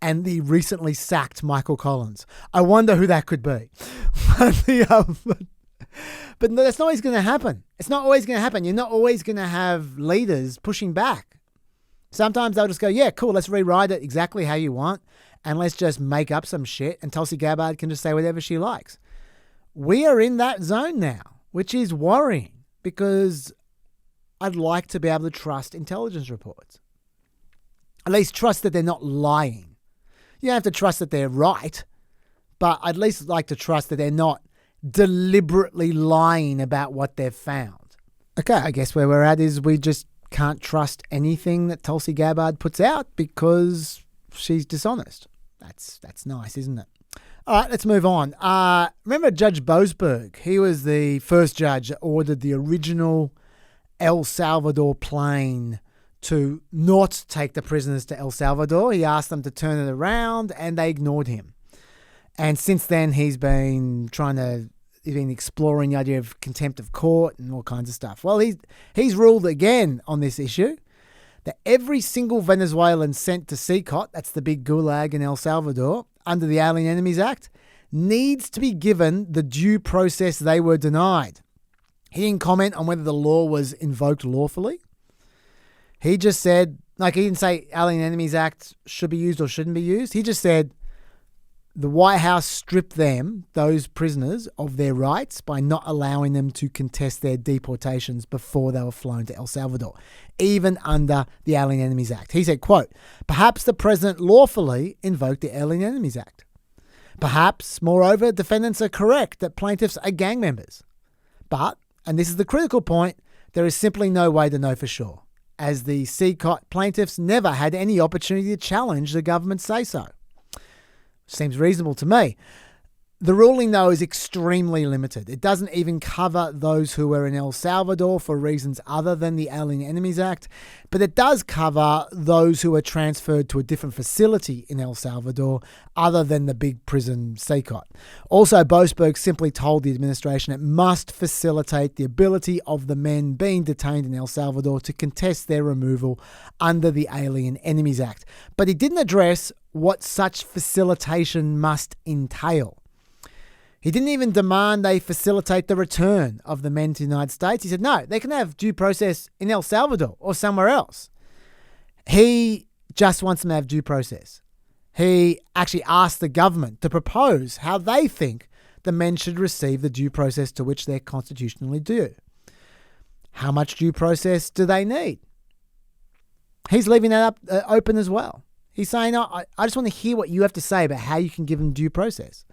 A: and the recently sacked Michael Collins. I wonder who that could be. But no, that's not always going to happen. It's not always going to happen. You're not always going to have leaders pushing back. Sometimes they'll just go, yeah, cool, let's rewrite it exactly how you want, and let's just make up some shit, and Tulsi Gabbard can just say whatever she likes. We are in that zone now, which is worrying, because I'd like to be able to trust intelligence reports. At least trust that they're not lying. You don't have to trust that they're right, but I'd at least like to trust that they're not deliberately lying about what they've found. Okay, I guess where we're at is we just can't trust anything that Tulsi Gabbard puts out because she's dishonest. That's nice, isn't it? All right, let's move on. Remember Judge Boasberg? He was the first judge that ordered the original El Salvador plane to not take the prisoners to El Salvador. He asked them to turn it around and they ignored him. And since then, he's been exploring the idea of contempt of court and all kinds of stuff. Well, he's ruled again on this issue that every single Venezuelan sent to CECOT, that's the big gulag in El Salvador, under the Alien Enemies Act, needs to be given the due process they were denied. He didn't comment on whether the law was invoked lawfully. He just said, he didn't say Alien Enemies Act should be used or shouldn't be used. He just said the White House stripped them, those prisoners, of their rights by not allowing them to contest their deportations before they were flown to El Salvador, even under the Alien Enemies Act. He said, quote, "Perhaps the president lawfully invoked the Alien Enemies Act. Perhaps, moreover, defendants are correct that plaintiffs are gang members. But, and this is the critical point, there is simply no way to know for sure, as the CECOT plaintiffs never had any opportunity to challenge the government's say-so." Seems reasonable to me. The ruling, though, is extremely limited. It doesn't even cover those who were in El Salvador for reasons other than the Alien Enemies Act, but it does cover those who were transferred to a different facility in El Salvador other than the big prison CECOT. Also, Boasberg simply told the administration it must facilitate the ability of the men being detained in El Salvador to contest their removal under the Alien Enemies Act. But he didn't address what such facilitation must entail. He didn't even demand they facilitate the return of the men to the United States. He said, no, they can have due process in El Salvador or somewhere else. He just wants them to have due process. He actually asked the government to propose how they think the men should receive the due process to which they're constitutionally due. How much due process do they need? He's leaving that up open as well. He's saying, I just want to hear what you have to say about how you can give them due process.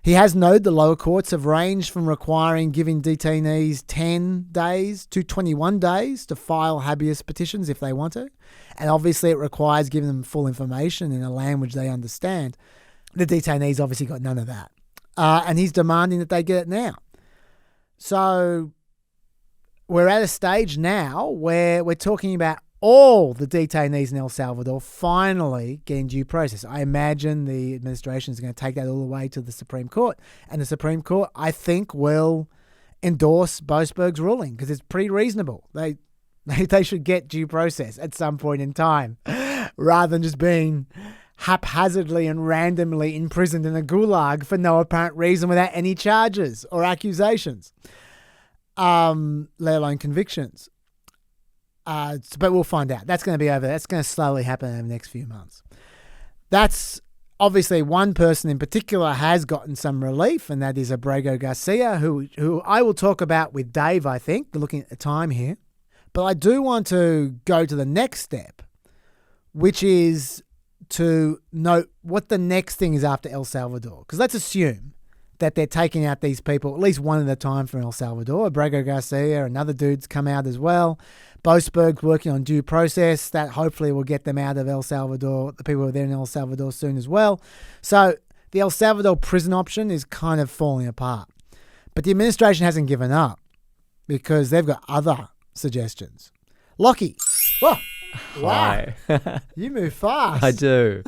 A: He has noted the lower courts have ranged from requiring giving detainees 10 days to 21 days to file habeas petitions if they want to. And obviously it requires giving them full information in a language they understand. The detainees obviously got none of that. And he's demanding that they get it now. So we're at a stage now where we're talking about all the detainees in El Salvador finally getting due process. I imagine the administration is going to take that all the way to the Supreme Court. And the Supreme Court, I think, will endorse Boasberg's ruling because it's pretty reasonable. They should get due process at some point in time rather than just being haphazardly and randomly imprisoned in a gulag for no apparent reason without any charges or accusations, let alone convictions. But we'll find out. That's going to be over. That's going to slowly happen in the next few months. That's obviously one person in particular has gotten some relief, and that is Abrego Garcia, who I will talk about with Dave, I think, looking at the time here. But I do want to go to the next step, which is to note what the next thing is after El Salvador. Because let's assume that they're taking out these people, at least one at a time from El Salvador. Abrego Garcia and other dudes come out as well. Boasberg's working on due process. That hopefully will get them out of El Salvador, the people who are there in El Salvador soon as well. So the El Salvador prison option is kind of falling apart. But the administration hasn't given up because they've got other suggestions. Lockie. Whoa. Wow.
M: Hi.
A: You move fast.
M: I do.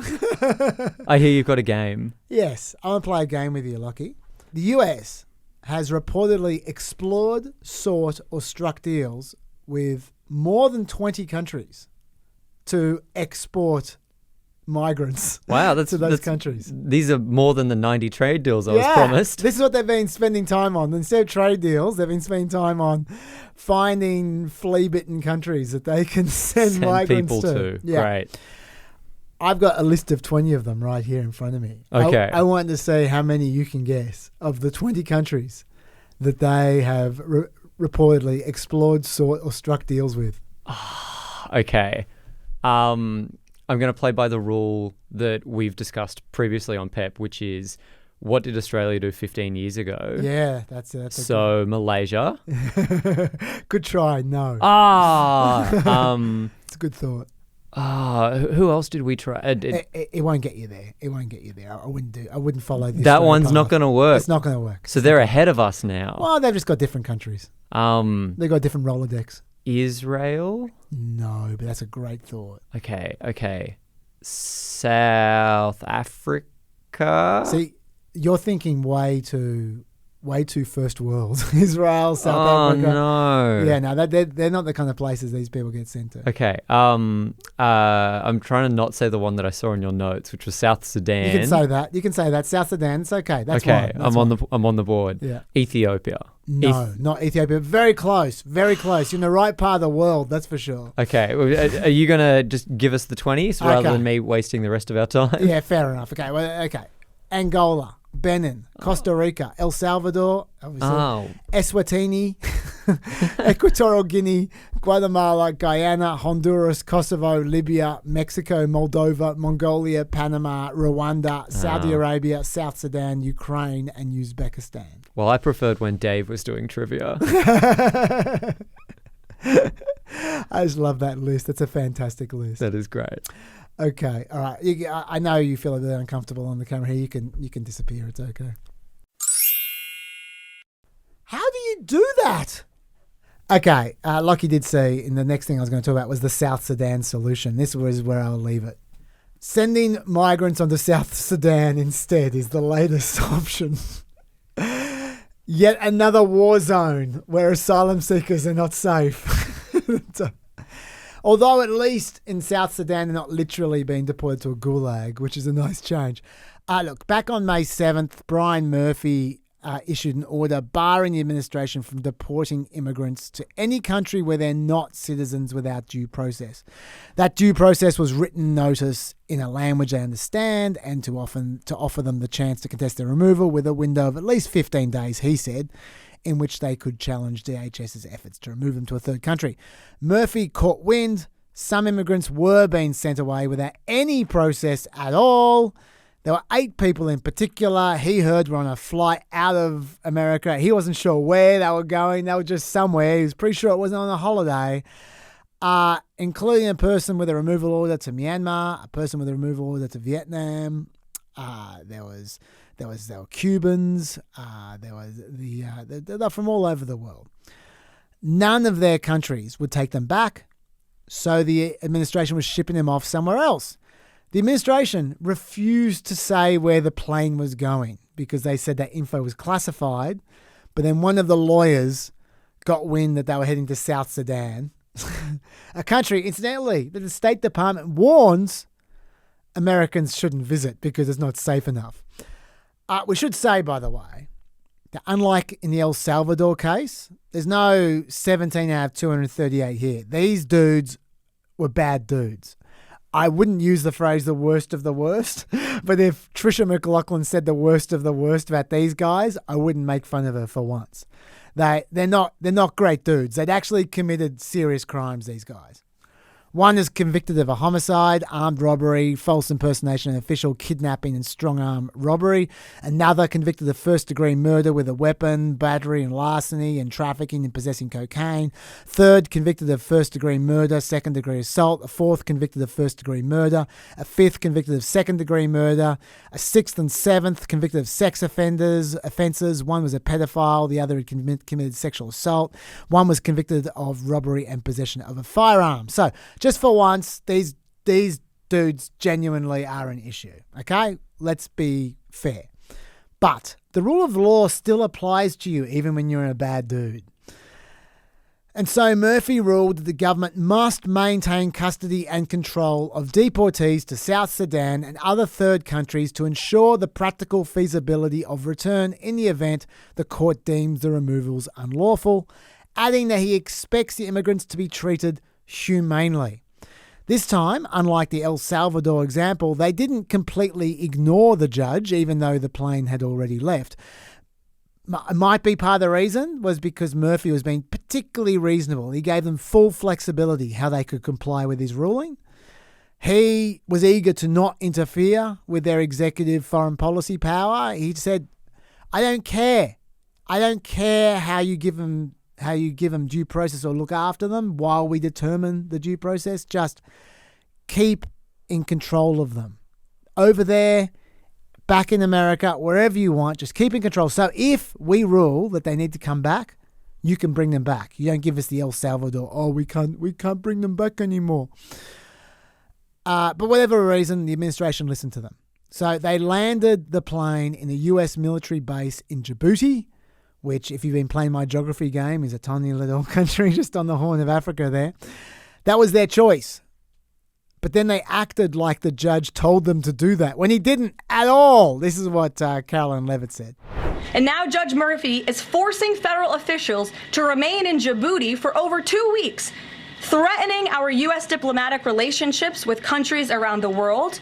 M: I hear you've got a game.
A: Yes. I want to play a game with you, Lockie. The US has reportedly explored, sought, or struck deals with more than 20 countries to export migrants to those countries.
M: These are more than the 90 trade deals I was promised.
A: This is what they've been spending time on. Instead of trade deals, they've been spending time on finding flea-bitten countries that they can send migrants
M: people to.
A: Yeah.
M: Great.
A: I've got a list of 20 of them right here in front of me.
M: Okay.
A: I want to see how many you can guess of the 20 countries that they have reportedly explored, sought, or struck deals with.
M: Okay. I'm going to play by the rule that we've discussed previously on PEP, which is what did Australia do 15 years ago?
A: Yeah, that's
M: so Malaysia.
A: Good try. No. It's a good thought.
M: Who else did we try?
A: It won't get you there. It won't get you there. I wouldn't follow this.
M: That one's not going to work.
A: It's not going to work.
M: So they're ahead of us now.
A: Well, they've just got different countries. They've got different Rolodex.
M: Israel?
A: No, but that's a great thought.
M: Okay. South Africa?
A: See, you're thinking way too first world. Israel, South Africa.
M: Oh, no.
A: Yeah, no, they're not the kind of places these people get sent to.
M: Okay. I'm trying to not say the one that I saw in your notes, which was South Sudan.
A: You can say that. South Sudan. It's okay. That's
M: okay.
A: one.
M: I'm on the board.
A: Yeah.
M: Ethiopia.
A: No, not Ethiopia. Very close. Very close. You're in the right part of the world, that's for sure.
M: Okay. Are you going to just give us the 20s rather than me wasting the rest of our time?
A: Yeah, fair enough. Okay. Angola, Benin, Costa Rica, El Salvador, obviously, Eswatini, Equatorial Guinea, Guatemala, Guyana, Honduras, Kosovo, Libya, Mexico, Moldova, Mongolia, Panama, Rwanda, Saudi Arabia, South Sudan, Ukraine, and Uzbekistan.
M: Well, I preferred when Dave was doing trivia.
A: I just love that list. It's a fantastic list.
M: That is great.
A: Okay, all right. I know you feel a bit uncomfortable on the camera here. You can disappear. It's okay. you do that? Okay, like you did say, in the next thing I was going to talk about was the South Sudan solution. This was where I'll leave it. Sending migrants onto South Sudan instead is the latest option. Yet another war zone where asylum seekers are not safe. Although at least in South Sudan they're not literally being deported to a gulag, which is a nice change. Look, back on May 7th, Brian Murphy issued an order barring the administration from deporting immigrants to any country where they're not citizens without due process. That due process was written notice in a language they understand and to offer them the chance to contest their removal with a window of at least 15 days, he said, in which they could challenge DHS's efforts to remove them to a third country. Murphy caught wind. Some immigrants were being sent away without any process at all. There were 8 people in particular he heard were on a flight out of America. He wasn't sure where they were going. They were just somewhere. He was pretty sure it wasn't on a holiday, including a person with a removal order to Myanmar, a person with a removal order to Vietnam. There were Cubans. They're from all over the world. None of their countries would take them back, so the administration was shipping them off somewhere else. The administration refused to say where the plane was going because they said that info was classified. But then one of the lawyers got wind that they were heading to South Sudan, a country, incidentally, that the State Department warns Americans shouldn't visit because it's not safe enough. We should say, by the way, that unlike in the El Salvador case, there's no 17 out of 238 here. These dudes were bad dudes. I wouldn't use the phrase the worst of the worst, but if Trisha McLaughlin said the worst of the worst about these guys, I wouldn't make fun of her for once. They're not great dudes. They'd actually committed serious crimes, these guys. One is convicted of a homicide, armed robbery, false impersonation of an official, kidnapping and strong-arm robbery. Another convicted of first-degree murder with a weapon, battery and larceny, and trafficking and possessing cocaine. Third, convicted of first-degree murder, second-degree assault. A fourth, convicted of first-degree murder. A fifth, convicted of second-degree murder. A sixth and seventh, convicted of sex offences. One was a pedophile. The other had committed sexual assault. One was convicted of robbery and possession of a firearm. So, just for once, these dudes genuinely are an issue, okay? Let's be fair. But the rule of law still applies to you even when you're a bad dude. And so Murphy ruled that the government must maintain custody and control of deportees to South Sudan and other third countries to ensure the practical feasibility of return in the event the court deems the removals unlawful, adding that he expects the immigrants to be treated humanely. This time, unlike the El Salvador example, they didn't completely ignore the judge, even though the plane had already left. Might be part of the reason was because Murphy was being particularly reasonable. He gave them full flexibility how they could comply with his ruling. He was eager to not interfere with their executive foreign policy power. He said, I don't care. I don't care how you give them due process or look after them while we determine the due process. Just keep in control of them. Over there, back in America, wherever you want, just keep in control. So if we rule that they need to come back, you can bring them back. You don't give us the El Salvador, we can't bring them back anymore. But whatever reason, the administration listened to them. So they landed the plane in a US military base in Djibouti, which, if you've been playing my geography game, is a tiny little country just on the Horn of Africa there. That was their choice. But then they acted like the judge told them to do that, when he didn't at all. This is what Caroline Levitt said.
N: And now Judge Murphy is forcing federal officials to remain in Djibouti for over 2 weeks, threatening our U.S. diplomatic relationships with countries around the world,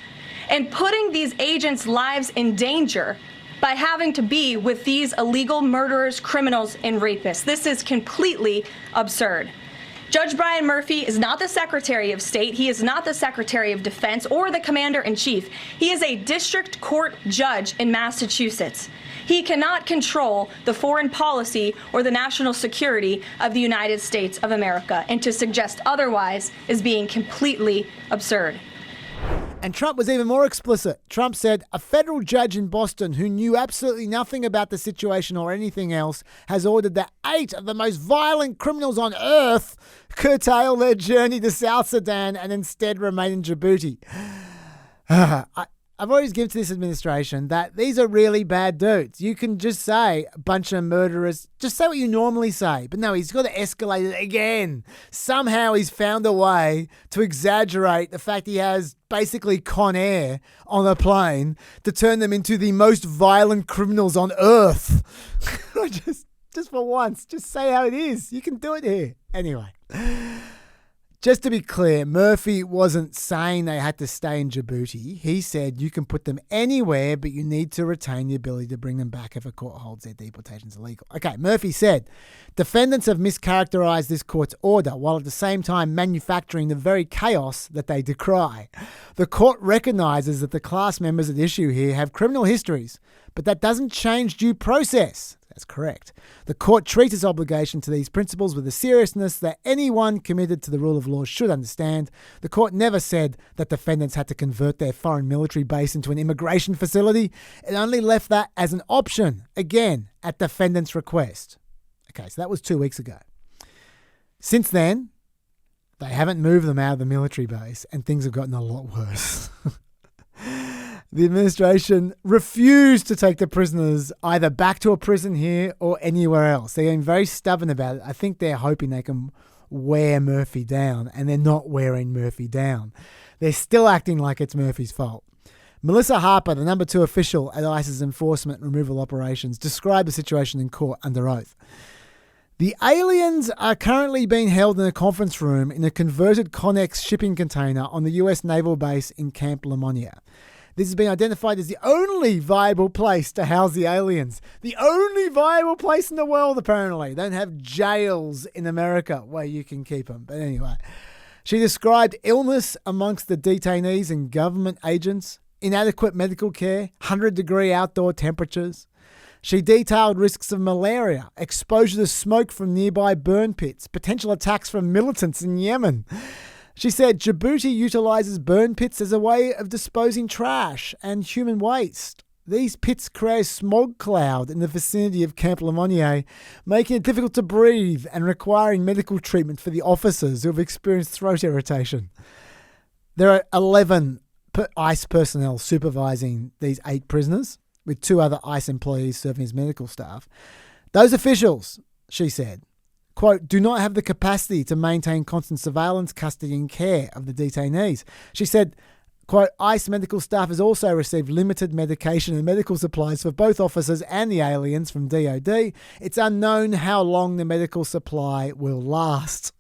N: and putting these agents' lives in danger by having to be with these illegal murderers, criminals, and rapists. This is completely absurd. Judge Brian Murphy is not the Secretary of State. He is not the Secretary of Defense or the Commander-in-Chief. He is a district court judge in Massachusetts. He cannot control the foreign policy or the national security of the United States of America, and to suggest otherwise is being completely absurd.
A: And Trump was even more explicit. Trump said, a federal judge in Boston who knew absolutely nothing about the situation or anything else has ordered that 8 of the most violent criminals on earth curtail their journey to South Sudan and instead remain in Djibouti. I've always given to this administration that these are really bad dudes. You can just say a bunch of murderers. Just say what you normally say. But no, he's got to escalate it again. Somehow he's found a way to exaggerate the fact he has basically Con Air on a plane to turn them into the most violent criminals on earth. just for once, just say how it is. You can do it here. Anyway. Just to be clear, Murphy wasn't saying they had to stay in Djibouti. He said you can put them anywhere, but you need to retain the ability to bring them back if a court holds their deportations illegal. Okay, Murphy said, defendants have mischaracterized this court's order while at the same time manufacturing the very chaos that they decry. The court recognizes that the class members at issue here have criminal histories, but that doesn't change due process. That's correct. The court treats its obligation to these principles with the seriousness that anyone committed to the rule of law should understand. The court never said that defendants had to convert their foreign military base into an immigration facility. It only left that as an option, again, at defendants' request. Okay, so that was 2 weeks ago. Since then, they haven't moved them out of the military base and things have gotten a lot worse. The administration refused to take the prisoners either back to a prison here or anywhere else. They're getting very stubborn about it. I think they're hoping they can wear Murphy down, and they're not wearing Murphy down. They're still acting like it's Murphy's fault. Melissa Harper, the number 2 official at ICE's enforcement and removal operations, described the situation in court under oath. The aliens are currently being held in a conference room in a converted Connex shipping container on the US naval base in Camp Lemonnier. This has been identified as the only viable place to house the aliens. The only viable place in the world, apparently. They don't have jails in America where you can keep them. But anyway, she described illness amongst the detainees and government agents, inadequate medical care, 100-degree outdoor temperatures. She detailed risks of malaria, exposure to smoke from nearby burn pits, potential attacks from militants in Yemen. She said Djibouti utilises burn pits as a way of disposing trash and human waste. These pits create a smog cloud in the vicinity of Camp Lemonnier, making it difficult to breathe and requiring medical treatment for the officers who have experienced throat irritation. There are 11 ICE personnel supervising these 8 prisoners, with 2 other ICE employees serving as medical staff. Those officials, she said, quote, do not have the capacity to maintain constant surveillance, custody and care of the detainees. She said, quote, ICE medical staff has also received limited medication and medical supplies for both officers and the aliens from DOD. It's unknown how long the medical supply will last.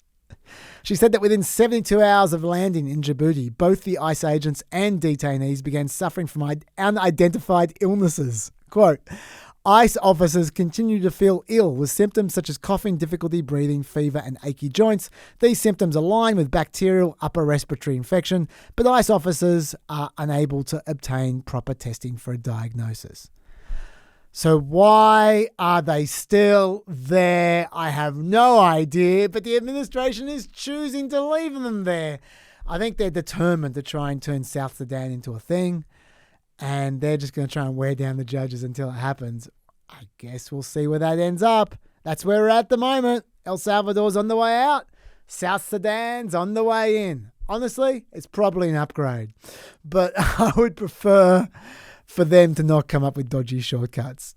A: She said that within 72 hours of landing in Djibouti, both the ICE agents and detainees began suffering from unidentified illnesses. Quote, ICE officers continue to feel ill with symptoms such as coughing, difficulty breathing, fever and achy joints. These symptoms align with bacterial upper respiratory infection, but ICE officers are unable to obtain proper testing for a diagnosis. So why are they still there? I have no idea, but the administration is choosing to leave them there. I think they're determined to try and turn South Sudan into a thing. And they're just going to try and wear down the judges until it happens. I guess we'll see where that ends up. That's where we're at the moment. El Salvador's on the way out. South Sudan's on the way in. Honestly, it's probably an upgrade. But I would prefer for them to not come up with dodgy shortcuts.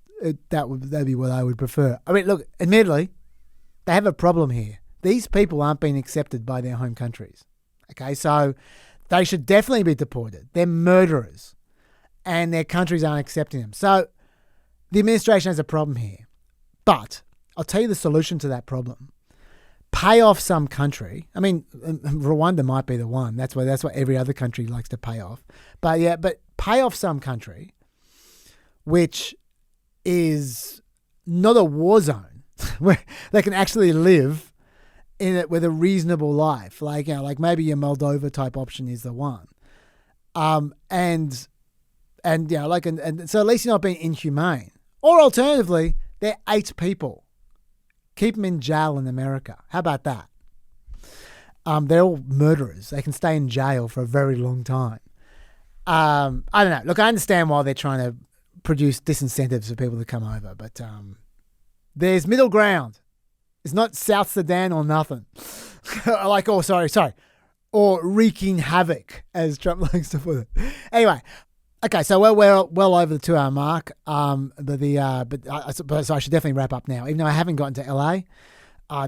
A: That'd be what I would prefer. I mean, look, admittedly, they have a problem here. These people aren't being accepted by their home countries. Okay, so they should definitely be deported. They're murderers. And their countries aren't accepting them. So the administration has a problem here. But I'll tell you the solution to that problem. Pay off some country. I mean, Rwanda might be the one. That's what every other country likes to pay off. But pay off some country which is not a war zone where they can actually live in it with a reasonable life. Like maybe a Moldova type option is the one. So at least you're not being inhumane. Or alternatively, they're 8 people. Keep them in jail in America. How about that? They're all murderers. They can stay in jail for a very long time. I don't know. Look, I understand why they're trying to produce disincentives for people to come over, but there's middle ground. It's not South Sudan or nothing. Or wreaking havoc, as Trump likes to put it. Anyway, okay, so we're well over the 2-hour mark. So I should definitely wrap up now, even though I haven't gotten to LA.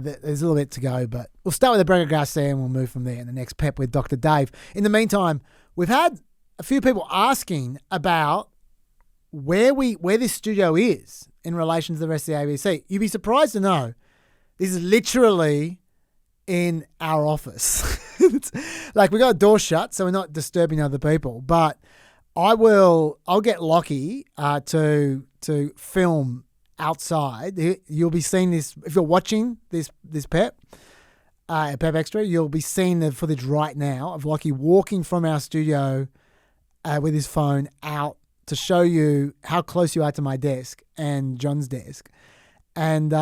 A: There's a little bit to go, but we'll start with the Breaker Garcia and we'll move from there in the next PEP with Dr. Dave. In the meantime, we've had a few people asking about where this studio is in relation to the rest of the ABC. You'd be surprised to know this is literally in our office. Like, we got a door shut, so we're not disturbing other people. But I'll get Lockie to film outside. You'll be seeing this if you're watching this PEP Extra. You'll be seeing the footage right now of Lockie walking from our studio with his phone out to show you how close you are to my desk and John's desk. And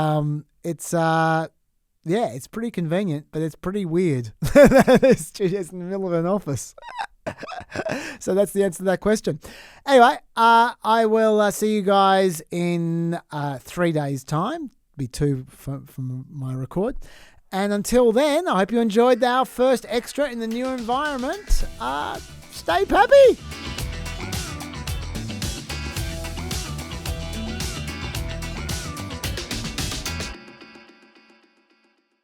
A: it's pretty convenient, but it's pretty weird. This studio's in the middle of an office. So that's the answer to that question. Anyway, I will see you guys in 3 days' time. Be 2 from my record. And until then, I hope you enjoyed our first extra in the new environment. Stay peppy.